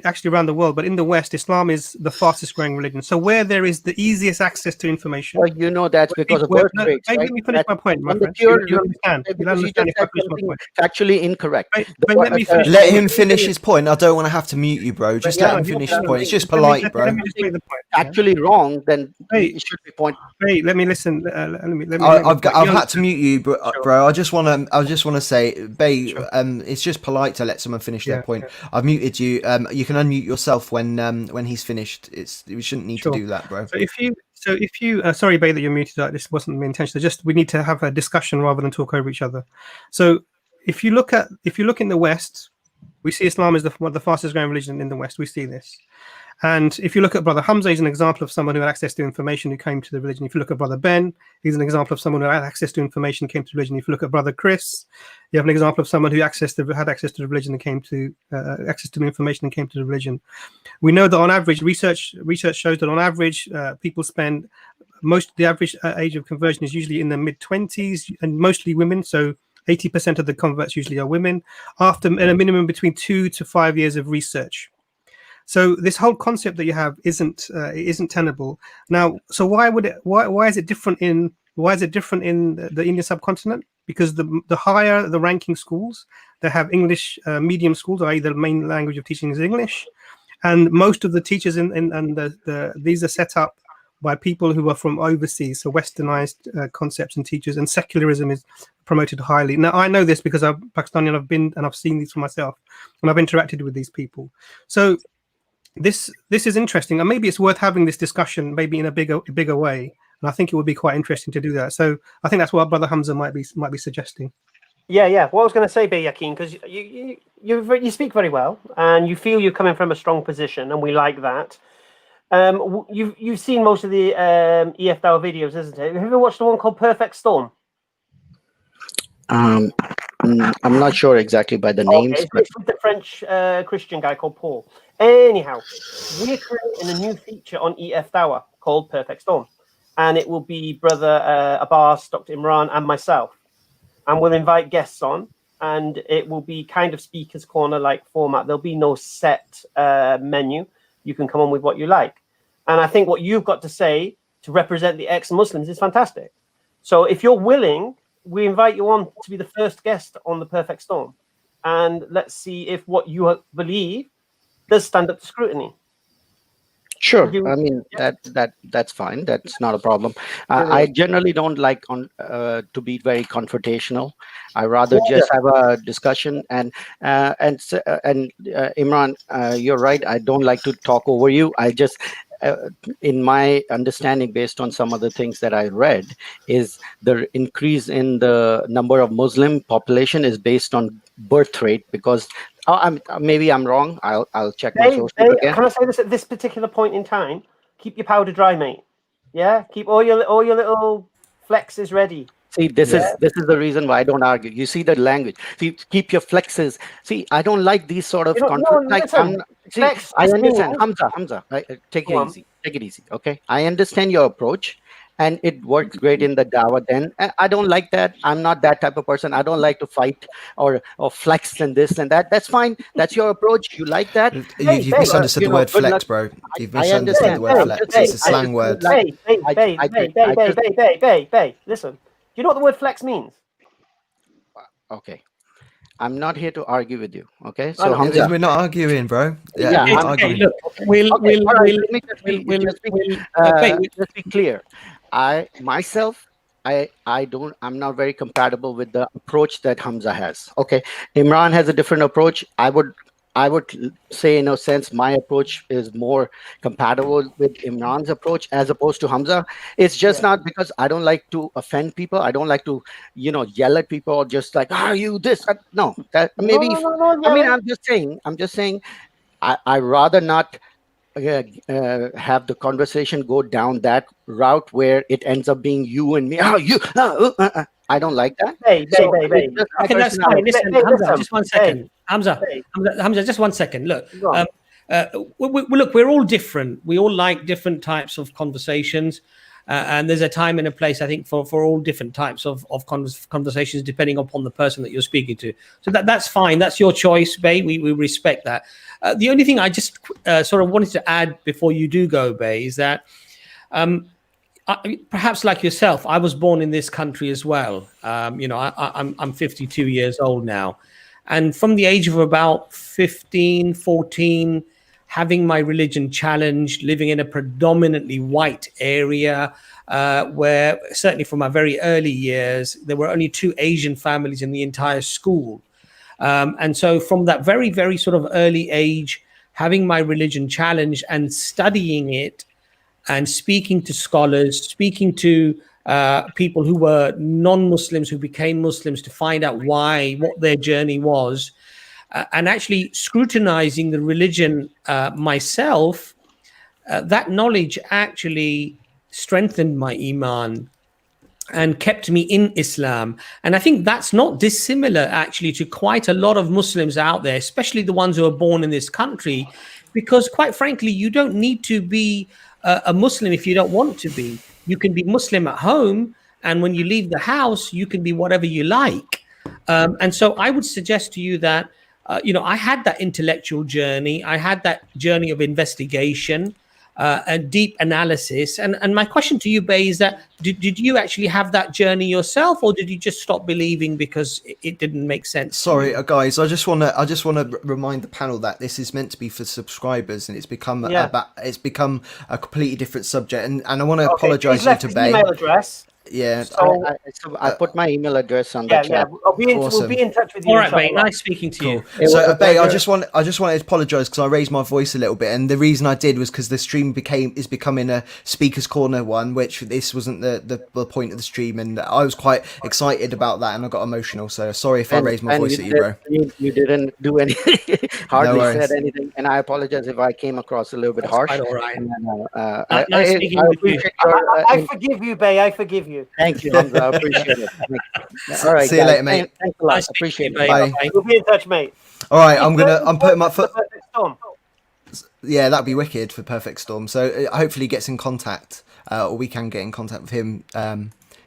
actually around the world, but in the West, Islam is the fastest growing religion. So where there is the easiest access to information. Well, you know that's because of birth rates, Bae, right? let me finish my point, my And the friend. pure, You understand. You'll because you understand just if I said finish my something point. factually incorrect. Bae, let me finish. Let him finish his point. I don't want to have to mute you, bro. Just let him finish his point. It's just polite, bro. Let me just make the point. Actually wrong, then it should be point. Hey, let me listen. Let me. I've had to mute you, bro. I just want to say, Bay. It's just polite to let someone finish their point. I've muted you. You can unmute yourself when he's finished. We shouldn't need to do that, bro. So if you, sorry, Bay, that you're muted. This wasn't my intention. Just we need to have a discussion rather than talk over each other. So if you look in the West, we see Islam is one of the fastest growing religion in the West. We see this. And if you look at Brother Hamza, he's an example of someone who had access to information who came to the religion. If you look at Brother Ben, he's an example of someone who had access to information, came to the religion. If you look at Brother Chris, you have an example of someone who had access to the religion and came to access to the information and came to the religion. We know that on average, research shows that on average, people spend the average age of conversion is usually in the mid-20s, and mostly women. So 80% of the converts usually are women, after at a minimum between 2 to 5 years of research. So this whole concept that you have isn't tenable. Now, so why is it different in the Indian subcontinent? Because the higher the ranking schools that have English medium schools, i.e. the main language of teaching is English, and most of the teachers these are set up by people who are from overseas, so westernized concepts and teachers, and secularism is promoted highly. Now, I know this because I'm Pakistani and I've been and I've seen these for myself, and I've interacted with these people. So this is interesting, and maybe it's worth having this discussion maybe in a bigger way, and I think it would be quite interesting to do that. So I think that's what Brother Hamza might be suggesting. Yeah. What I was going to say, Bay Yakin, because you speak very well, and you feel you're coming from a strong position, and we like that. You've seen most of the EF Dawah videos, isn't it? Have you ever watched the one called Perfect Storm? I'm not sure exactly by the names, Okay, but it's with the French Christian guy called Paul. Anyhow, we're creating a new feature on EF Dawah called Perfect Storm, and it will be Brother Abbas, Dr. Imran, and myself, and we'll invite guests on, and it will be kind of speakers corner like format. There'll be no set menu. You can come on with what you like, and I think what you've got to say to represent the ex-Muslims is fantastic. So if you're willing, we invite you on to be the first guest on the Perfect Storm, and let's see if what you believe does stand up to scrutiny. Sure. Would you- I mean that's fine. That's not a problem. I generally don't like to be very confrontational. I rather just have a discussion. And Imran, you're right. I don't like to talk over you. I just, in my understanding, based on some of the things that I read, is the increase in the number of Muslim population is based on birth rate because. Maybe I'm wrong. I'll check my sources again. Can I say this at this particular point in time? Keep your powder dry, mate. Yeah, keep all your little flexes ready. See, this is the reason why I don't argue. You see the language. See, keep your flexes. See, I don't like these sort of conflicts. I understand. Hamza, take it easy. Take it easy, okay? I understand your approach. And it works great in the Dawa then. I don't like that. I'm not that type of person. I don't like to fight or flex and this and that. That's fine. That's your approach. You like that. You've misunderstood the word flex, bro. You've misunderstood the word flex. It's a slang word. Bay, listen. Do you know what the word flex means? Okay. I'm not here to argue with you. Okay. So Hamza, we're not arguing, bro. Yeah, we're not okay, arguing. look, let's be clear. I'm not very compatible with the approach that Hamza has. Okay. Imran has a different approach. I would say, in a sense, my approach is more compatible with Imran's approach as opposed to Hamza. It's just not because I don't like to offend people. I don't like to, yell at people or just like, are you this? No, that maybe. No, I mean, I'm just saying. I rather not have the conversation go down that route where it ends up being you and me. I don't like that. Okay, that's fine. Listen, Hamza, just 1 second. Hamza, just 1 second. Look, look, we're all different. We all like different types of conversations. And there's a time and a place, I think, for all different types of conversations, depending upon the person that you're speaking to. So that's fine. That's your choice, Bay. We respect that. The only thing I just sort of wanted to add before you do go, Bay, is that perhaps like yourself, I was born in this country as well. I'm 52 years old now. And from the age of about 15, 14, having my religion challenged, living in a predominantly white area, where certainly from my very early years, there were only 2 Asian families in the entire school. And so from that very, very sort of early age, having my religion challenged and studying it and speaking to scholars, speaking to people who were non-Muslims who became Muslims to find out what their journey was, and actually scrutinizing the religion myself, that knowledge actually strengthened my iman and kept me in Islam. And I think that's not dissimilar actually to quite a lot of Muslims out there, especially the ones who are born in this country, because quite frankly, you don't need to be a Muslim if you don't want to be. You can be Muslim at home, and when you leave the house, you can be whatever you like. And so I would suggest to you that, I had that intellectual journey. I had that journey of investigation and deep analysis. And my question to you, Bay, is that did you actually have that journey yourself, or did you just stop believing because it didn't make sense? Sorry, guys. I just want to remind the panel that this is meant to be for subscribers, and it's become a completely different subject. And I want to apologise to Bay. Email address. Yeah, so I put my email address on the chat. Yeah, we'll be in touch with you. All right, Bay, nice speaking to you. So, Bay, I just wanted to apologise because I raised my voice a little bit, and the reason I did was because the stream is becoming a speakers corner one, which this wasn't the point of the stream, and I was quite excited about that, and I got emotional. So sorry if I raised my voice at you, bro. You didn't do any, hardly said anything, and I apologize if I came across a little bit harsh. All right. Nice speaking with you. I forgive you, Bay. I forgive you. Thank you, Hamza. I appreciate it. All right. See you later, mate. Thanks a lot. Appreciate it. Bye. We'll be in touch, mate. All right, I'm putting my foot. Yeah, that'd be wicked for Perfect Storm. So hopefully he gets in contact, or we can get in contact with him.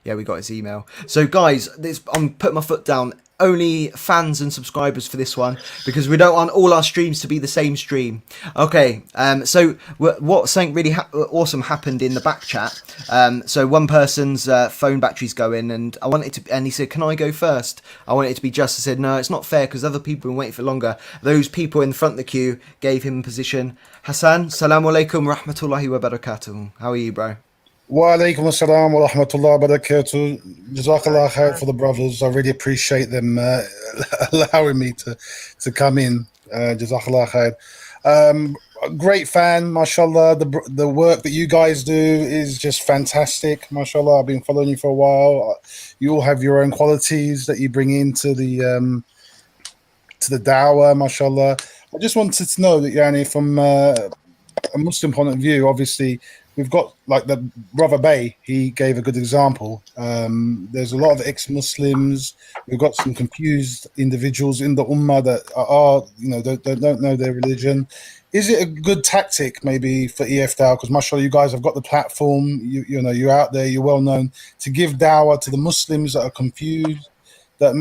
Yeah, we got his email. So guys, I'm putting my foot down. only fans and subscribers for this one because we don't want all our streams to be the same stream. Okay, so what something really awesome happened in the back chat. So one person's phone battery's going, and I wanted to, and he said, "Can I go first?" I wanted it to be just. I said, "No, it's not fair because other people have been waiting for longer." Those people in front of the queue gave him position. Hassan, salamu alaikum rahmatullahi wa barakatuh. How are you, bro? Wa alaikum assalam wa rahmatullahi wa barakatuh. Jazakallah khair for the brothers. I really appreciate them allowing me to come in. Jazakallah khair. Great fan, mashallah. The work that you guys do is just fantastic, mashallah. I've been following you for a while. You all have your own qualities that you bring into the dawah, mashallah. I just wanted to know that, Yani, from a Muslim point of view, obviously, we've got like the brother Bay. He gave a good example. There's a lot of ex-Muslims. We've got some confused individuals in the ummah that are, don't know their religion. Is it a good tactic maybe for EF Dawah? Because mashallah, you guys have got the platform. You're out there. You're well known to give dawah to the Muslims that are confused. That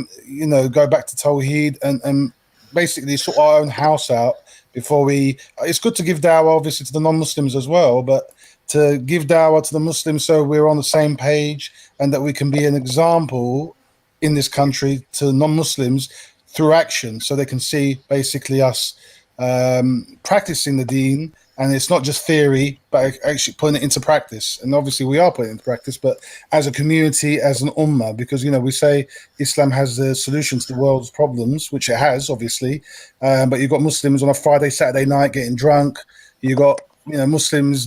go back to Tawheed and basically sort our own house out before we. It's good to give dawah obviously to the non-Muslims as well, but to give dawah to the Muslims so we're on the same page and that we can be an example in this country to non-Muslims through action, so they can see basically us practicing the deen, and it's not just theory but actually putting it into practice. And obviously we are putting it into practice, but as a community, as an ummah, because we say Islam has the solution to the world's problems, which it has obviously, but you've got Muslims on a Friday, Saturday night getting drunk. You got Muslims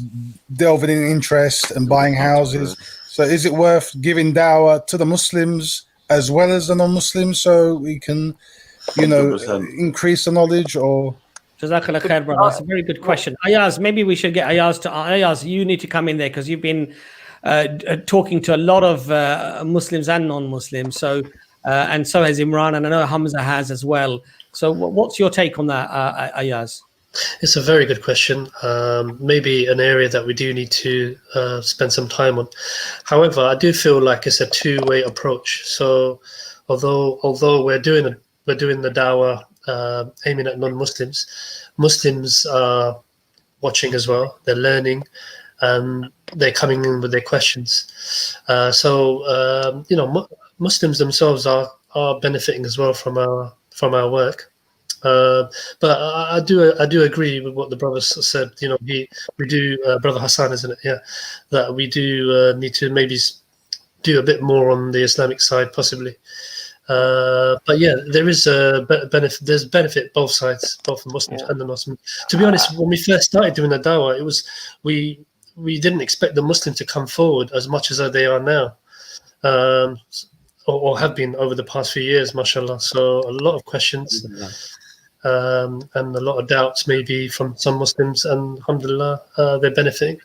delving in interest and buying houses. So is it worth giving dawah to the Muslims as well as the non-Muslims so we can, 100%. increase the knowledge? Or Jazakallah khair, brother. That's a very good question. Ayaz, maybe we should get Ayaz to. Ayaz, you need to come in there because you've been talking to a lot of Muslims and non-Muslims. So and so has Imran, and I know Hamza has as well. So what's your take on that, Ayaz? It's a very good question. Maybe an area that we do need to spend some time on. However, I do feel like it's a two-way approach. So although we're doing the dawah aiming at non-Muslims, Muslims are watching as well. They're learning, and they're coming in with their questions. Muslims themselves are benefiting as well from our work. But I do agree with what the brothers said. We do, Brother Hassan, isn't it? Yeah, that we do need to maybe do a bit more on the Islamic side, possibly. But yeah, there is a benefit. There's benefit both sides, both the Muslims and the non-Muslims. To be honest, when we first started doing the dawah, it was we didn't expect the Muslims to come forward as much as they are now, or have been over the past few years, mashallah. So a lot of questions. And a lot of doubts maybe from some Muslims, and alhamdulillah, they're benefiting.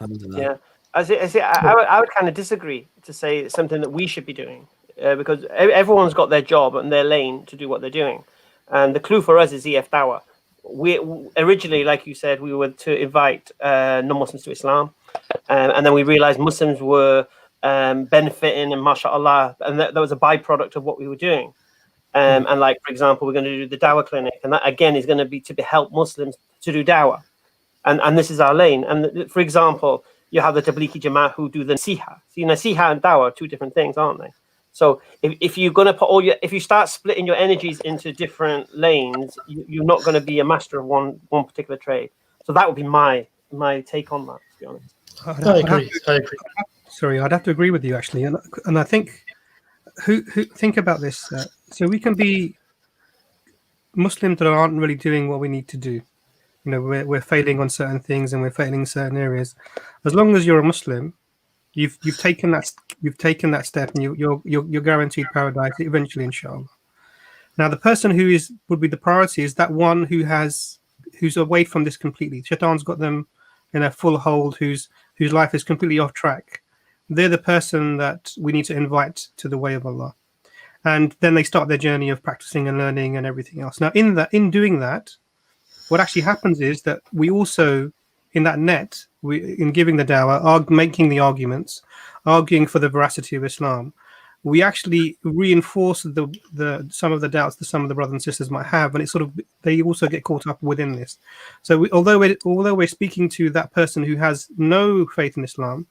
Yeah, I would kind of disagree to say it's something that we should be doing, because everyone's got their job and their lane to do what they're doing, and the clue for us is EF Dawah. We originally, like you said, we were to invite non-Muslims to Islam, and then we realized Muslims were benefiting, and mashallah, and that was a byproduct of what we were doing. And like, for example, we're going to do the dawah clinic, and that again is going to be to help Muslims to do dawah, and this is our lane. And for example, you have the Tablighi Jama'ah who do the nasiha. See, nasiha and dawah are two different things, aren't they? So if you're going to put if you start splitting your energies into different lanes, you're not going to be a master of one particular trade. So that would be my take on that, to be honest. I agree. Sorry, I'd have to agree with you actually, and I think who think about this. So we can be Muslims that aren't really doing what we need to do. We're failing on certain things and we're failing in certain areas. As long as you're a Muslim, you've taken that step, and you're guaranteed paradise eventually, inshallah. Now, the person who would be the priority is that one who's away from this completely. Shaitan's got them in a full hold, whose life is completely off track. They're the person that we need to invite to the way of Allah. And then they start their journey of practicing and learning and everything else. Now, in doing that, what actually happens is that we also, in that net, in giving the dawah, are making the arguments, arguing for the veracity of Islam. we actually reinforce the some of the doubts that some of the brothers and sisters might have, and it's sort of they also get caught up within this. So although we're speaking to that person who has no faith in Islam,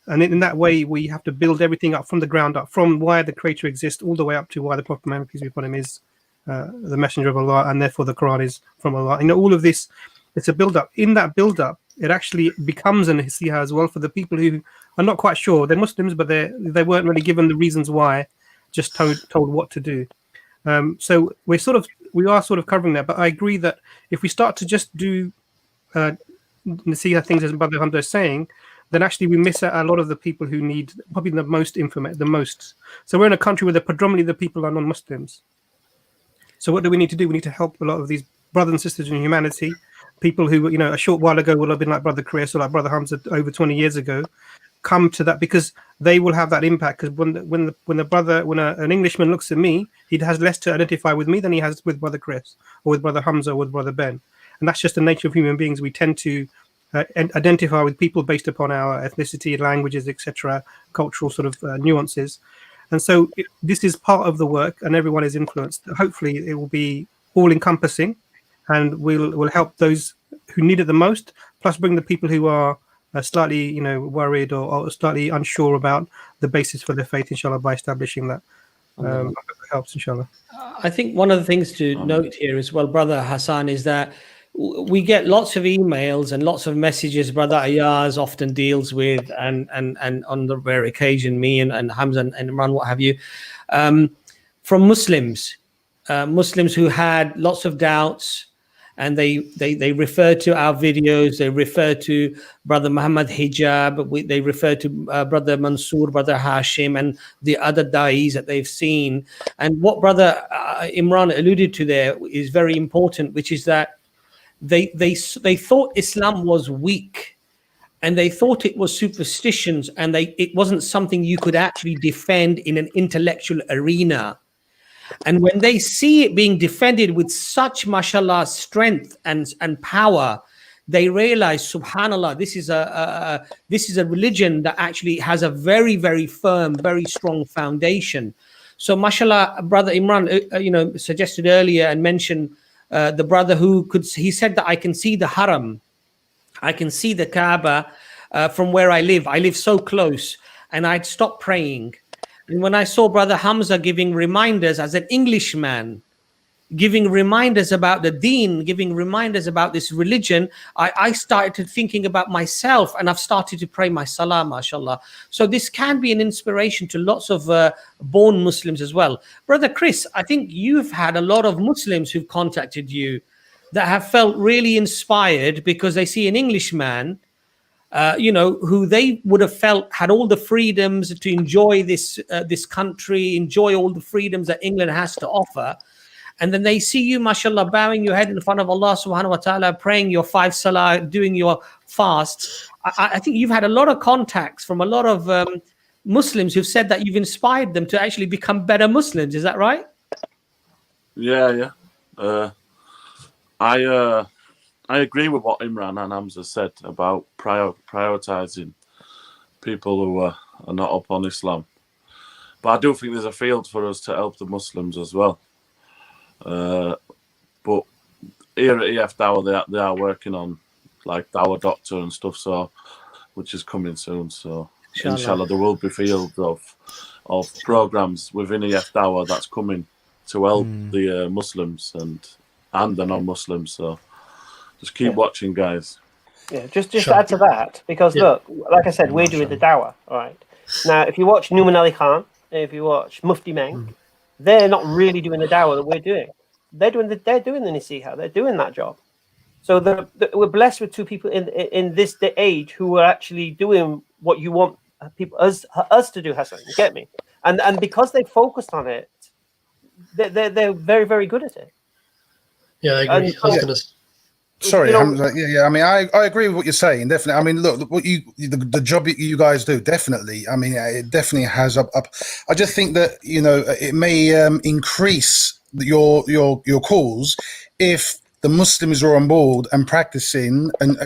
and in that way we have to build everything up from the ground up, from why the Creator exists all the way up to why the Prophet Muhammad, peace be upon him, is the messenger of Allah, and therefore the Quran is from Allah. You know, all of this, it's a build up. In that build up, it actually becomes an nasiha as well for the people who are not quite sure. They're Muslims, but they weren't really given the reasons why, just told what to do. So we are sort of covering that. But I agree that if we start to just do nasiha things, as Brother Hamza is saying, then actually we miss out a lot of the people who need probably the most information, the most. So we're in a country where predominantly the people are non-Muslims. So what do we need to do? We need to help a lot of these brothers and sisters in humanity, people who, you know, a short while ago will have been like Brother Chris or like Brother Hamza over 20 years ago, come to that, because they will have that impact. Because when an Englishman looks at me, he has less to identify with me than he has with Brother Chris or with Brother Hamza or with Brother Ben. And that's just the nature of human beings. We tend to identify with people based upon our ethnicity, languages, etc., cultural sort of nuances. And so this is part of the work, and everyone is influenced. Hopefully it will be all encompassing, and will help those who need it the most, plus bring the people who are slightly, you know, worried or slightly unsure about the basis for their faith, inshallah, by establishing that. I hope it helps, inshallah. I think one of the things to note here as well, Brother Hassan, is that we get lots of emails and lots of messages Brother Ayaz often deals with, and on the rare occasion me and Hamza and Imran, what have you, from Muslims who had lots of doubts, and they refer to our videos, they refer to Brother Muhammad Hijab, they refer to Brother Mansoor, Brother Hashim, and the other da'is that they've seen. And what Brother Imran alluded to there is very important, which is that they thought Islam was weak, and they thought it was superstitions, and it wasn't something you could actually defend in an intellectual arena. And when they see it being defended with such, mashallah, strength and power, they realize, subhanallah, this is a religion that actually has a very, very firm, very strong foundation. So, mashallah, Brother Imran, suggested earlier and mentioned the brother he said that I can see the haram, I can see the Kaaba from where I live. I live so close, and I'd stop praying. And when I saw Brother Hamza giving reminders as an Englishman, giving reminders about the deen, giving reminders about this religion, I started thinking about myself, and I've started to pray my salah, mashallah. So this can be an inspiration to lots of born Muslims as well. Brother Chris, I think you've had a lot of Muslims who've contacted you that have felt really inspired because they see an Englishman who they would have felt had all the freedoms to enjoy this country, enjoy all the freedoms that England has to offer. And then they see you, mashallah, bowing your head in front of Allah subhanahu wa ta'ala, praying your 5 salah, doing your fasts. I think you've had a lot of contacts from a lot of Muslims who've said that you've inspired them to actually become better Muslims. Is that right? Yeah. I agree with what Imran and Hamza said about prioritizing people who are not up on Islam. But I do think there's a field for us to help the Muslims as well. But here at EF Dawah, they are working on like Dawah Doctor and stuff, so which is coming soon. So inshallah there will be fields of programs within EF Dawah that's coming to help the Muslims and the non-Muslims. So just keep watching, guys. Yeah, just to add to that, because look, like I said, we're doing the Dawah, all right? Now, if you watch Numan Ali Khan, if you watch Mufti Meng, they're not really doing the Dawah that we're doing. They're doing the Nasiha. They're doing that job. So we're blessed with two people in this age who are actually doing what you want us to do, Hassan. You get me? And because they focused on it, they're very, very good at it. Yeah, I agree. I was going to. Sorry, Hamza, yeah. I mean, I agree with what you're saying. Definitely. I mean, look, what the job you guys do, definitely. I mean, it definitely has up. I just think that it may increase your calls if the Muslims are on board and practicing, and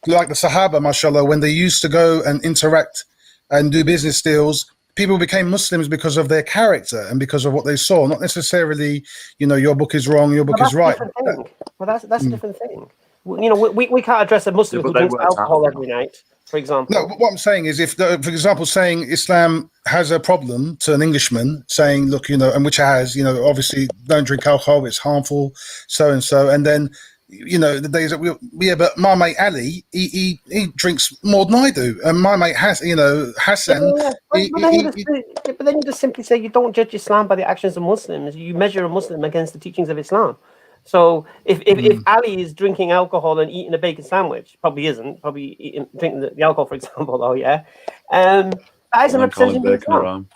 like the Sahaba, mashallah, when they used to go and interact and do business deals, people became Muslims because of their character and because of what they saw, not necessarily, your book is wrong, your book is right. Well, that's a different thing. We can't address a Muslim who drinks alcohol every night, for example. No, what I'm saying is, if, for example, saying Islam has a problem to an Englishman, saying, look, and which it has, obviously don't drink alcohol, it's harmful, so and so, and then, the days that but my mate Ali, he drinks more than I do, and my mate Hassan. But then you just simply say you don't judge Islam by the actions of Muslims. You measure a Muslim against the teachings of Islam. So if Ali is drinking alcohol and eating a bacon sandwich, probably isn't, drinking the alcohol, for example, though, yeah, that isn't representation of Islam.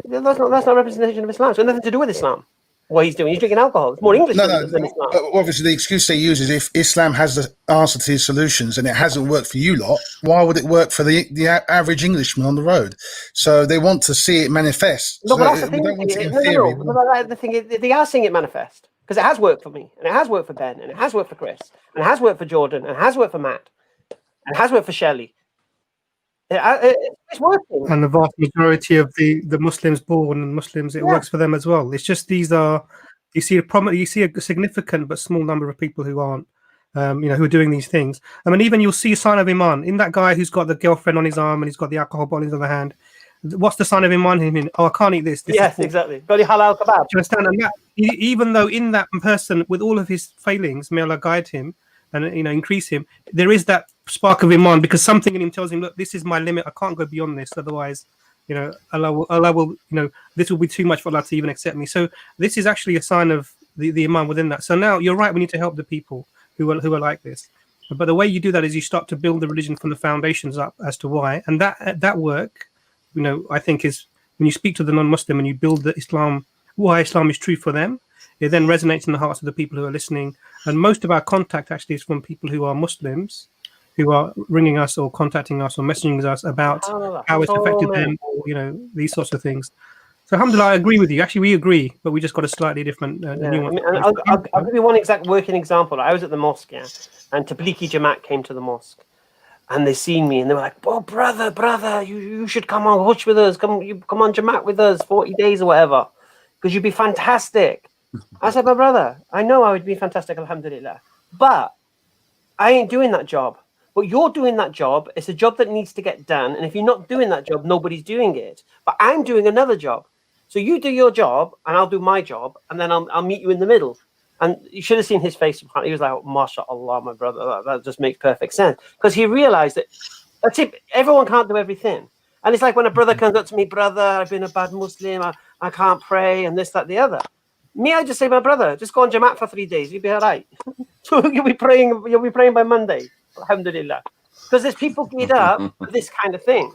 That's not a representation of Islam. It's got nothing to do with Islam. What he's doing, he's drinking alcohol. It's more English than Islam. But obviously, the excuse they use is if Islam has the answer to these solutions and it hasn't worked for you lot, why would it work for the average Englishman on the road? So they want to see it manifest. No, so but that's the thing. The thing is, they are seeing it manifest because it has worked for me, and it has worked for Ben, and it has worked for Chris, and it has worked for Jordan, and it has worked for Matt, and it has worked for Shelley. It's working. And the vast majority of the Muslims born and Muslims, it works for them as well. It's just you see a significant but small number of people who aren't, who are doing these things. I mean, even you'll see a sign of Iman in that guy who's got the girlfriend on his arm and he's got the alcohol bottle in the other hand. What's the sign of Iman in him? Oh, I can't eat this. Yes, exactly. Got the halal kebab. Do you understand? And even though in that person, with all of his failings, may Allah guide him and increase him, there is that spark of Iman, because something in him tells him, look, this is my limit. I can't go beyond this. Otherwise, Allah will, this will be too much for Allah to even accept me. So this is actually a sign of the Iman within that. So now you're right. We need to help the people who are like this. But the way you do that is you start to build the religion from the foundations up as to why. And that work, I think is when you speak to the non-Muslim and you build the Islam, why Islam is true for them, it then resonates in the hearts of the people who are listening. And most of our contact actually is from people who are Muslims, who are ringing us or contacting us or messaging us about how it's affected them, or these sorts of things. So alhamdulillah, I agree with you. Actually, we agree, but we just got a slightly different nuance. I'll give you one exact working example. I was at the mosque, and Tablighi Jamaat came to the mosque, and they seen me, and they were like, "Oh, brother, you should come on Hajj with us. Come on Jamaat with us, 40 days or whatever, because you'd be fantastic." I said, "My brother, I know I would be fantastic, alhamdulillah, but I ain't doing that job. But you're doing that job. It's a job that needs to get done. And if you're not doing that job, nobody's doing it. But I'm doing another job. So you do your job and I'll do my job. And then I'll meet you in the middle." And you should have seen his face. He was like, "Oh, mashallah, my brother. That just makes perfect sense." Because he realized that that's it. Everyone can't do everything. And it's like when a brother comes up to me, "Brother, I've been a bad Muslim. I can't pray and this, that, the other." Me, I just say, "My brother, just go on Jamaat for 3 days. You'll be all right." You'll be praying by Monday. Alhamdulillah. Because there's people geared up for this kind of thing.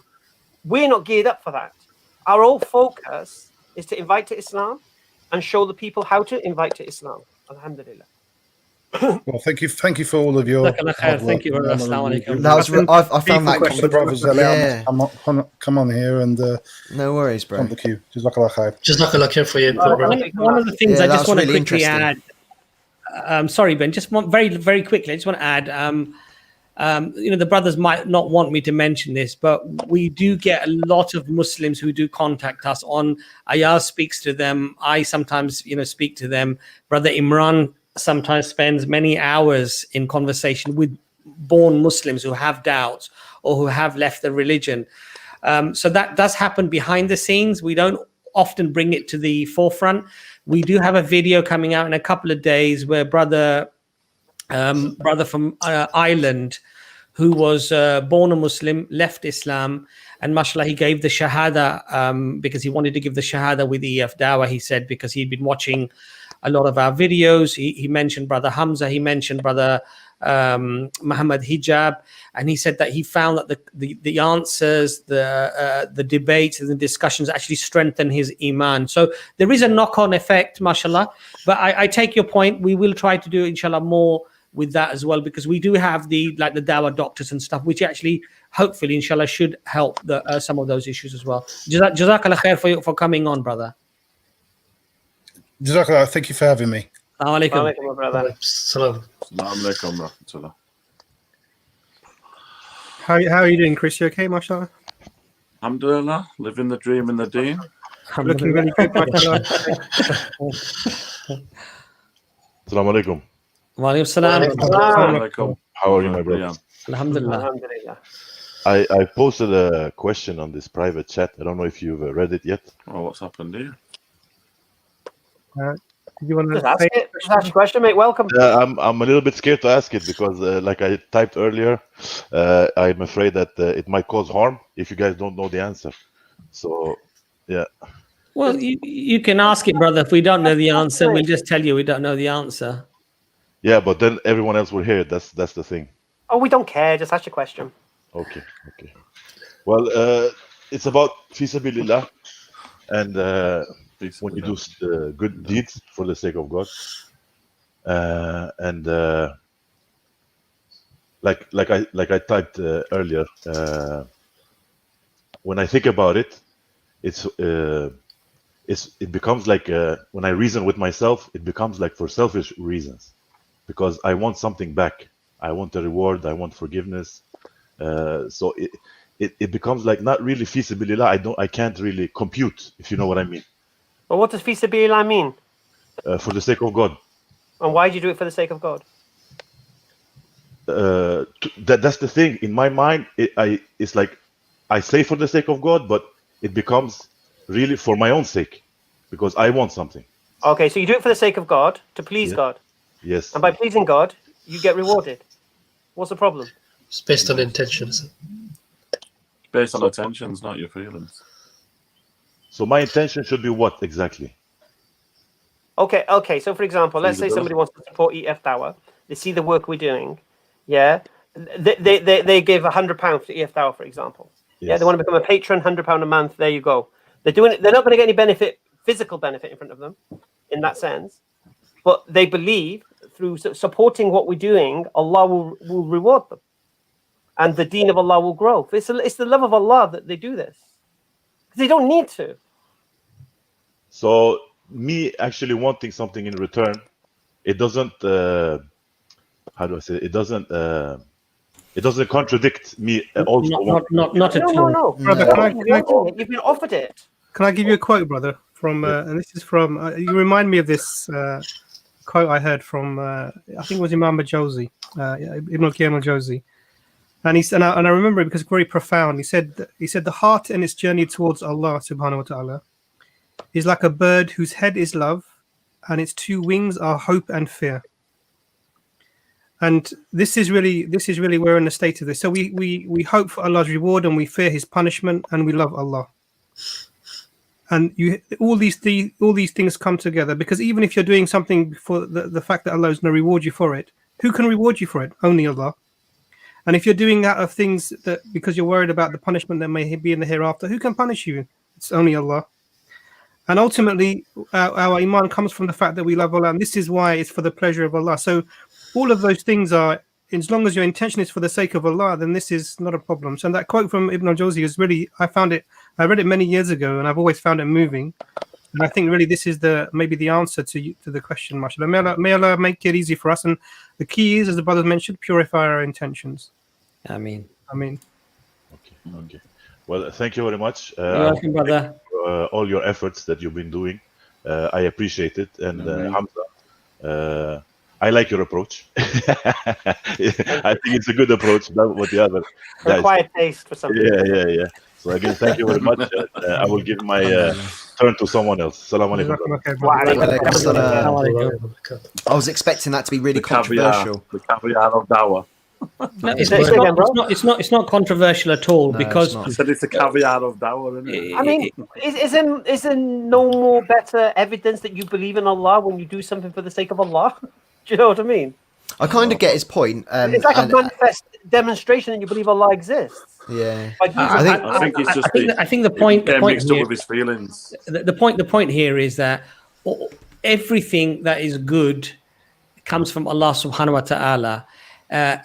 We're not geared up for that. Our whole focus is to invite to Islam and show the people how to invite to Islam. Alhamdulillah. Well, thank you for all of your. Thank you very much. I found that the brothers come on here and no worries, bro. On the queue. Jazakallah khair. Jazakallah khair for your input, bro. One of the things I just want to quickly add. Sorry, Ben. Just very, very quickly. I just want to add. The brothers might not want me to mention this, but we do get a lot of Muslims who do contact us on. Ayaz speaks to them. I sometimes, speak to them. Brother Imran sometimes spends many hours in conversation with born Muslims who have doubts or who have left the religion. So that does happen behind the scenes. We don't often bring it to the forefront. We do have a video coming out in a couple of days where brother from Ireland, who was born a Muslim, left Islam, and mashallah, he gave the shahada because he wanted to give the shahada with EF Dawah, he said, because he'd been watching a lot of our videos. He mentioned brother Hamza, he mentioned brother Muhammad Hijab, and he said that he found that the answers, the debates and the discussions actually strengthen his iman. So there is a knock-on effect, mashallah. But I take your point. We will try to do, inshallah, more with that as well, because we do have the dawah doctors and stuff, which actually, hopefully, inshallah, should help some of those issues as well. Jazakallah khair for coming on, brother. Jazakallah, thank you for having me. Assalamu alaikum, my brother. Assalamu alaikum. How are you doing, Chris? You okay, mashallah? Alhamdulillah, living the dream in the deen. Looking really good, mashallah. Assalamu alaikum. Wa alaikum salam. Alaikum. How are you, my brother? Alhamdulillah. Alhamdulillah. I posted a question on this private chat. I don't know if you've read it yet. Oh, what's happened here? You want Just ask it. Just ask your question, mate. Welcome. I'm a little bit scared to ask it because, like I typed earlier, I'm afraid that it might cause harm if you guys don't know the answer. So, yeah. Well, you can ask it, brother. If we don't know the answer, we'll just tell you we don't know the answer. Yeah, but then everyone else will hear it. That's the thing. Oh, we don't care. Just ask your question. Okay. Well, it's about fi sabilillah, and when you do good deeds for the sake of God, and like I typed earlier, when I think about it, it becomes like when I reason with myself, it becomes like for selfish reasons, because I want something back. I want a reward. I want forgiveness. So it becomes like not really fi sabilillah. I can't really compute, if you know what I mean. Well, what does fi sabilillah mean? For the sake of God. And why do you do it for the sake of God? That's the thing. In my mind, it's like I say for the sake of God, but it becomes really for my own sake, because I want something. Okay, so you do it for the sake of God, to please God. Yes. And by pleasing God, you get rewarded. What's the problem? It's based on intentions. Based on intentions, not your feelings. So my intention should be what exactly? Okay. So for example, let's say somebody wants to support EF Dawah. They see the work we're doing. Yeah. They give £100 to EF Dawah, for example. Yes. Yeah. They want to become a patron, £100 a month. There you go. They're doing it. They're not going to get any physical benefit in front of them, in that sense. But they believe through supporting what we're doing, Allah will reward them, and the deen of Allah will grow. It's the love of Allah that they do this. They don't need to. So me actually wanting something in return, it doesn't. How do I say? It doesn't contradict me. Also, not at all. No. Brother, You've been offered it. Can I give you a quote, brother? From and this is from. You remind me of this quote I heard from. I think it was Imam al-Jawzi, Ibn al-Qayyim al-Jawzi, and I remember it because it's very profound. He said the heart and its journey towards Allah subhanahu wa ta'ala is like a bird whose head is love, and its two wings are hope and fear. And this is really we're in a state of this. So we hope for Allah's reward and we fear His punishment, and we love Allah. And all these things come together, because even if you're doing something for the fact that Allah is going to reward you for it, who can reward you for it? Only Allah. And if you're doing that of things that because you're worried about the punishment that may be in the hereafter, who can punish you? It's only Allah. And ultimately, our iman comes from the fact that we love Allah, and this is why it's for the pleasure of Allah. So all of those things are, as long as your intention is for the sake of Allah, then this is not a problem. So that quote from Ibn al-Jawzi is really, I read it many years ago, and I've always found it moving. And I think really this is maybe the answer to the question, mashallah. May Allah make it easy for us. And the key is, as the brothers mentioned, purify our intentions. Ameen. Okay. Well, thank you very much. You're welcome, brother. All your efforts that you've been doing, I appreciate it. And Hamza, I like your approach. I think it's a good approach, not what the other guys. Quiet taste for something. Yeah. So again, thank you very much. I will give my turn to someone else. Assalamu alaikum. I was expecting that to be really controversial. The caviar of Dawah. No, it's not controversial at all, because I said it's a caviar of Dawah, isn't it? I mean, is there no more better evidence that you believe in Allah when you do something for the sake of Allah? Do you know what I mean? I kind of get his point. It's like a manifest demonstration that you believe Allah exists. Yeah, I think it's just I think the point mixed here, up with his feelings. The point here is that everything that is good comes from Allah subhanahu wa ta'ala. And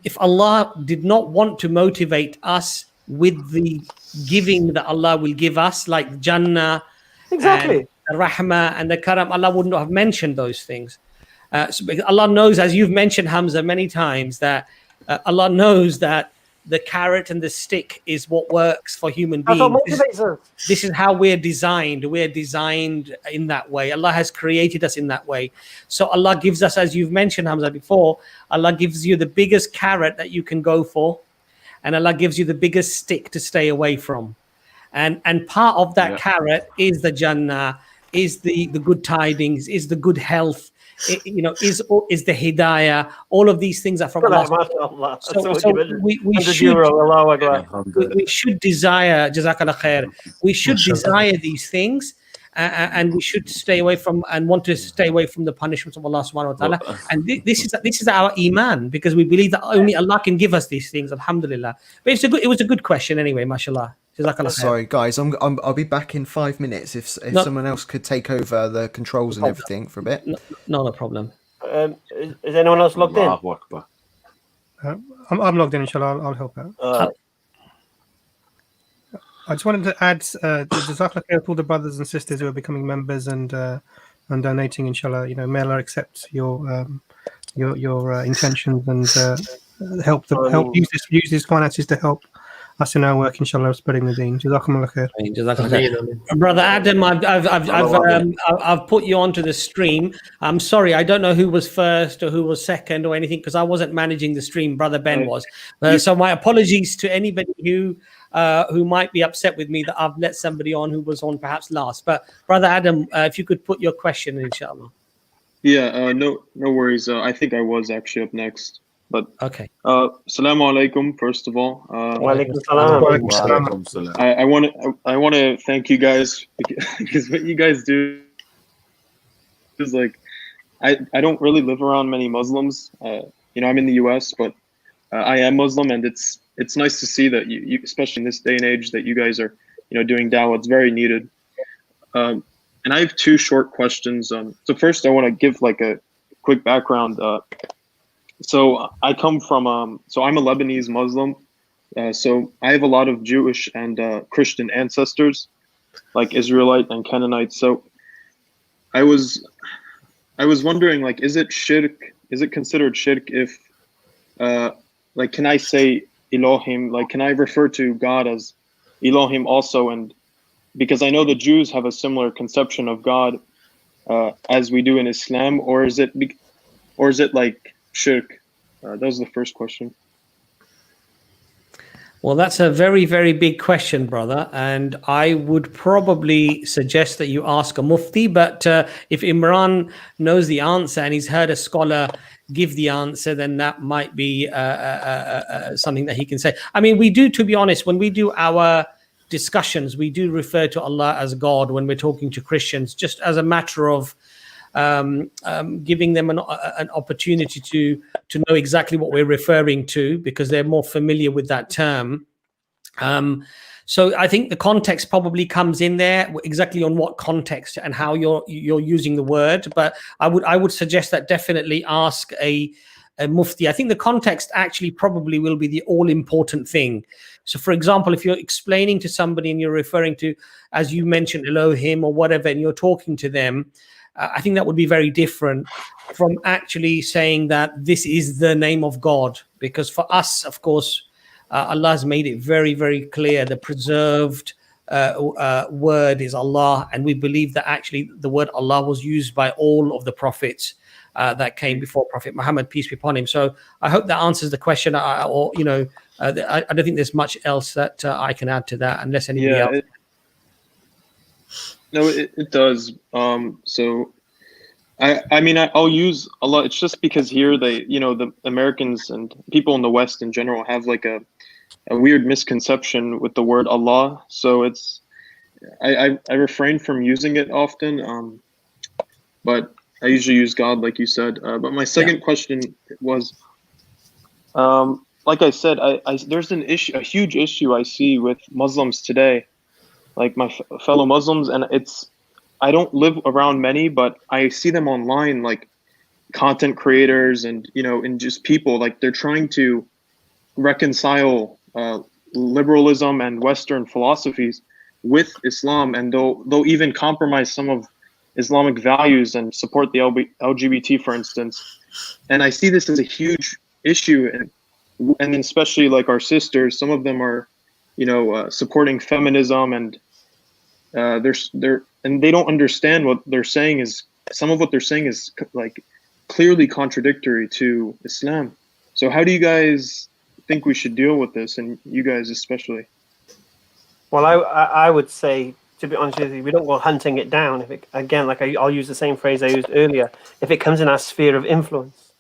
if Allah did not want to motivate us with the giving that Allah will give us, like Jannah, exactly, and the Rahmah and the Karam, Allah would not have mentioned those things. So Allah knows, as you've mentioned, Hamza, many times, that Allah knows that the carrot and the stick is what works for human That's beings. what motivates us. This is how we're designed. We're designed in that way. Allah has created us in that way. So Allah gives us, as you've mentioned, Hamza, before, Allah gives you the biggest carrot that you can go for, and Allah gives you the biggest stick to stay away from. And part of that carrot is the Jannah, is the good tidings, is the good health, is the hidayah. All of these things are from Allah. So we should desire, Jazakallah khair, we should desire these things, and we should stay away from and want to stay away from the punishments of Allah subhanahu wa ta'ala. And this is our iman, because we believe that only Allah can give us these things, alhamdulillah. But it was a good question anyway, mashallah. Sorry, guys, I'll be back in 5 minutes. If someone else could take over the controls and everything for a bit. Not a problem. Is anyone else logged in? I'm logged in, inshallah. I'll help out. I just wanted to add, Jazakallah khair to all the brothers and sisters who are becoming members and donating, inshallah. May Allah accept your intentions and help use these finances to help us in our work, inshallah, of spreading the deen. Jazakumullah khair. Brother Adam, I've put you onto the stream. I'm sorry, I don't know who was first or who was second or anything, because I wasn't managing the stream. Brother Ben was. So my apologies to anybody who might be upset with me that I've let somebody on who was on perhaps last. But Brother Adam, if you could put your question in, inshallah. Yeah, no worries. I think I was actually up next. But okay. Assalamu alaikum, first of all. Wa alaikum salam. I want to thank you guys, because what you guys do is like, I don't really live around many Muslims. I'm in the US, but I am Muslim, and it's nice to see that you, especially in this day and age, that you guys are doing dawah. It's very needed. And I have two short questions. So first, I want to give like a quick background. So I come from, so I'm a Lebanese Muslim. So I have a lot of Jewish and Christian ancestors, like Israelite and Canaanite. So I was wondering, like, is it shirk? Is it considered shirk if, like, can I say Elohim? Like, can I refer to God as Elohim also? And because I know the Jews have a similar conception of God as we do in Islam, or is it like shirk? That was the first question. Well, that's a very, very big question, brother. And I would probably suggest that you ask a mufti. But if Imran knows the answer and he's heard a scholar give the answer, then that might be something that he can say. I mean, we do, to be honest, when we do our discussions, we do refer to Allah as God when we're talking to Christians, just as a matter of giving them an opportunity to know exactly what we're referring to, because they're more familiar with that term. So I think the context probably comes in there, exactly on what context and how you're using the word. But I would suggest that definitely ask a mufti. I think the context actually probably will be the all-important thing. So, for example, if you're explaining to somebody and you're referring to, as you mentioned, Elohim or whatever, and you're talking to them, I think that would be very different from actually saying that this is the name of God. Because for us, of course, Allah has made it very, very clear. The preserved word is Allah. And we believe that actually the word Allah was used by all of the prophets that came before Prophet Muhammad, peace be upon him. So I hope that answers the question. I don't think there's much else that I can add to that, unless anybody else. No, it does. So, I mean, I'll use Allah. It's just because here the Americans and people in the West in general have like a weird misconception with the word Allah. So I refrain from using it often. But I usually use God, like you said. But my second question was, like I said, there's a huge issue I see with Muslims today. Like my fellow Muslims, and I don't live around many, but I see them online, like content creators and and just people, like they're trying to reconcile liberalism and Western philosophies with Islam, and they'll even compromise some of Islamic values and support the LGBT, for instance. And I see this as a huge issue, and then especially like our sisters, some of them are, supporting feminism, and and they don't understand what they're saying is, some of what they're saying is like clearly contradictory to Islam. So how do you guys think we should deal with this, and you guys especially? Well, I would say, to be honest with you, we don't go hunting it down. If it, again, like I'll use the same phrase I used earlier, if it comes in our sphere of influence.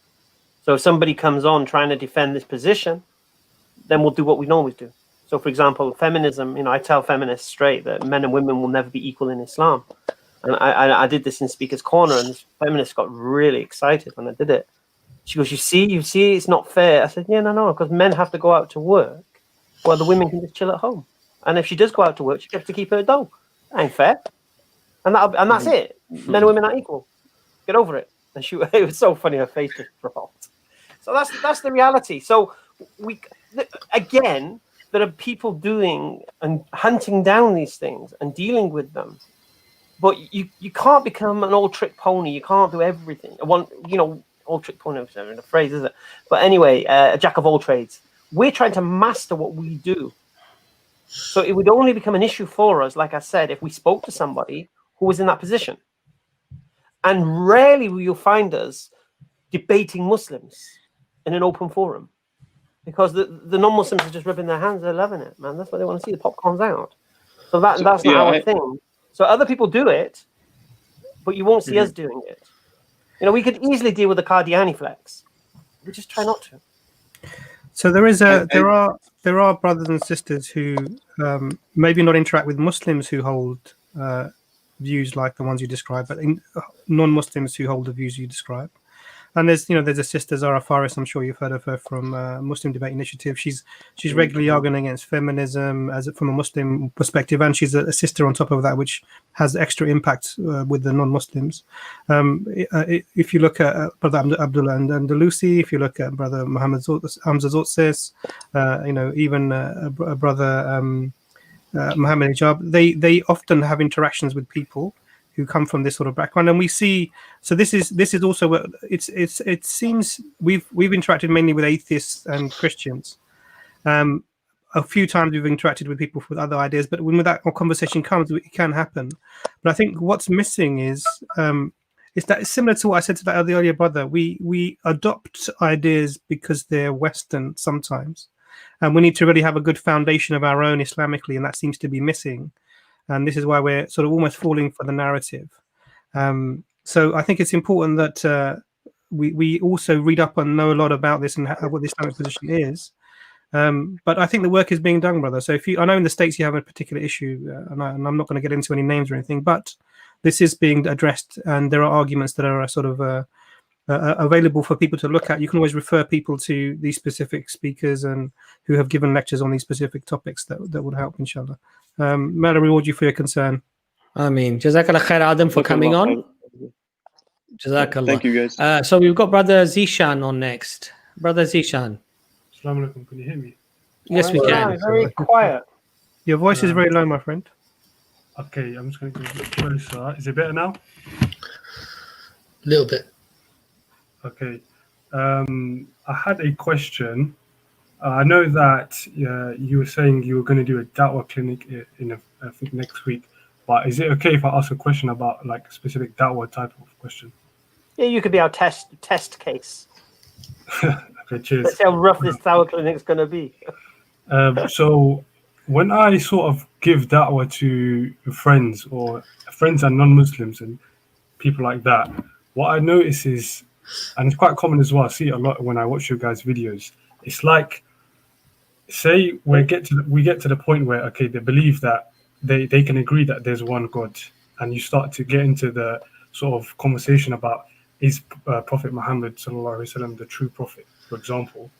So if somebody comes on trying to defend this position, then we'll do what we always do. So, for example, feminism, I tell feminists straight that men and women will never be equal in Islam. And I did this in Speaker's Corner, and this feminist got really excited when I did it. She goes, you see, it's not fair. I said, yeah, no, because men have to go out to work while the women can just chill at home. And if she does go out to work, she gets to keep her dough. That ain't fair. And that's it. Men and women are equal. Get over it. And it was so funny, her face just dropped. So that's the reality. So again, there are people doing and hunting down these things and dealing with them. But you can't become an old trick pony. You can't do everything. Old trick pony is a phrase, is it? But anyway, a jack of all trades. We're trying to master what we do. So it would only become an issue for us, like I said, if we spoke to somebody who was in that position. And rarely will you find us debating Muslims in an open forum, because the non-Muslims are just rubbing their hands. They're loving it, man. That's what they want to see. The popcorn's out. So that's not our thing. So other people do it, but you won't see us doing it. We could easily deal with the Qadiani flex. We just try not to. So there are brothers and sisters who maybe not interact with Muslims who hold views like the ones you described, but non-Muslims who hold the views you describe. And there's a sister, Zara Faris. I'm sure you've heard of her from Muslim Debate Initiative. She's regularly arguing against feminism from a Muslim perspective, and she's a sister on top of that, which has extra impact with the non-Muslims. If you look at Brother Abdullah and Andalusi, if you look at Brother Muhammad Hamza Zotsis, even Brother Muhammad Hijab, they often have interactions with people who come from this sort of background, and we see. So this is also what it seems we've interacted mainly with atheists and Christians. A few times we've interacted with people with other ideas, but when that conversation comes, it can happen. But I think what's missing is that it's similar to what I said to the earlier brother. We adopt ideas because they're Western sometimes, and we need to really have a good foundation of our own Islamically, and that seems to be missing. And this is why we're sort of almost falling for the narrative. So I think it's important that we also read up and know a lot about this and what the Islamic position is. But I think the work is being done, brother. So I know in the States you have a particular issue, and I'm not going to get into any names or anything, but this is being addressed, and there are arguments that are sort of available for people to look at. You can always refer people to these specific speakers and who have given lectures on these specific topics that would help, inshallah. May Allah reward you for your concern. Ameen. Jazakallah khair, Adam, for coming on. Jazakallah. Thank you, guys. So we've got Brother Zishan on next. Brother Zishan. Assalamu alaikum. Can you hear me? Yes, we can. Very quiet. Your voice is very low, my friend. Okay, I'm just going to go a bit closer. Is it better now? A little bit. Okay. I had a question. I know that you were saying you were going to do a da'wah clinic I think next week, but is it okay if I ask a question about like a specific da'wah type of question? Yeah, you could be our test case. Okay, cheers. Let's see how rough this da'wah clinic's going to be. So when I sort of give da'wah to friends and non-Muslims and people like that, what I notice is, and it's quite common as well, I see it a lot when I watch your guys' videos, it's like, say we get to the point where, okay, they believe that they can agree that there's one God, and you start to get into the sort of conversation about is Prophet Muhammad sallallahu alaihi wasallam the true prophet, for example.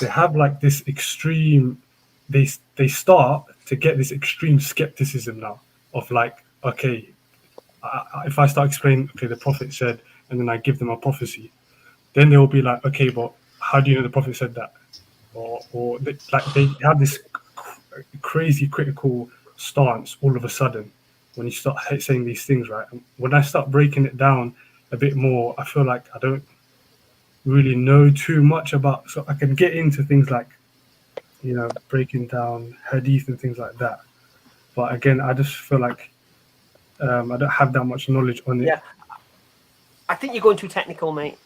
They have like this extreme, they start to get this extreme skepticism now of like, okay, if I start explaining, okay, the prophet said, and then I give them a prophecy, then they'll be like, okay, but how do you know the prophet said that? Or they have this crazy critical stance all of a sudden when you start saying these things, right? And when I start breaking it down a bit more, I feel like really know too much about. So I can get into things like, breaking down hadith and things like that. But again, I just feel like I don't have that much knowledge on it. Yeah, I think you're going too technical, mate.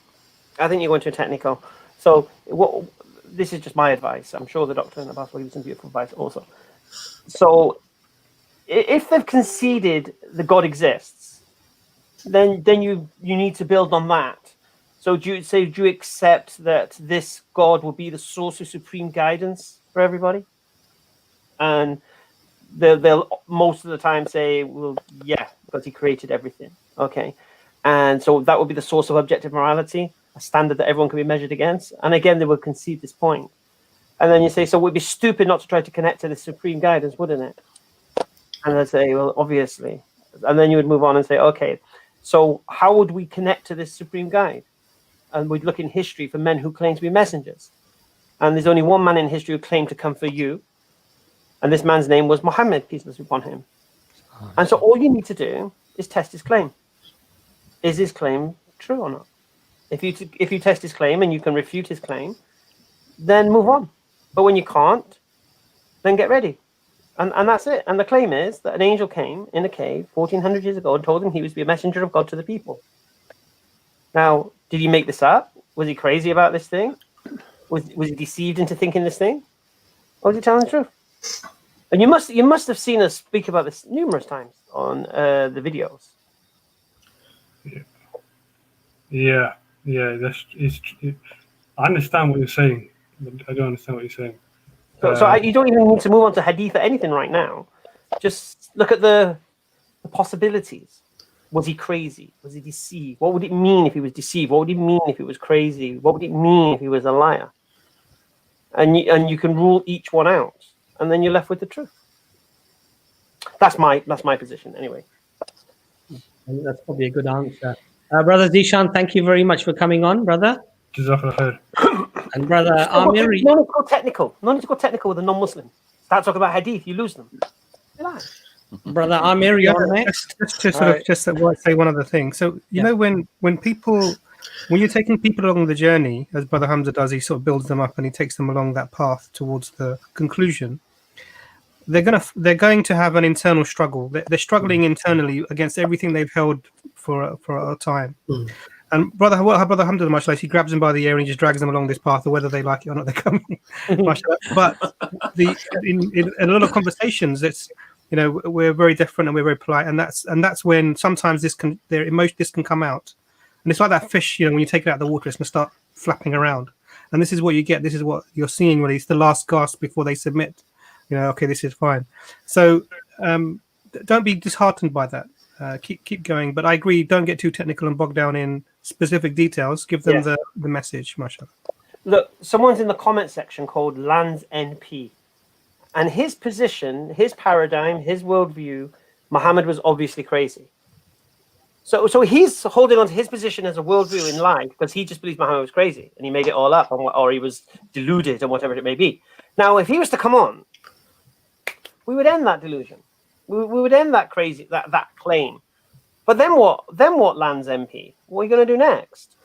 I think you're going too technical. So this is just my advice. I'm sure the Doctor and Abbas will give you some beautiful advice also. So if they've conceded that God exists, then you need to build on that. So do you accept that this God will be the source of supreme guidance for everybody? And they'll most of the time say, well, yeah, because he created everything. Okay. And so that would be the source of objective morality, a standard that everyone can be measured against. And again, they will concede this point. And then you say, so it would be stupid not to try to connect to the supreme guidance, wouldn't it? And they say, well, obviously. And then you would move on and say, okay, so how would we connect to this supreme guide? And we'd look in history for men who claim to be messengers. And there's only one man in history who claimed to come for you. And this man's name was Muhammad, peace be upon him. And so all you need to do is test his claim. Is his claim true or not? If you test his claim and you can refute his claim, then move on. But when you can't, then get ready. And that's it. And the claim is that an angel came in a cave 1400 years ago and told him he was to be a messenger of God to the people. Now, did he make this up? Was he crazy about this thing? Was he deceived into thinking this thing? Or was he telling the truth? And you must have seen us speak about this numerous times on the videos. Yeah. I understand what you're saying, but I don't understand what you're saying. So you don't even need to move on to hadith or anything right now. Just look at the possibilities. Was he crazy? Was he deceived? What would it mean if he was deceived? What would it mean if he was crazy? What would it mean if he was a liar? And you can rule each one out, and then you're left with the truth. That's my position anyway. And that's probably a good answer. Brother Zishan, thank you very much for coming on, brother. Jazakallah khair. And brother Amir. No need to go technical. No need to go technical with a non-Muslim. Start talking about hadith, you lose them. Relax. Brother Amir, you're next. Just say one other thing. So you know when you're taking people along the journey, as Brother Hamza does, he sort of builds them up and he takes them along that path towards the conclusion. They're going to have an internal struggle. They're struggling internally against everything they've held for a time. And Brother Hamza, mashallah, he grabs them by the ear and he just drags them along this path, or whether they like it or not, they're coming. But in a lot of conversations, it's we're very different and we're very polite, and that's when sometimes this can come out, and it's like that fish, when you take it out of the water, it's gonna start flapping around, and this is what you get. This is what you're seeing really. It's the last gasp before they submit. Okay, this is fine. So don't be disheartened by that. Keep going. But I agree, don't get too technical and bogged down in specific details. Give them the message, mashallah. Look, someone's in the comment section called Lands NP. And his position, his paradigm, his worldview, Muhammad was obviously crazy. So he's holding on to his position as a worldview in life because he just believes Muhammad was crazy and he made it all up, or he was deluded or whatever it may be. Now, if he was to come on, we would end that delusion. We would end that crazy that claim. But then what? Then what, Lands MP? What are you going to do next?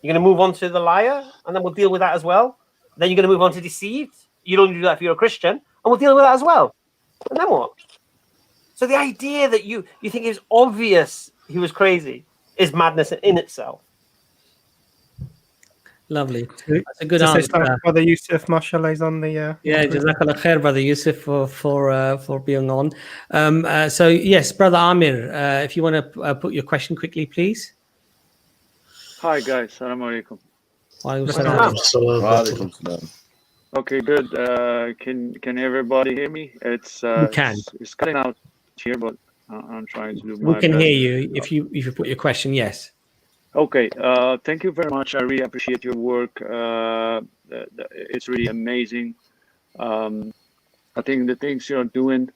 You're going to move on to the liar, and then we'll deal with that as well. Then you're going to move on to deceived. You don't do that if you're a Christian, and we'll deal with that as well. And then what? So the idea that you think it was obvious he was crazy is madness in itself. Lovely. That's a good answer. Brother Yusuf, mashallah, is on the. Jazakallah khair, Brother Yusuf, for being on. So yes, Brother Amir, if you want to put your question quickly, please. Hi guys, Assalamu alaikum. Okay, good. Can everybody hear me? It's cutting out here, but I'm trying to do my We can best. hear you if you put your question. Yes. Okay, thank you very much. I really appreciate your work. It's really amazing. I think the things you're doing,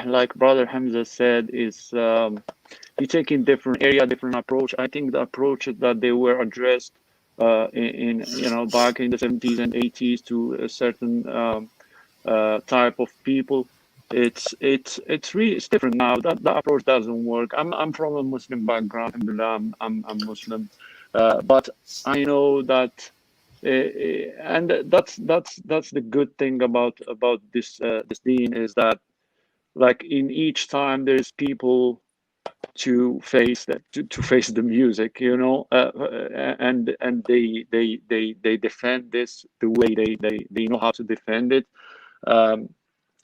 like Brother Hamza said, is you're taking different approach. I think the approach that they were addressed in back in the 70s and 80s to a certain type of people, it's different now. That approach doesn't work. I'm from a Muslim background. I'm Muslim, But I know that, and that's the good thing about this this deen, is that like in each time there's people to face that, to face the music, you know, and they defend this the way they know how to defend it.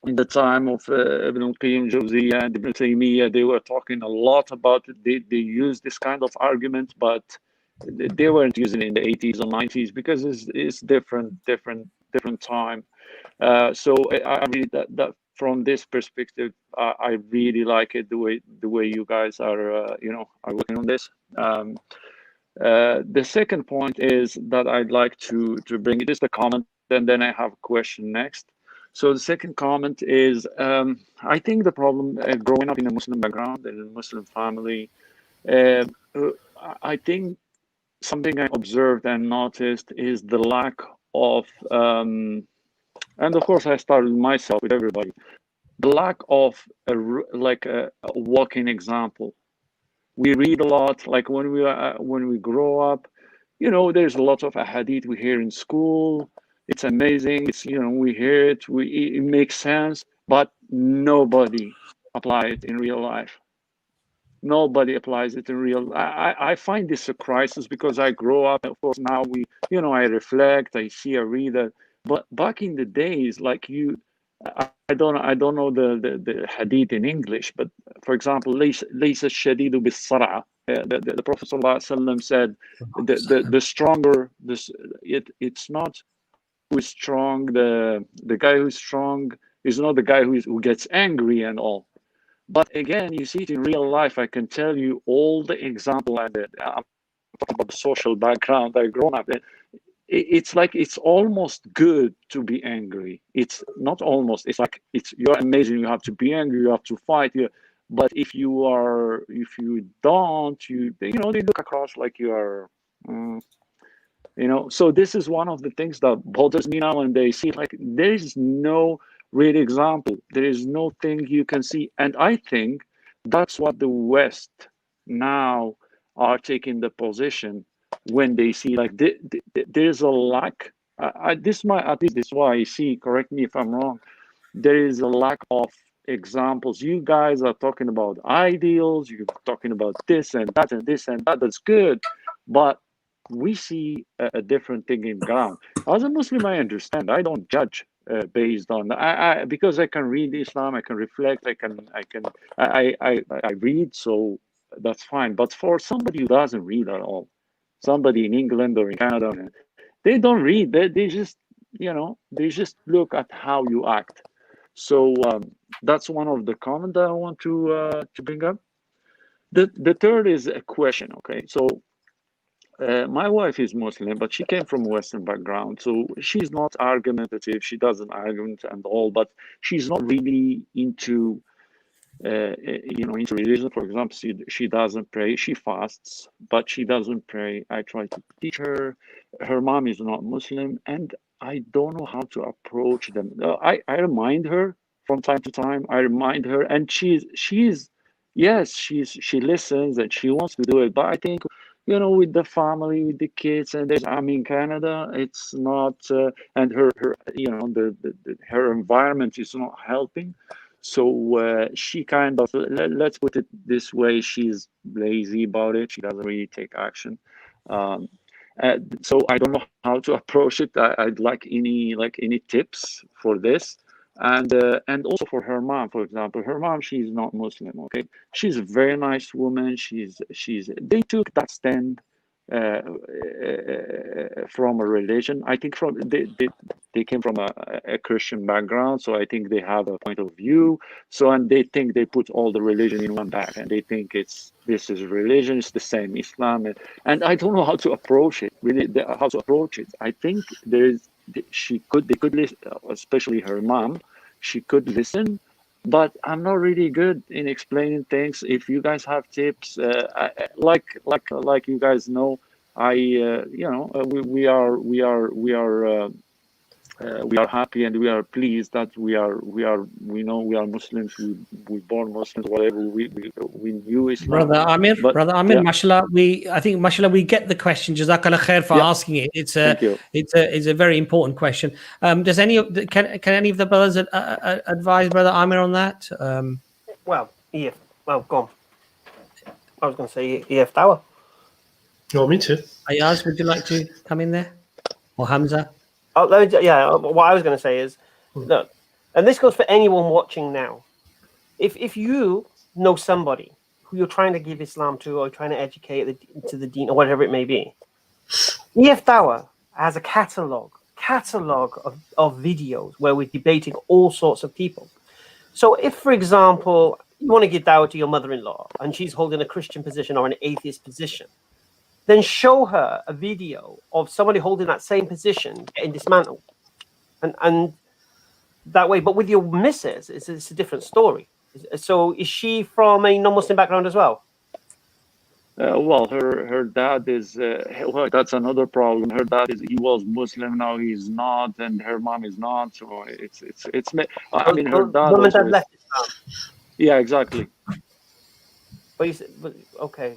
In the time of Ibn al-Qayyim Jawziyya and Ibn Taymiyyah, they were talking a lot about it. They used this kind of argument, but they weren't using it in the 80s or 90s because it's different time. So I really, that from this perspective, I really like it, the way you guys are you know, are working on this. The second point is that I'd like to bring it, just a comment, and then I have a question next. So the second comment is, I think the problem growing up in a Muslim background, in a Muslim family, I think something I observed and noticed is the lack of, and of course I started myself with everybody, the lack of a walking example. We read a lot, like when we grow up, you know, there's a lot of ahadith we hear in school. It's amazing. It's, you know, we hear it, it makes sense, but nobody applies it in real life. Nobody applies it in real. I find this a crisis because I grow up. Of course, now you know, I reflect, I see, I read it. But back in the days, like I don't know the hadith in English, but for example, ليس الشديد بالصرعة. The Prophet ﷺ said the stronger it's not who is strong, the guy who's strong is not the guy who gets angry and all. But again, you see it in real life. I can tell you all the example, and I'm talking about the social background I've grown up in. It's like it's almost good to be angry. It's not almost. It's like you're amazing. You have to be angry. You have to fight. But if you don't, you know, they look across like you are. You know, so this is one of the things that bothers me now when they see, like, there is no real example. There is no thing you can see. And I think that's what the West now are taking the position when they see, like, there's a lack. At least this is why I see, correct me if I'm wrong, there is a lack of examples. You guys are talking about ideals. You're talking about this and that and this and that. That's good. But we see a different thing in ground. As a Muslim, I understand. I don't judge based on because I can read Islam, I can reflect, I read, so that's fine. But for somebody who doesn't read at all, somebody in England or in Canada, they don't read. They just, you know, they just look at how you act. So that's one of the comments that I want to bring up. The third is a question. Okay, so. My wife is Muslim, but she came from a Western background, so she's not argumentative. She doesn't argue and all, but she's not really into, you know, into religion. For example, she doesn't pray. She fasts, but she doesn't pray. I try to teach her. Her mom is not Muslim, and I don't know how to approach them. I remind her from time to time. I remind her, and she listens and she wants to do it, but I think, you know, with the family, with the kids, and I'm in Canada, it's not, and her you know, her environment is not helping. So she kind of, let's put it this way, she's lazy about it. She doesn't really take action. So I don't know how to approach it. I'd like any tips for this. And also for her mom, for example, her mom, she's not Muslim. Okay, she's a very nice woman. They took that stand from a religion. I think they came from a Christian background, so I think they have a point of view. So, and they think they put all the religion in one bag, and they think this is religion, it's the same Islam, and I don't know how to approach it. Really, how to approach it. I think they could listen, especially her mom. She could listen, but I'm not really good in explaining things. If you guys have tips, like you guys know, we are we are happy and we are pleased that we know we are Muslims. We born Muslims, whatever. We knew Islam. Brother Amir, Yeah. mashallah, I think mashallah we get the question. Jazakallah khair for asking it. It's Thank you. it's a very important question. Does can any of the brothers advise Brother Amir on that? Well, go on. I was going to say EF Tower. You want me to? Ayaz, would you like to come in there? Or Hamza? What I was going to say is, look, and this goes for anyone watching now. If you know somebody who you're trying to give Islam to or trying to educate to the deen or whatever it may be, EF Tower has a catalogue of videos where we're debating all sorts of people. So if, for example, you want to give dawah to your mother-in-law and she's holding a Christian position or an atheist position, then show her a video of somebody holding that same position getting dismantled. And that way, but with your missus, it's a different story. So is she from a non-Muslim background as well? Well, her dad is. Well, that's another problem. Her dad he was Muslim, now he's not, and her mom is not. So it's. I mean, her dad. Mom and dad left Islam. Yeah, exactly. But okay.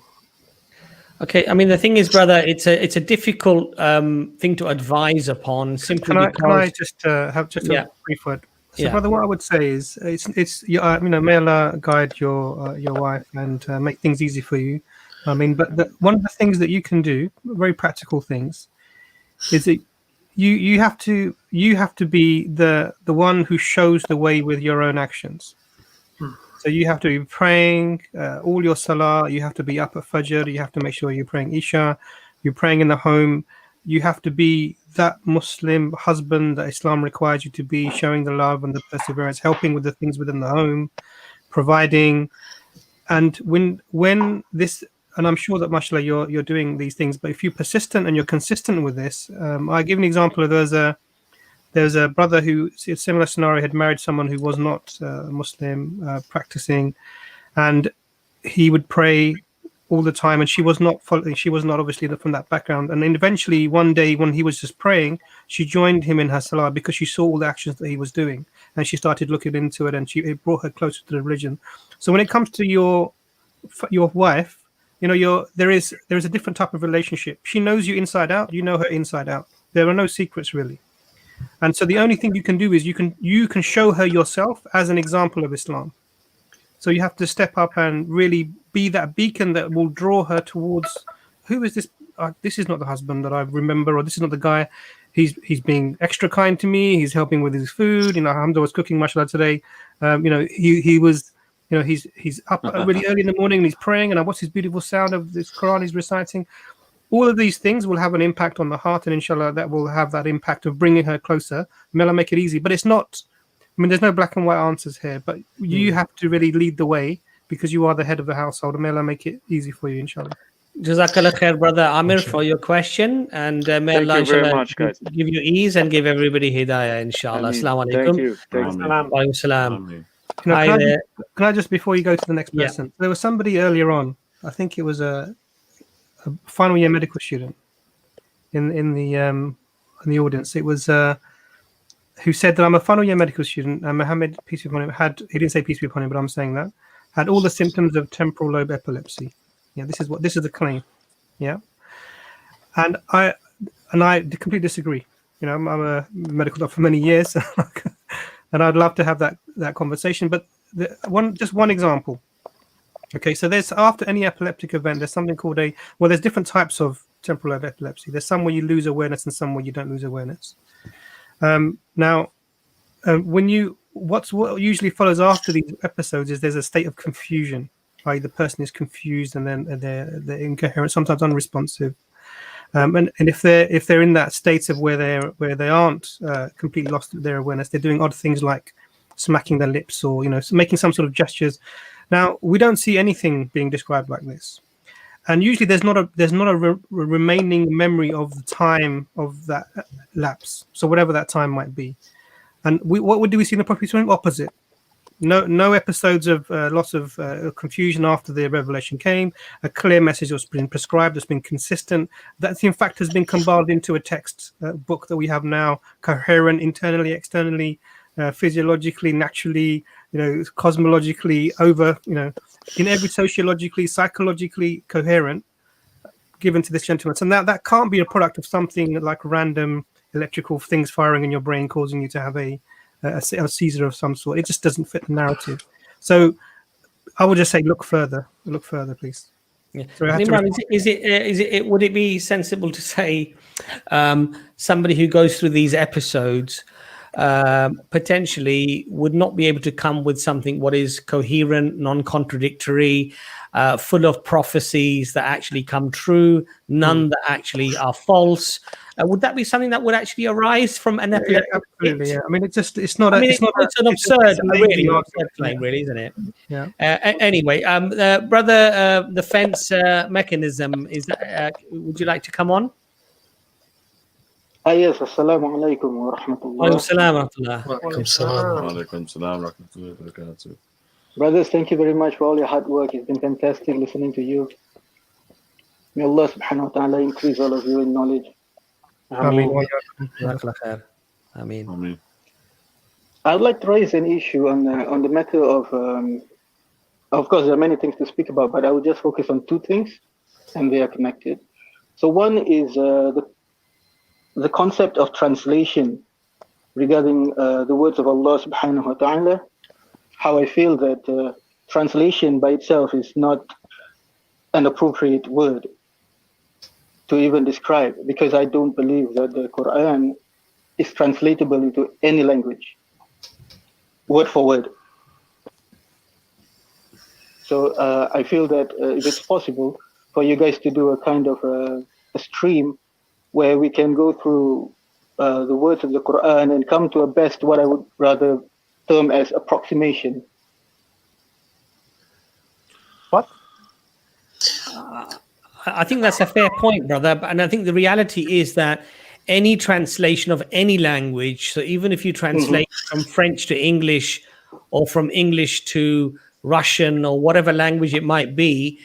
Okay, I mean the thing is, brother, it's a difficult thing to advise upon. Simply because. Can I just have a brief word? So, brother, what I would say is, it's may Allah guide your wife and make things easy for you. I mean, but one of the things that you can do, very practical things, is that you have to be the one who shows the way with your own actions. So you have to be praying all your salah. You have to be up at Fajr. You have to make sure you're praying Isha. You're praying in the home. You have to be that Muslim husband that Islam requires you to be, showing the love and the perseverance, helping with the things within the home, providing. And when this, and I'm sure that mashallah you're doing these things, but if you're persistent and you're consistent with this, I give an example of there's a brother who, a similar scenario, had married someone who was not Muslim, practicing, and he would pray all the time, and she was not obviously from that background. And then eventually one day when he was just praying, she joined him in her salah because she saw all the actions that he was doing, and she started looking into it, and it brought her closer to the religion. So when it comes to your wife, there is a different type of relationship. She knows you inside out. You know her inside out. There are no secrets really. And so the only thing you can do is you can show her yourself as an example of Islam. So you have to step up and really be that beacon that will draw her towards, who is this? This is not the husband that I remember, or this is not the guy. He's being extra kind to me. He's helping with his food. Hamza was cooking mashallah today. He was, he's up really early in the morning and he's praying, and I watch his beautiful sound of this Quran he's reciting. All of these things will have an impact on the heart, and inshallah that will have that impact of bringing her closer. May Allah make it easy, but it's not. I mean, there's no black and white answers here, but you have to really lead the way because you are the head of the household. And may Allah make it easy for you, inshallah. Jazakallah khair, brother Amir, for your question, and may Allah inshallah give you ease and give everybody hidayah, inshallah. Assalamu alaikum. Thank you. Wa salam. Can I just, before you go to the next person, there was somebody earlier on, I think it was a final year medical student in the audience. It was who said that I'm a final year medical student, and Muhammad, peace be upon him, he didn't say peace be upon him, but I'm saying that, had all the symptoms of temporal lobe epilepsy. Yeah, this is the claim. Yeah, and I completely disagree. I'm a medical doctor for many years, and I'd love to have that conversation. But just one example. Okay, so there's, after any epileptic event, there's something called there's different types of temporal lobe epilepsy. There's some where you lose awareness and some where you don't lose awareness. What usually follows after these episodes is there's a state of confusion. Right, the person is confused and then they're incoherent, sometimes unresponsive. And if they're in that state of where they aren't completely lost their awareness, they're doing odd things like smacking their lips or making some sort of gestures. Now we don't see anything being described like this, and usually there's not a remaining memory of the time of that lapse. So whatever that time might be, and what do we see in the Prophet? Opposite. No episodes of lots of confusion after the revelation came. A clear message that's been prescribed, that's been consistent, that in fact has been compiled into a text book that we have now, coherent internally, externally, physiologically, naturally, cosmologically, in every sociologically, psychologically coherent, given to this gentleman. So that can't be a product of something like random electrical things firing in your brain causing you to have a seizure of some sort. It just doesn't fit the narrative. So I would just say look further, please. Yeah. So I have to Nimran, would it be sensible to say somebody who goes through these episodes potentially would not be able to come with something what is coherent, non-contradictory, full of prophecies that actually come true, none that actually are false? Would that be something that would actually arise from an epileptic? Absolutely, yeah. I mean, it's not. It's an absurd claim, really, isn't it? Yeah. Anyway, brother, the fence mechanism is. Would you like to come on? Yes, assalamu alaikum wa rahmatullah. Walaikum salam. Walaikum salam wa rahmatullahi wa barakatuh. Brothers, thank you very much for all your hard work. It's been fantastic listening to you. May Allah subhanahu wa ta'ala increase all of you in knowledge. Ameen. I'd like to raise an issue on the matter of course, there are many things to speak about, but I will just focus on two things, and they are connected. So one is the concept of translation regarding the words of Allah subhanahu wa ta'ala. How I feel that translation by itself is not an appropriate word to even describe, because I don't believe that the Quran is translatable into any language, word for word. So I feel that if it's possible for you guys to do a kind of a stream where we can go through the words of the Quran and come to a best, what I would rather term as approximation. What? I think that's a fair point, brother. And I think the reality is that any translation of any language, so even if you translate from French to English or from English to Russian or whatever language it might be,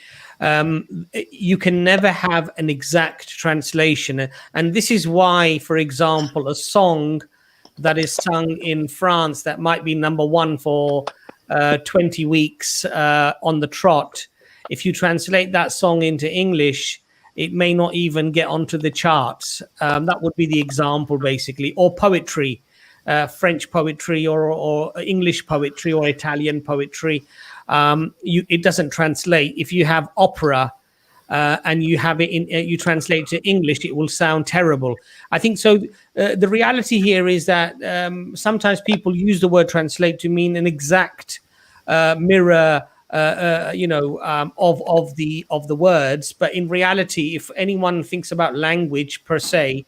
you can never have an exact translation. And this is why, for example, a song that is sung in France that might be number one for 20 weeks on the trot, if you translate that song into English, it may not even get onto the charts. That would be the example, basically. Or poetry, French poetry or English poetry or Italian poetry. It doesn't translate. If you have opera and you have it you translate to English, it will sound terrible. I think so. The reality here is that sometimes people use the word translate to mean an exact mirror, of the words. But in reality, if anyone thinks about language per se,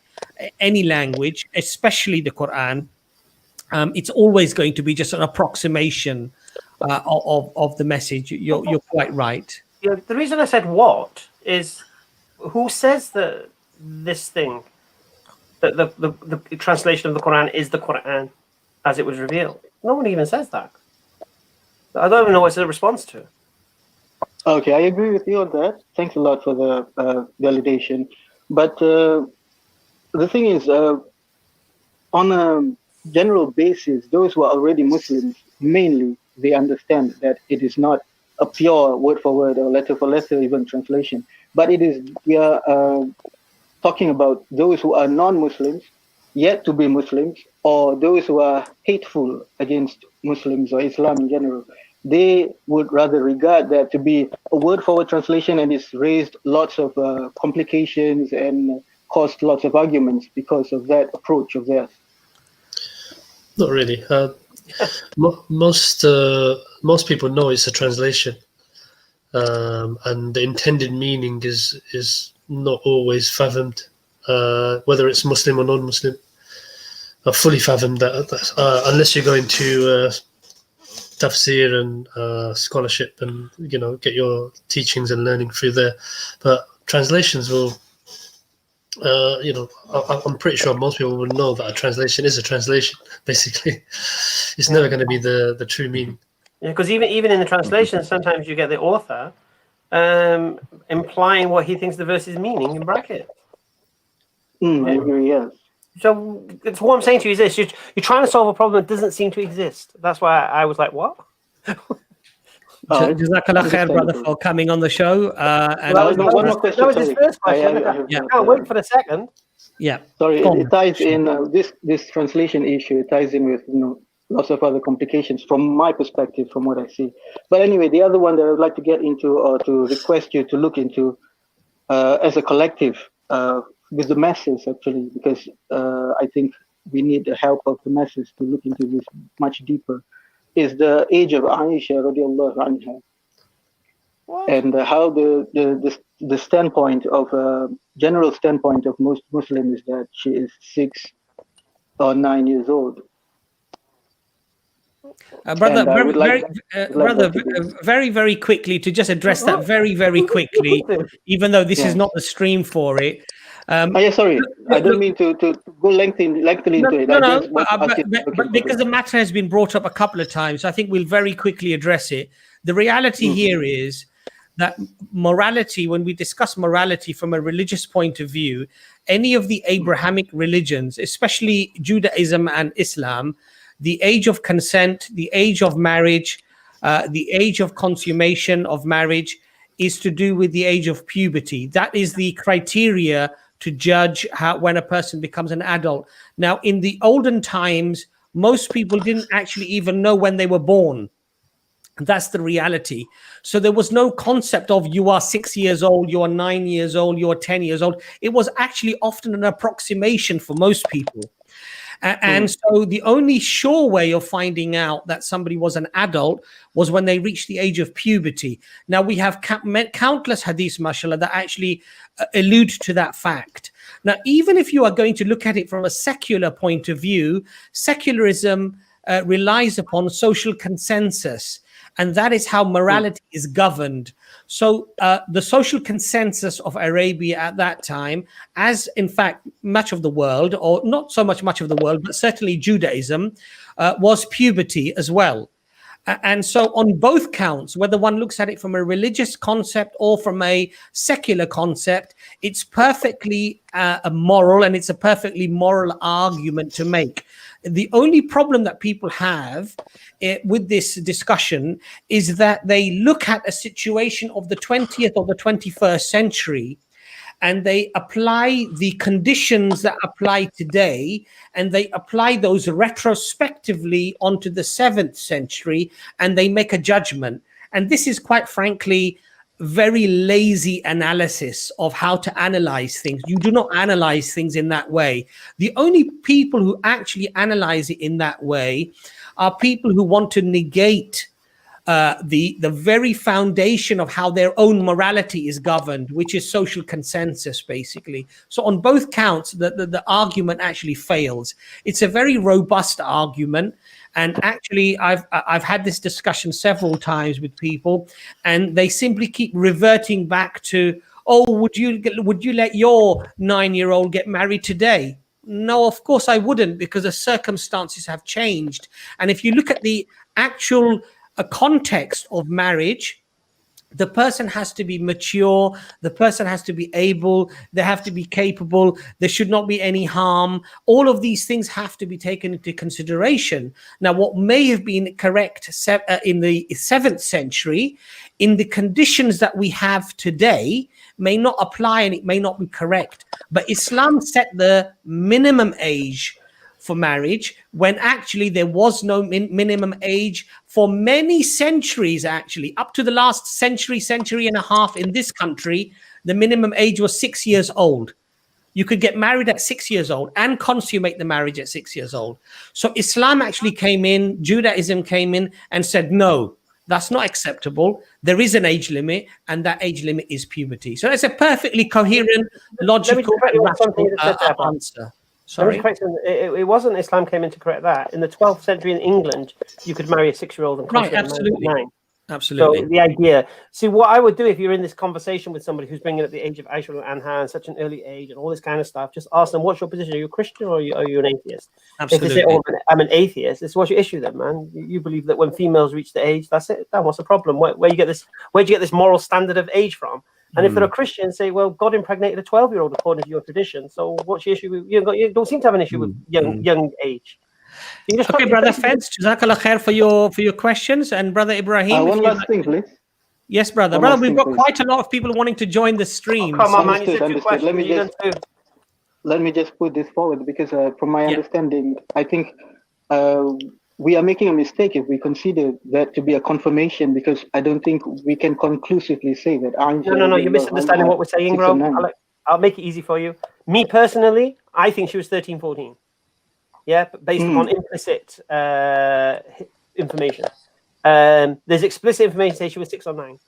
any language, especially the Quran, it's always going to be just an approximation of the message. You're quite right. Yeah, the reason I said what is, who says that this thing, that the translation of the Quran is the Quran as it was revealed? No one even says that. I don't even know what it's a response to. Okay, I agree with you on that. Thanks a lot for the validation. But the thing is, on a general basis, those who are already Muslims, mainly, they understand that it is not a pure word for word or letter for letter even translation, but it is, we are talking about those who are non-Muslims, yet to be Muslims, or those who are hateful against Muslims or Islam in general. They would rather regard that to be a word for word translation, and it's raised lots of complications and caused lots of arguments because of that approach of theirs. Not really. Most people know it's a translation, and the intended meaning is not always fathomed, whether it's Muslim or non-Muslim. I've fully fathomed that unless you go into tafsir and scholarship and get your teachings and learning through there. But translations will, I'm pretty sure most people would know that a translation is a translation. Basically, it's never going to be the true meaning. Yeah, because even in the translation, sometimes you get the author implying what he thinks the verse is meaning in brackets. I agree. Yes. So it's what I'm saying to you is this: you're trying to solve a problem that doesn't seem to exist. That's why I was like, "What?" Jazakallah khair, brother, for coming on the show. And one more question. That was his first question. Yeah. I can't wait for the second. Yeah. Sorry, it ties in this translation issue. It ties in with lots of other complications from my perspective, from what I see. But anyway, the other one that I would like to get into, or to request you to look into, as a collective, with the masses actually, because I think we need the help of the masses to look into this much deeper, is the age of Aisha radiallahu anha. And how the standpoint of general standpoint of most Muslims is that she is 6 or 9 years old. Brother, very, very quickly to just address that very, very quickly, even though this is not the stream for it. Sorry, I don't mean to go lengthily into it. But because the matter has been brought up a couple of times, I think we'll very quickly address it. The reality here is that morality, when we discuss morality from a religious point of view, any of the Abrahamic religions, especially Judaism and Islam, the age of consent, the age of marriage, the age of consummation of marriage is to do with the age of puberty. That is the criteria to judge when a person becomes an adult. Now, in the olden times, most people didn't actually even know when they were born. That's the reality. So there was no concept of you are 6 years old, you are 9 years old, you are 10 years old. It was actually often an approximation for most people. And so the only sure way of finding out that somebody was an adult was when they reached the age of puberty. Now, we have countless hadiths, mashallah, that actually allude to that fact. Now, even if you are going to look at it from a secular point of view, secularism relies upon social consensus. And that is how morality is governed. So the social consensus of Arabia at that time, as in fact much of the world, or not so much of the world, but certainly Judaism, was puberty as well. And so on both counts, whether one looks at it from a religious concept or from a secular concept, it's perfectly moral, and it's a perfectly moral argument to make. The only problem that people have with this discussion is that they look at a situation of the 20th or the 21st century and they apply the conditions that apply today, and they apply those retrospectively onto the 7th century, and they make a judgment. And this is quite frankly very lazy analysis of how to analyze things. You do not analyze things in that way. The only people who actually analyze it in that way are people who want to negate the very foundation of how their own morality is governed, which is social consensus, basically. So on both counts, the argument actually fails. It's a very robust argument. And actually, I've had this discussion several times with people, and they simply keep reverting back to, oh, would you let your 9-year-old get married today? No, of course I wouldn't, because the circumstances have changed. And if you look at the actual context of marriage, the person has to be mature, the person has to be able, they have to be capable, there should not be any harm. All of these things have to be taken into consideration. Now, what may have been correct in the 7th century, in the conditions that we have today, may not apply, and it may not be correct. But Islam set the minimum age for marriage when actually there was no minimum age for many centuries. Actually, up to the last century and a half in this country, the minimum age was 6 years old. You could get married at 6 years old and consummate the marriage at 6 years old. So Islam actually came in, Judaism came in and said, no, that's not acceptable. There is an age limit, and that age limit is puberty. So it's a perfectly coherent, logical, rational answer. Sorry? It wasn't Islam came in to correct that. In the 12th century in England, you could marry a 6-year-old and right, absolutely. Absolutely. So the idea, see, what I would do if you're in this conversation with somebody who's bringing up the age of Aisha and Anha and such an early age and all this kind of stuff, just ask them, what's your position? Are you a Christian or are you an atheist? Absolutely. If they say, oh, I'm an atheist, it's what's your issue then, man? You believe that when females reach the age, that's it. Then what's the problem? Where do you get this moral standard of age from? And if they're a Christian, say, well, God impregnated a 12-year-old according to your tradition. So what's your issue? You don't seem to have an issue with young age. Okay, Brother Feds, Jazakallah khair for your questions. And Brother Ibrahim. One last thing, please. Yes, brother. Brother, we've got quite a lot of people wanting to join the stream. Oh, come on, man. Understood. Let me just put this forward because from my understanding, I think we are making a mistake if we consider that to be a confirmation, because I don't think we can conclusively say that. No, you're misunderstanding what we're saying, bro. I'll make it easy for you. Me personally, I think she was 13, 14. Yeah, based on implicit information. There's explicit information saying she was 6 or 9.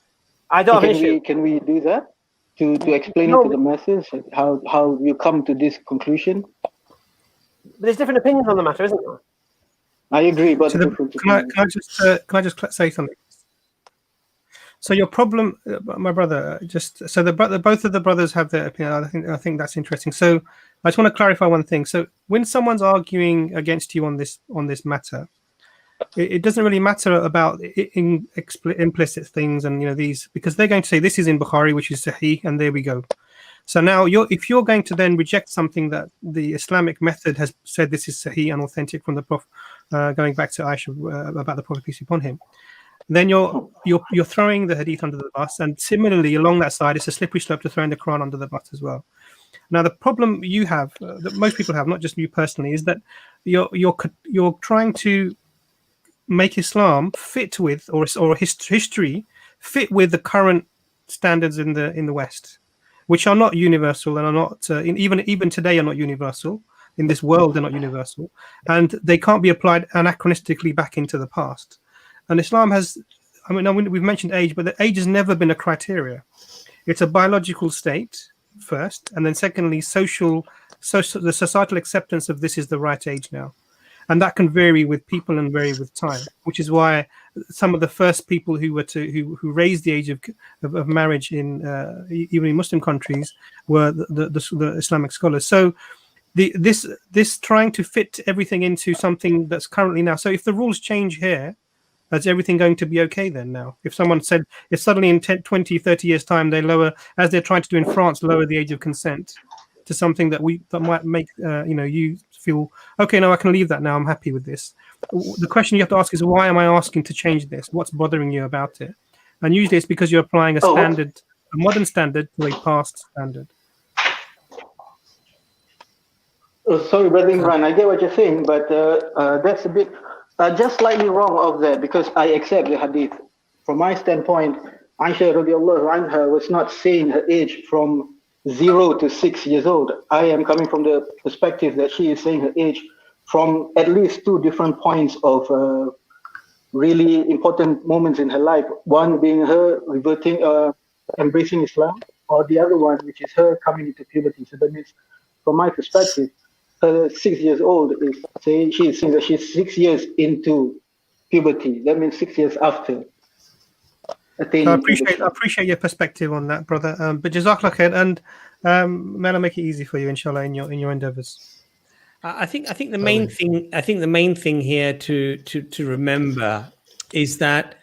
I don't have an issue. Can we do that to explain it to the masses how you come to this conclusion? There's different opinions on the matter, isn't there? I agree, but can I just say something? So your problem, my brother, both of the brothers have their opinion. I think that's interesting. So I just want to clarify one thing. So when someone's arguing against you on this matter, it doesn't really matter about implicit things and these, because they're going to say this is in Bukhari, which is Sahih, and there we go. So now if you're going to then reject something that the Islamic method has said this is Sahih and authentic from the Prophet, going back to Aisha about the Prophet, peace be upon him, then you're throwing the Hadith under the bus, and similarly along that side, it's a slippery slope to throwing the Quran under the bus as well. Now the problem you have, that most people have, not just you personally, is that you're trying to make Islam fit with or history fit with the current standards in the West, which are not universal and are not even today are not universal in this world. They're not universal, and they can't be applied anachronistically back into the past. And Islam has, we've mentioned age, but the age has never been a criteria. It's a biological state first, and then secondly, the societal acceptance of this is the right age now. And that can vary with people and vary with time, which is why some of the first people who raised the age of marriage in even in Muslim countries were the Islamic scholars. So this trying to fit everything into something that's currently now. So if the rules change here, is everything going to be okay then now? If someone said, if suddenly in 10, 20, 30 years time they lower, as they're trying to do in France, lower the age of consent to something that might make you feel, okay, no, I can leave that now, I'm happy with this. The question you have to ask is, why am I asking to change this? What's bothering you about it? And usually it's because you're applying a modern standard to a past standard. Oh, sorry, Brother Imran, I get what you're saying, but that's a bit just slightly wrong of that, because I accept the hadith. From my standpoint, Aisha radiallahu anha was not saying her age from 0 to 6 years old. I am coming from the perspective that she is saying her age from at least 2 different points of really important moments in her life. One being her embracing Islam, or the other one, which is her coming into puberty. So that means, from my perspective, her 6 years old is saying that she's 6 years into puberty. That means 6 years after. I appreciate your perspective on that, brother. But Jazakallah khair, and may Allah make it easy for you, inshallah, in your endeavors. I think the main thing here to remember is that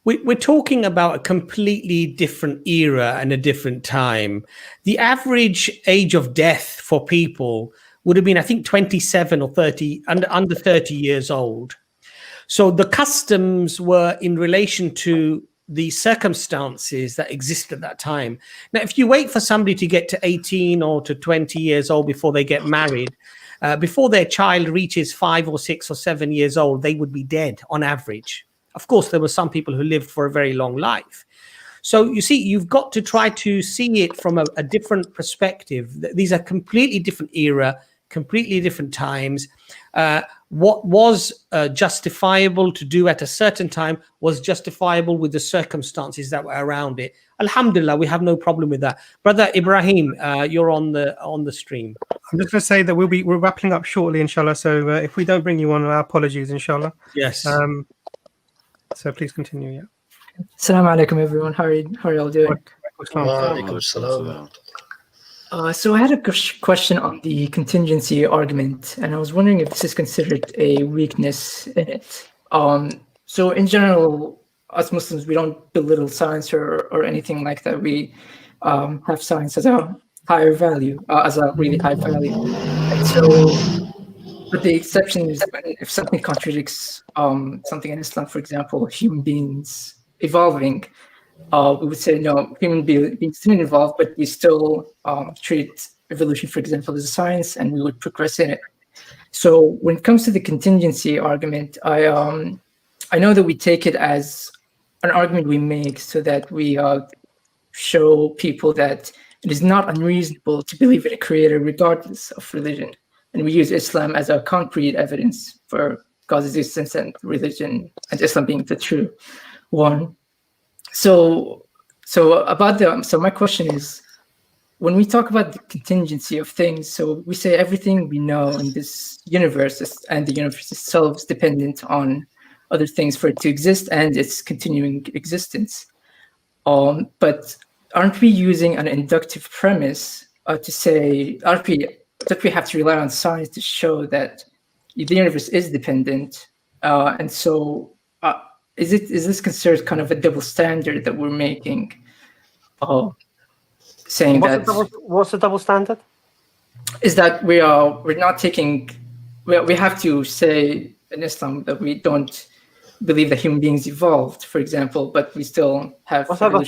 we're talking about a completely different era and a different time. The average age of death for people would have been, I think, 27 or 30, under 30 years old. So the customs were in relation to the circumstances that exist at that time. Now, if you wait for somebody to get to 18 or to 20 years old before they get married, before their child reaches 5 or 6 or 7 years old, they would be dead on average. Of course, there were some people who lived for a very long life. So you see, you've got to try to see it from a different perspective. These are completely different era, completely different times. What was justifiable to do at a certain time was justifiable with the circumstances that were around it. Alhamdulillah, we have no problem with that. Brother Ibrahim, you're on the stream. I'm just going to say that we're wrapping up shortly, inshallah. So if we don't bring you on, our apologies, inshallah. Yes. So please continue. Yeah. Assalamu alaikum, everyone. How are y'all doing? Walaikum salam. So I had a question on the contingency argument, and I was wondering if this is considered a weakness in it. So in general, us Muslims, we don't belittle science or anything like that. We have science as a higher value, as a really high value. And so, but the exception is if something contradicts something in Islam, for example, human beings evolving, we would say no, human beings didn't evolve, but we still treat evolution, for example, as a science, and we would progress in it. So when it comes to the contingency argument, I know that we take it as an argument we make so that we show people that it is not unreasonable to believe in a creator regardless of religion. And we use Islam as a concrete evidence for God's existence and religion, and Islam being the true one. So my question is, when we talk about the contingency of things, so we say everything we know in this universe and the universe itself is dependent on other things for it to exist and its continuing existence. But aren't we using an inductive premise to say, that we have to rely on science to show that the universe is dependent? And so is this considered kind of a double standard that we're making? Saying what's the double standard? Is that we're not taking, we have to say in Islam that we don't believe that human beings evolved, for example, but we still have. What's that got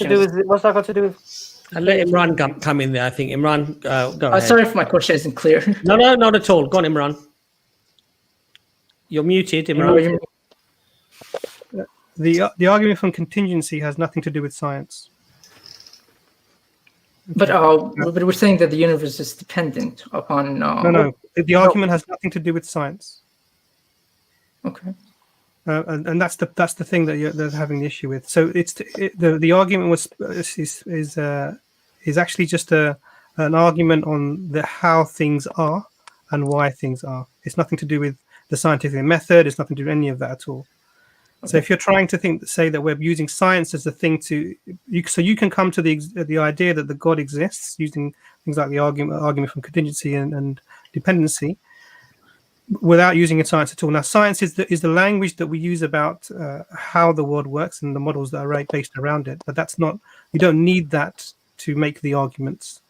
to do with? I'll let Imran come in there. I think Imran, go ahead. Sorry if my question isn't clear. No, not at all. Go on, Imran. You're muted, Imran. The argument from contingency has nothing to do with science. But we're saying that the universe is dependent upon. No. The argument has nothing to do with science. Okay. And that's the thing that they're having the issue with. So the argument is actually just an argument on how things are and why things are. It's nothing to do with the scientific method. It's nothing to do with any of that at all. Okay. So if you're trying to say that we're using science as the thing so you can come to the idea that the God exists using things like the argument from contingency and dependency, without using science at all. Now, science is the language that we use about how the world works and the models that are based around it. But that's not, you don't need that to make the arguments.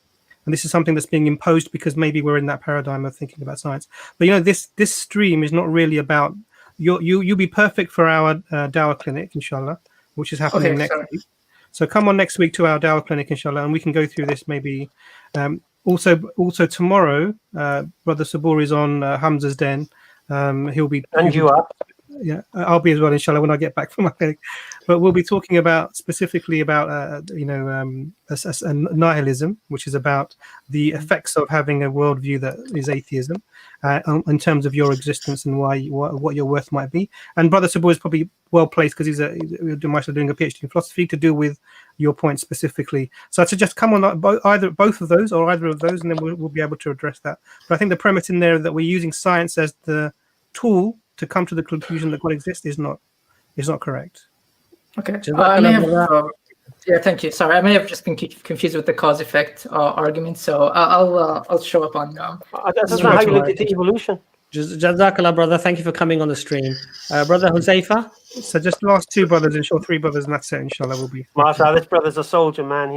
And this is something that's being imposed because maybe we're in that paradigm of thinking about science. But this stream is not really about, you'll be perfect for our Dawah clinic, inshallah, which is happening next week. So come on next week to our Dawah clinic, inshallah, and we can go through this maybe. Also tomorrow, Brother Sabur is on Hamza's Den. He'll be. And you are. Yeah, I'll be as well, inshallah, when I get back from my clinic. But we'll be talking specifically about nihilism, which is about the effects of having a worldview that is atheism, in terms of your existence and what your worth might be. And Brother Sabur is probably well placed because he's doing a PhD in philosophy to deal with your point specifically. So I'd suggest come on both of those or either of those, and then we'll be able to address that. But I think the premise in there that we're using science as the tool to come to the conclusion that God exists is not correct. Okay. Thank you. Sorry, I may have just been confused with the cause-effect argument. So I'll show up on. That's not how you look at the evolution. Jazakallah, brother. Thank you for coming on the stream, Brother Huzaifa. So just the last two brothers, inshallah, three brothers, and that's it. Inshallah, will be. Mashallah, this brother's a soldier, man.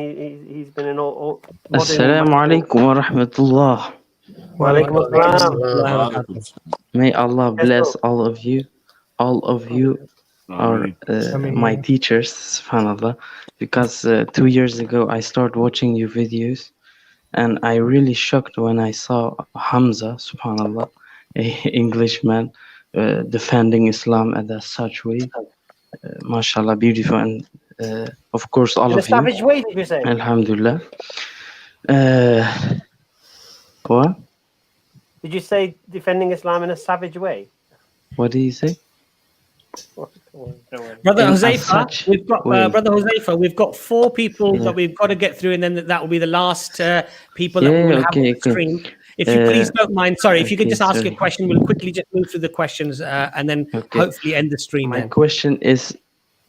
He's been in all. Assalamu alaikum wa rahmatullah. May Allah bless all of you. All of you are my teachers, subhanAllah. Because 2 years ago, I started watching your videos. And I really shocked when I saw Hamza, subhanAllah, an Englishman, defending Islam at a such way. MashaAllah, beautiful. And of course, all of you. In a savage way, did you say? Alhamdulillah. What? Did you say defending Islam in a savage way? What did you say? Brother Huzaifa, we've got 4 people that we've got to get through, and then that will be the last people that we will have on the stream. If you please don't mind, if you could just ask a question, we'll quickly just move through the questions and then hopefully end the stream. My question is,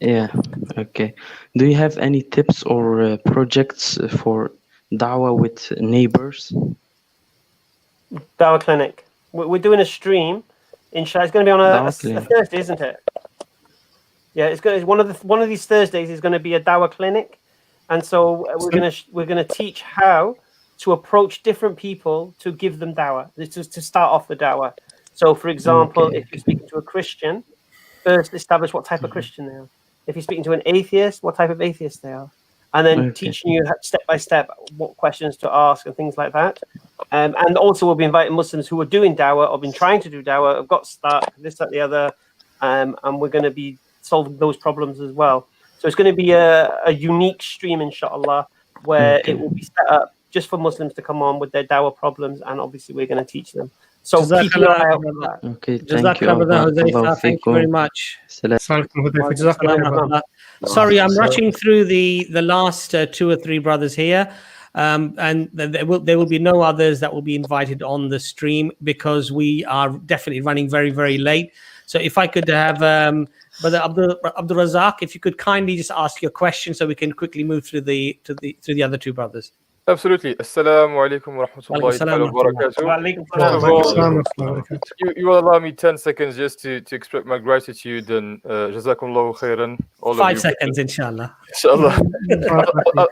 Yeah. Okay. Do you have any tips or projects for dawah with neighbors? Dawah Clinic. We're doing a stream. Inshallah, it's going to be on a Dawah Clinic. Thursday, isn't it? Yeah, it's one of these Thursdays is going to be a Dawah Clinic, and so we're gonna teach how to approach different people to give them dawah. This is to start off the dawah. So, for example, if you're speaking to a Christian, first establish what type of Christian they are. If you're speaking to an atheist, what type of atheist they are, and then teaching you step by step what questions to ask and things like that. And also, we'll be inviting Muslims who are doing dawah or been trying to do dawah, have got stuck, this, that, the other, and we're going to be solving those problems as well. So it's going to be a unique stream, inshallah, where it will be set up just for Muslims to come on with their dawah problems, and obviously we're going to teach them. So keep your eye out for that. Okay, thank you. Thank you very much. Salam. Sorry, I'm rushing through the last 2 or 3 brothers here, and there will be no others that will be invited on the stream because we are definitely running very, very late. So if I could have Brother Abdul Razak, if you could kindly just ask your question so we can quickly move through the other 2 brothers. Absolutely. Assalamu alaikum wa rahmatullahi wa barakatuh. You will allow me 10 seconds just to express my gratitude and jazakumullahu khairan. 5 seconds, inshallah. Inshallah.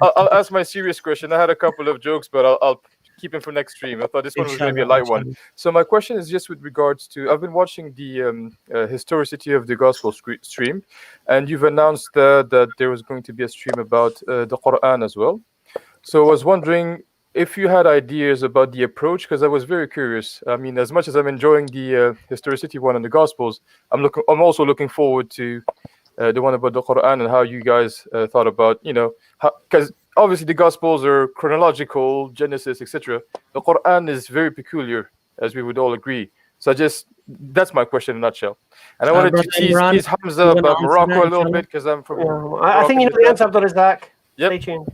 I'll ask my serious question. I had a couple of jokes, but I'll keep them for next stream. I thought this one was going to be a light one. So my question is just with regards to, I've been watching the historicity of the gospel stream, and you've announced that there was going to be a stream about the Quran as well. So I was wondering if you had ideas about the approach, because I was very curious. I mean, as much as I'm enjoying the historicity one on the Gospels, I'm also looking forward to the one about the Quran and how you guys thought about, because obviously the Gospels are chronological, Genesis, etc. The Quran is very peculiar, as we would all agree. So that's my question in a nutshell. And I wanted to tease Hamza about Morocco a little bit, because I'm from Morocco. I think you know the answer, Abdul Razak. Yep. Stay tuned.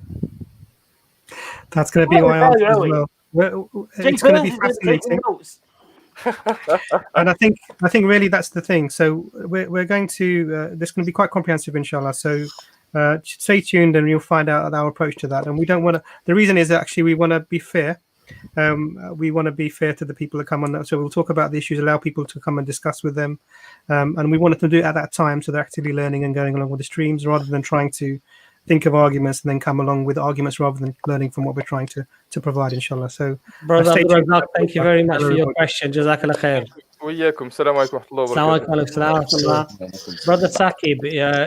That's going to be my answer as well. It's going to be fascinating. And I think really that's the thing. So we're going to this is going to be quite comprehensive, inshallah. So stay tuned, and you'll find out our approach to that. And we don't want to. The reason is that actually we want to be fair. We want to be fair to the people that come on. So we'll talk about the issues, allow people to come and discuss with them, and we wanted to do it at that time, so they're actively learning and going along with the streams, rather than trying to think of arguments and then come along with arguments rather than learning from what we're trying to provide, inshallah. So, Brother Razak, thank you very much for your question. Jazakallah khair. Brother Saqib,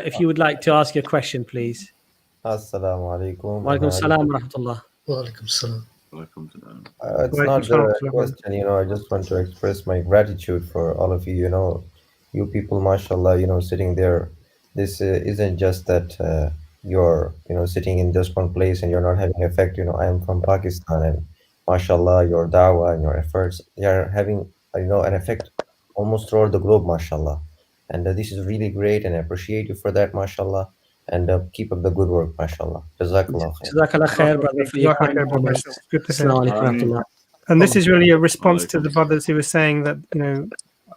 if you would like to ask your question, please. Assalamu alaikum. Wa alaikum salam wa rahmatullah. Wa alaikum salam. It's not a question, I just want to express my gratitude for all of you, you people, mashallah, sitting there. This isn't just that you're sitting in just one place and you're not having effect. I am from Pakistan, and mashallah, your dawah and your efforts, they are having an effect almost throughout the globe, mashallah. And this is really great, and I appreciate you for that, mashallah. And keep up the good work, mashallah. Jazakallah khair. Jazakallah khair, brother, for your kind words. Good to hear. And this is really a response to the brothers who were saying that,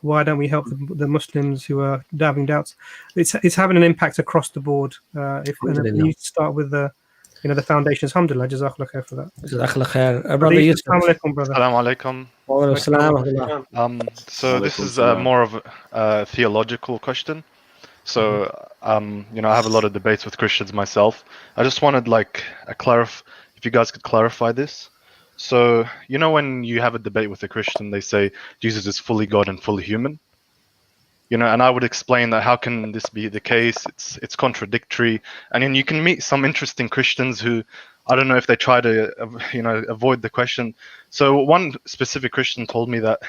why don't we help the Muslims who are having doubts? It's having an impact across the board. If you start with the foundations, alhamdulillah, jazakallah khair for that. Jazakallah khair. Brother Yusuf. Assalamu alaikum. So this is more of a theological question. So, I have a lot of debates with Christians myself. I just wanted if you guys could clarify this. So, when you have a debate with a Christian, they say Jesus is fully God and fully human. And I would explain that how can this be the case? It's contradictory. And then you can meet some interesting Christians who, I don't know if they try to, avoid the question. So one specific Christian told me that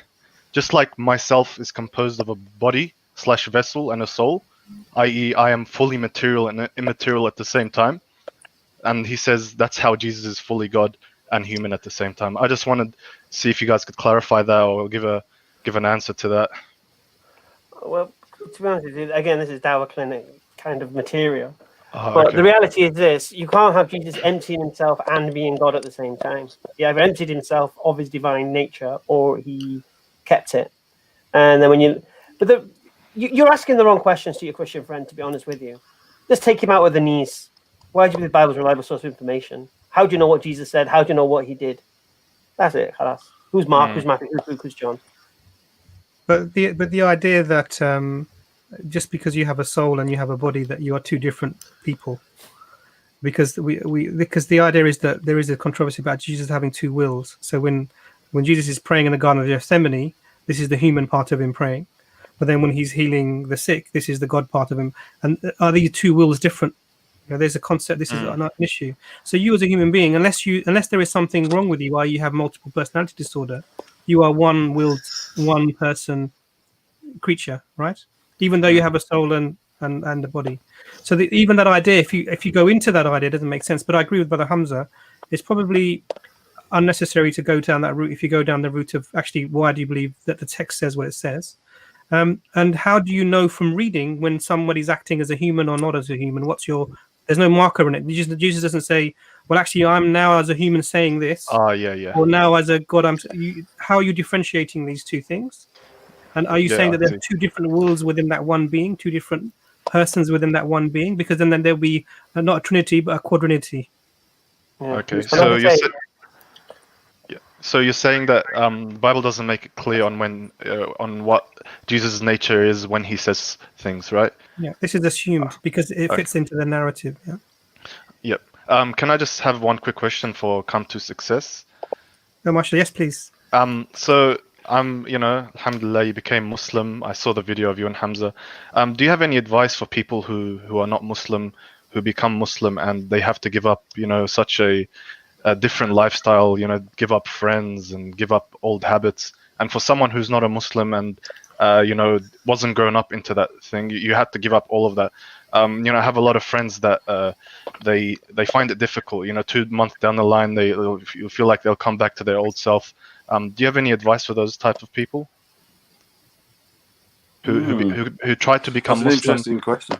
just like myself is composed of a body/vessel and a soul, i.e. I am fully material and immaterial at the same time. And he says that's how Jesus is fully God and human at the same time. I just wanted to see if you guys could clarify that or give an answer to that. Well, to be honest with you, again, this is Dawah Clinic kind of material. But the reality is this: you can't have Jesus emptying himself and being God at the same time. He either emptied himself of his divine nature or he kept it. And then you're asking the wrong questions to your Christian friend, to be honest with you. Just take him out with the knees. Why do you believe the Bible is a reliable source of information? How do you know what Jesus said? How do you know what he did? That's it. Khalas. Who's Mark? Who's Matthew? Who's Luke? Who's John? But the idea that just because you have a soul and you have a body, that you are two different people, because because the idea is that there is a controversy about Jesus having two wills. So when Jesus is praying in the Garden of Gethsemane, this is the human part of him praying, but then when he's healing the sick, this is the God part of him. And are these two wills different? You know, there's a concept. This is an issue. So you as a human being, unless there is something wrong with you, why you have multiple personality disorder, you are one-willed, one-person creature, right? Even though you have a soul and a body. So even that idea, if you go into that idea, it doesn't make sense. But I agree with Brother Hamza. It's probably unnecessary to go down that route if you go down the route of actually why do you believe that the text says what it says. And how do you know from reading when somebody's acting as a human or not as a human? There's no marker in it. Jesus doesn't say, well, actually, I'm now as a human saying this. Yeah. Or now as a God, how are you differentiating these two things? And are you saying that there are two different wills within that one being, two different persons within that one being? Because then there'll be not a trinity, but a quadrinity. Okay, so you're saying that the Bible doesn't make it clear on what Jesus' nature is when he says things, right? Yeah, this is assumed because it fits into the narrative. Yeah. Yep. Can I just have one quick question for Come to Success? No, Masha, yes, please. So alhamdulillah, you became Muslim. I saw the video of you and Hamza. Do you have any advice for people who are not Muslim, who become Muslim and they have to give up, such a different lifestyle, give up friends and give up old habits? And for someone who's not a Muslim and, wasn't grown up into that thing, you had to give up all of that. I have a lot of friends that they find it difficult. 2 months down the line, you feel like they'll come back to their old self. Do you have any advice for those type of people who try to become That's Muslim? an interesting question.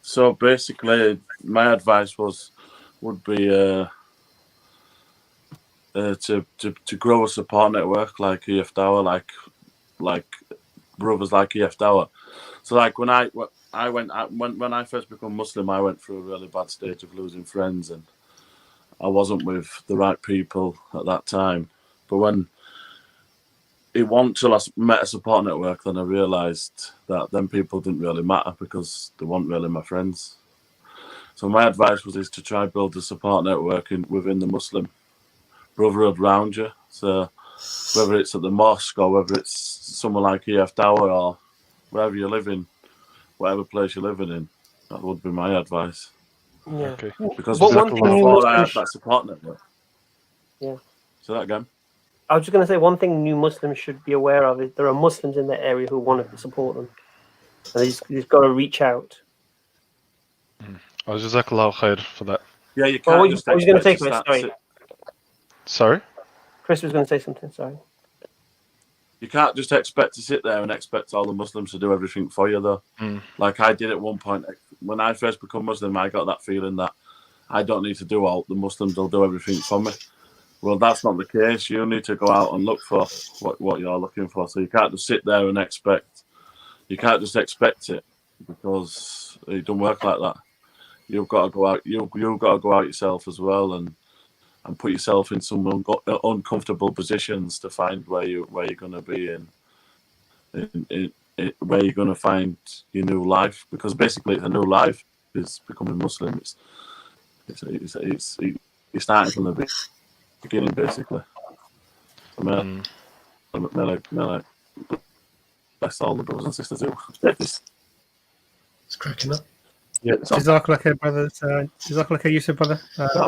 So basically, my advice would be to grow a support network like EF Dawah, like brothers like EF Dawah. So like when I first became Muslim, I went through a really bad stage of losing friends, and I wasn't with the right people at that time. But when it wasn't till I met a support network, then I realised that them people didn't really matter because they weren't really my friends. So my advice is to try build a support network within the Muslim brotherhood around you. So whether it's at the mosque or whether it's somewhere like EF Dawah or wherever you're living, whatever place you're living in, that would be my advice. Yeah. Okay. But Because one thing before I had that support network. Yeah. Say that again. I was just going to say one thing new Muslims should be aware of is there are Muslims in their area who want to support them. And they've got to reach out. Jazakallah khair for that. Yeah, you can't. What was you going to say, Chris? Sorry. Sorry? Chris was going to say something. Sorry. You can't just expect to sit there and expect all the Muslims to do everything for you, though. Like I did at one point. When I first became Muslim, I got that feeling that I don't need to do all, the Muslims will do everything for me. Well, that's not the case. You need to go out and look for what you're looking for. So you can't just sit there and expect. You can't just expect it because it don't work like that. You've got to go out. You've got to go out yourself as well and put yourself in some uncomfortable positions to find where you're going to be in where you're going to find your new life. Because basically, it's a new life. Is becoming Muslim. It's starting from the beginning, basically. So, that's all the brothers and sisters do. It's cracking up. Yeah, Jazakallah khair, brother. Jazakallah khair, Yusuf, brother.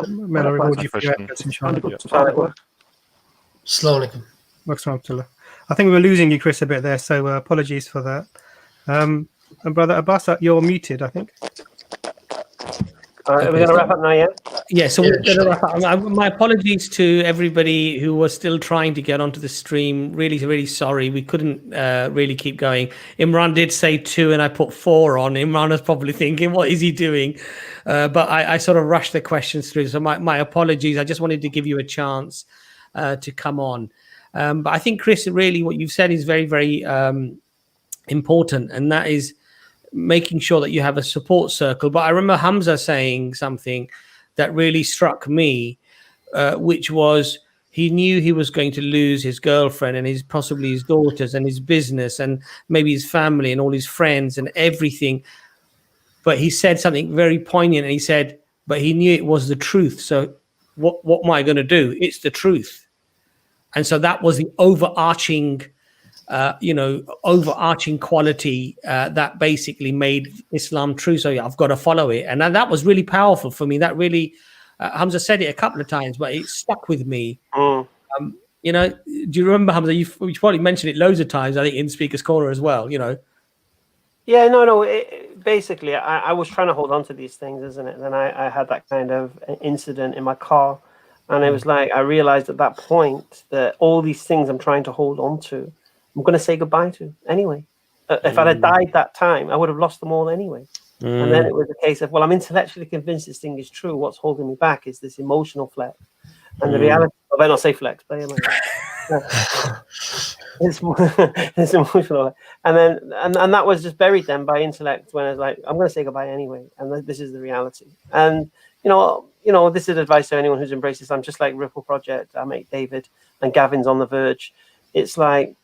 May Allah reward you for your efforts, inshallah. Assalamu alaikum. I think we were losing you, Chris, a bit there, so apologies for that. And Brother Abbas, you're muted, I think. Are we going to wrap up now, yeah? Yeah, so we're going to wrap up. My apologies to everybody who was still trying to get onto the stream. Really, really sorry. We couldn't really keep going. Imran did say 2 and I put 4 on. Imran was probably thinking, what is he doing? But I sort of rushed the questions through. So my apologies. I just wanted to give you a chance to come on. But I think, Chris, really what you've said is very, very important. And that is, making sure that you have a support circle. But I remember Hamza saying something that really struck me, which was he knew he was going to lose his girlfriend and possibly his daughters and his business and maybe his family and all his friends and everything. But he said something very poignant, and he said, but he knew it was the truth. So what am I going to do? It's the truth. And so that was the overarching quality that basically made Islam true. So yeah, I've got to follow it. And that was really powerful for me. That really, Hamza said it a couple of times, but it stuck with me. Do you remember, Hamza? You've probably mentioned it loads of times, I think, in Speaker's Corner as well, Yeah, no. Basically, I was trying to hold on to these things, isn't it? And then I had that kind of incident in my car. And it was like, I realized at that point that all these things I'm trying to hold on to, I'm going to say goodbye to anyway. If I'd have died that time, I would have lost them all anyway. And then it was a case of, well, I'm intellectually convinced this thing is true. What's holding me back is this emotional flex. And the reality, I better not say flex, but it's emotional. And that was just buried then by intellect when I was like, I'm going to say goodbye anyway. And this is the reality. And, this is advice to anyone who's embraced Islam, just like Ripple Project, our mate David, and Gavin's on the verge. It's like,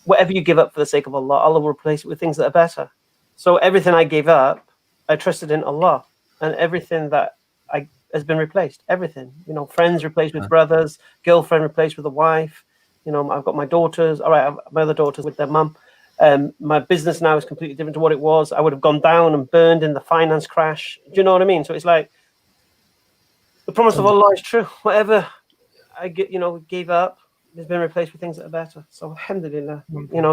whatever you give up for the sake of Allah, Allah will replace it with things that are better. So everything I gave up, I trusted in Allah, and everything that has been replaced. Everything, friends replaced with brothers, girlfriend replaced with a wife. I've got my daughters. All right, my other daughters with their mum. My business now is completely different to what it was. I would have gone down and burned in the finance crash. Do you know what I mean? So it's like the promise of Allah is true. Whatever I gave up has been replaced with things that are better. So alhamdulillah,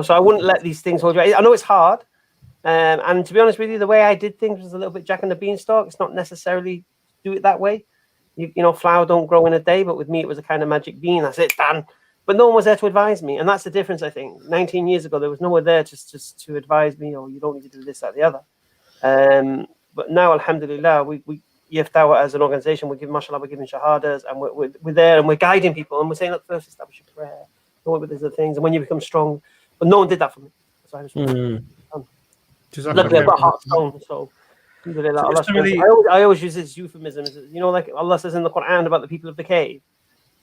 so I wouldn't let these things hold you. I know it's hard. And to be honest with you, the way I did things was a little bit Jack and the Beanstalk. It's not necessarily do it that way. Flower don't grow in a day, but with me, it was a kind of magic bean. That's it, done. But no one was there to advise me. And that's the difference, I think. 19 years ago, there was no one there just to advise me, or you don't need to do this, that, the other. But now, alhamdulillah, we Yaftawa as an organization, we're giving, mashallah, we're giving shahadas, and we're there, and we're guiding people, and we're saying, look, first establish your prayer. Know what these are things, and when you become strong. But no one did that for me. So I just luckily I've got heart stone, so I always use this euphemism. Like Allah says in the Quran about the people of the cave,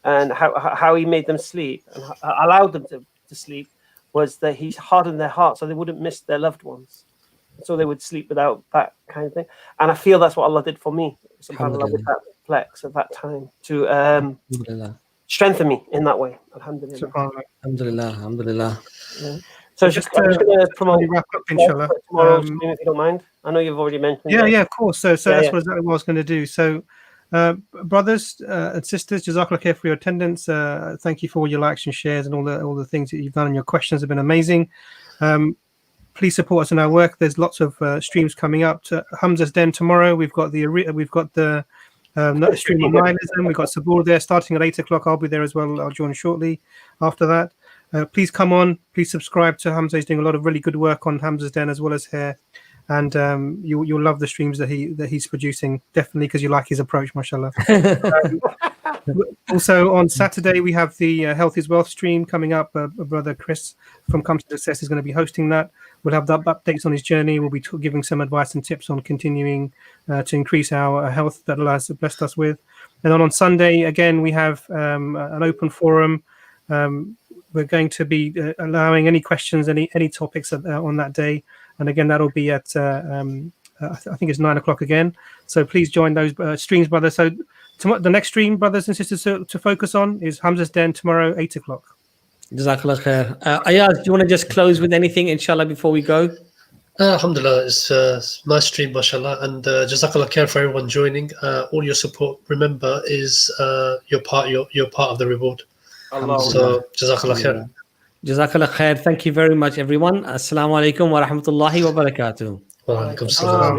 and how He made them sleep and allowed them to sleep, was that He hardened their hearts so they wouldn't miss their loved ones, so they would sleep without that kind of thing. And I feel that's what Allah did for me, subhanAllah, with that flex at that time to strengthen me in that way. Alhamdulillah. Alhamdulillah. Yeah. So I'm just going to promote wrap up, inshallah. Tomorrow, if you don't mind. I know you've already mentioned. Yeah, of course. So that's exactly what I was going to do. So, brothers and sisters, Jazakallah khair for your attendance. Thank you for all your likes and shares and all the things that you've done, and your questions have been amazing. Please support us in our work. There's lots of streams coming up. To Hamza's Den tomorrow. We've got the stream of nihilism. We've got Sabur there starting at 8 o'clock. I'll be there as well. I'll join shortly after that. Please come on. Please subscribe to Hamza. He's doing a lot of really good work on Hamza's Den as well as here, and you'll love the streams that he's producing, definitely, because you like his approach, mashallah. Also on Saturday we have the Health is Wealth stream coming up. Brother Chris from Come to Success is going to be hosting that. We'll have the updates on his journey. We'll be giving some advice and tips on continuing to increase our health that Allah has blessed us with. And then on Sunday again we have an open forum. We're going to be allowing any questions, any topics on that day. And again, that'll be at, I think it's 9 o'clock again. So please join those streams, brothers. So the next stream, brothers and sisters, to focus on is Hamza's Den tomorrow, 8 o'clock. Jazakallah khair. Ayaz, do you want to just close with anything, inshallah, before we go? Alhamdulillah, it's a nice stream, mashallah, and Jazakallah khair for everyone joining. All your support, remember, is you're part of the reward. So, Jazakallah khair. Jazakallah khair. Thank you very much, everyone. Assalamu alaikum wa rahmatullahi wa barakatuh. Wa alaikum salam.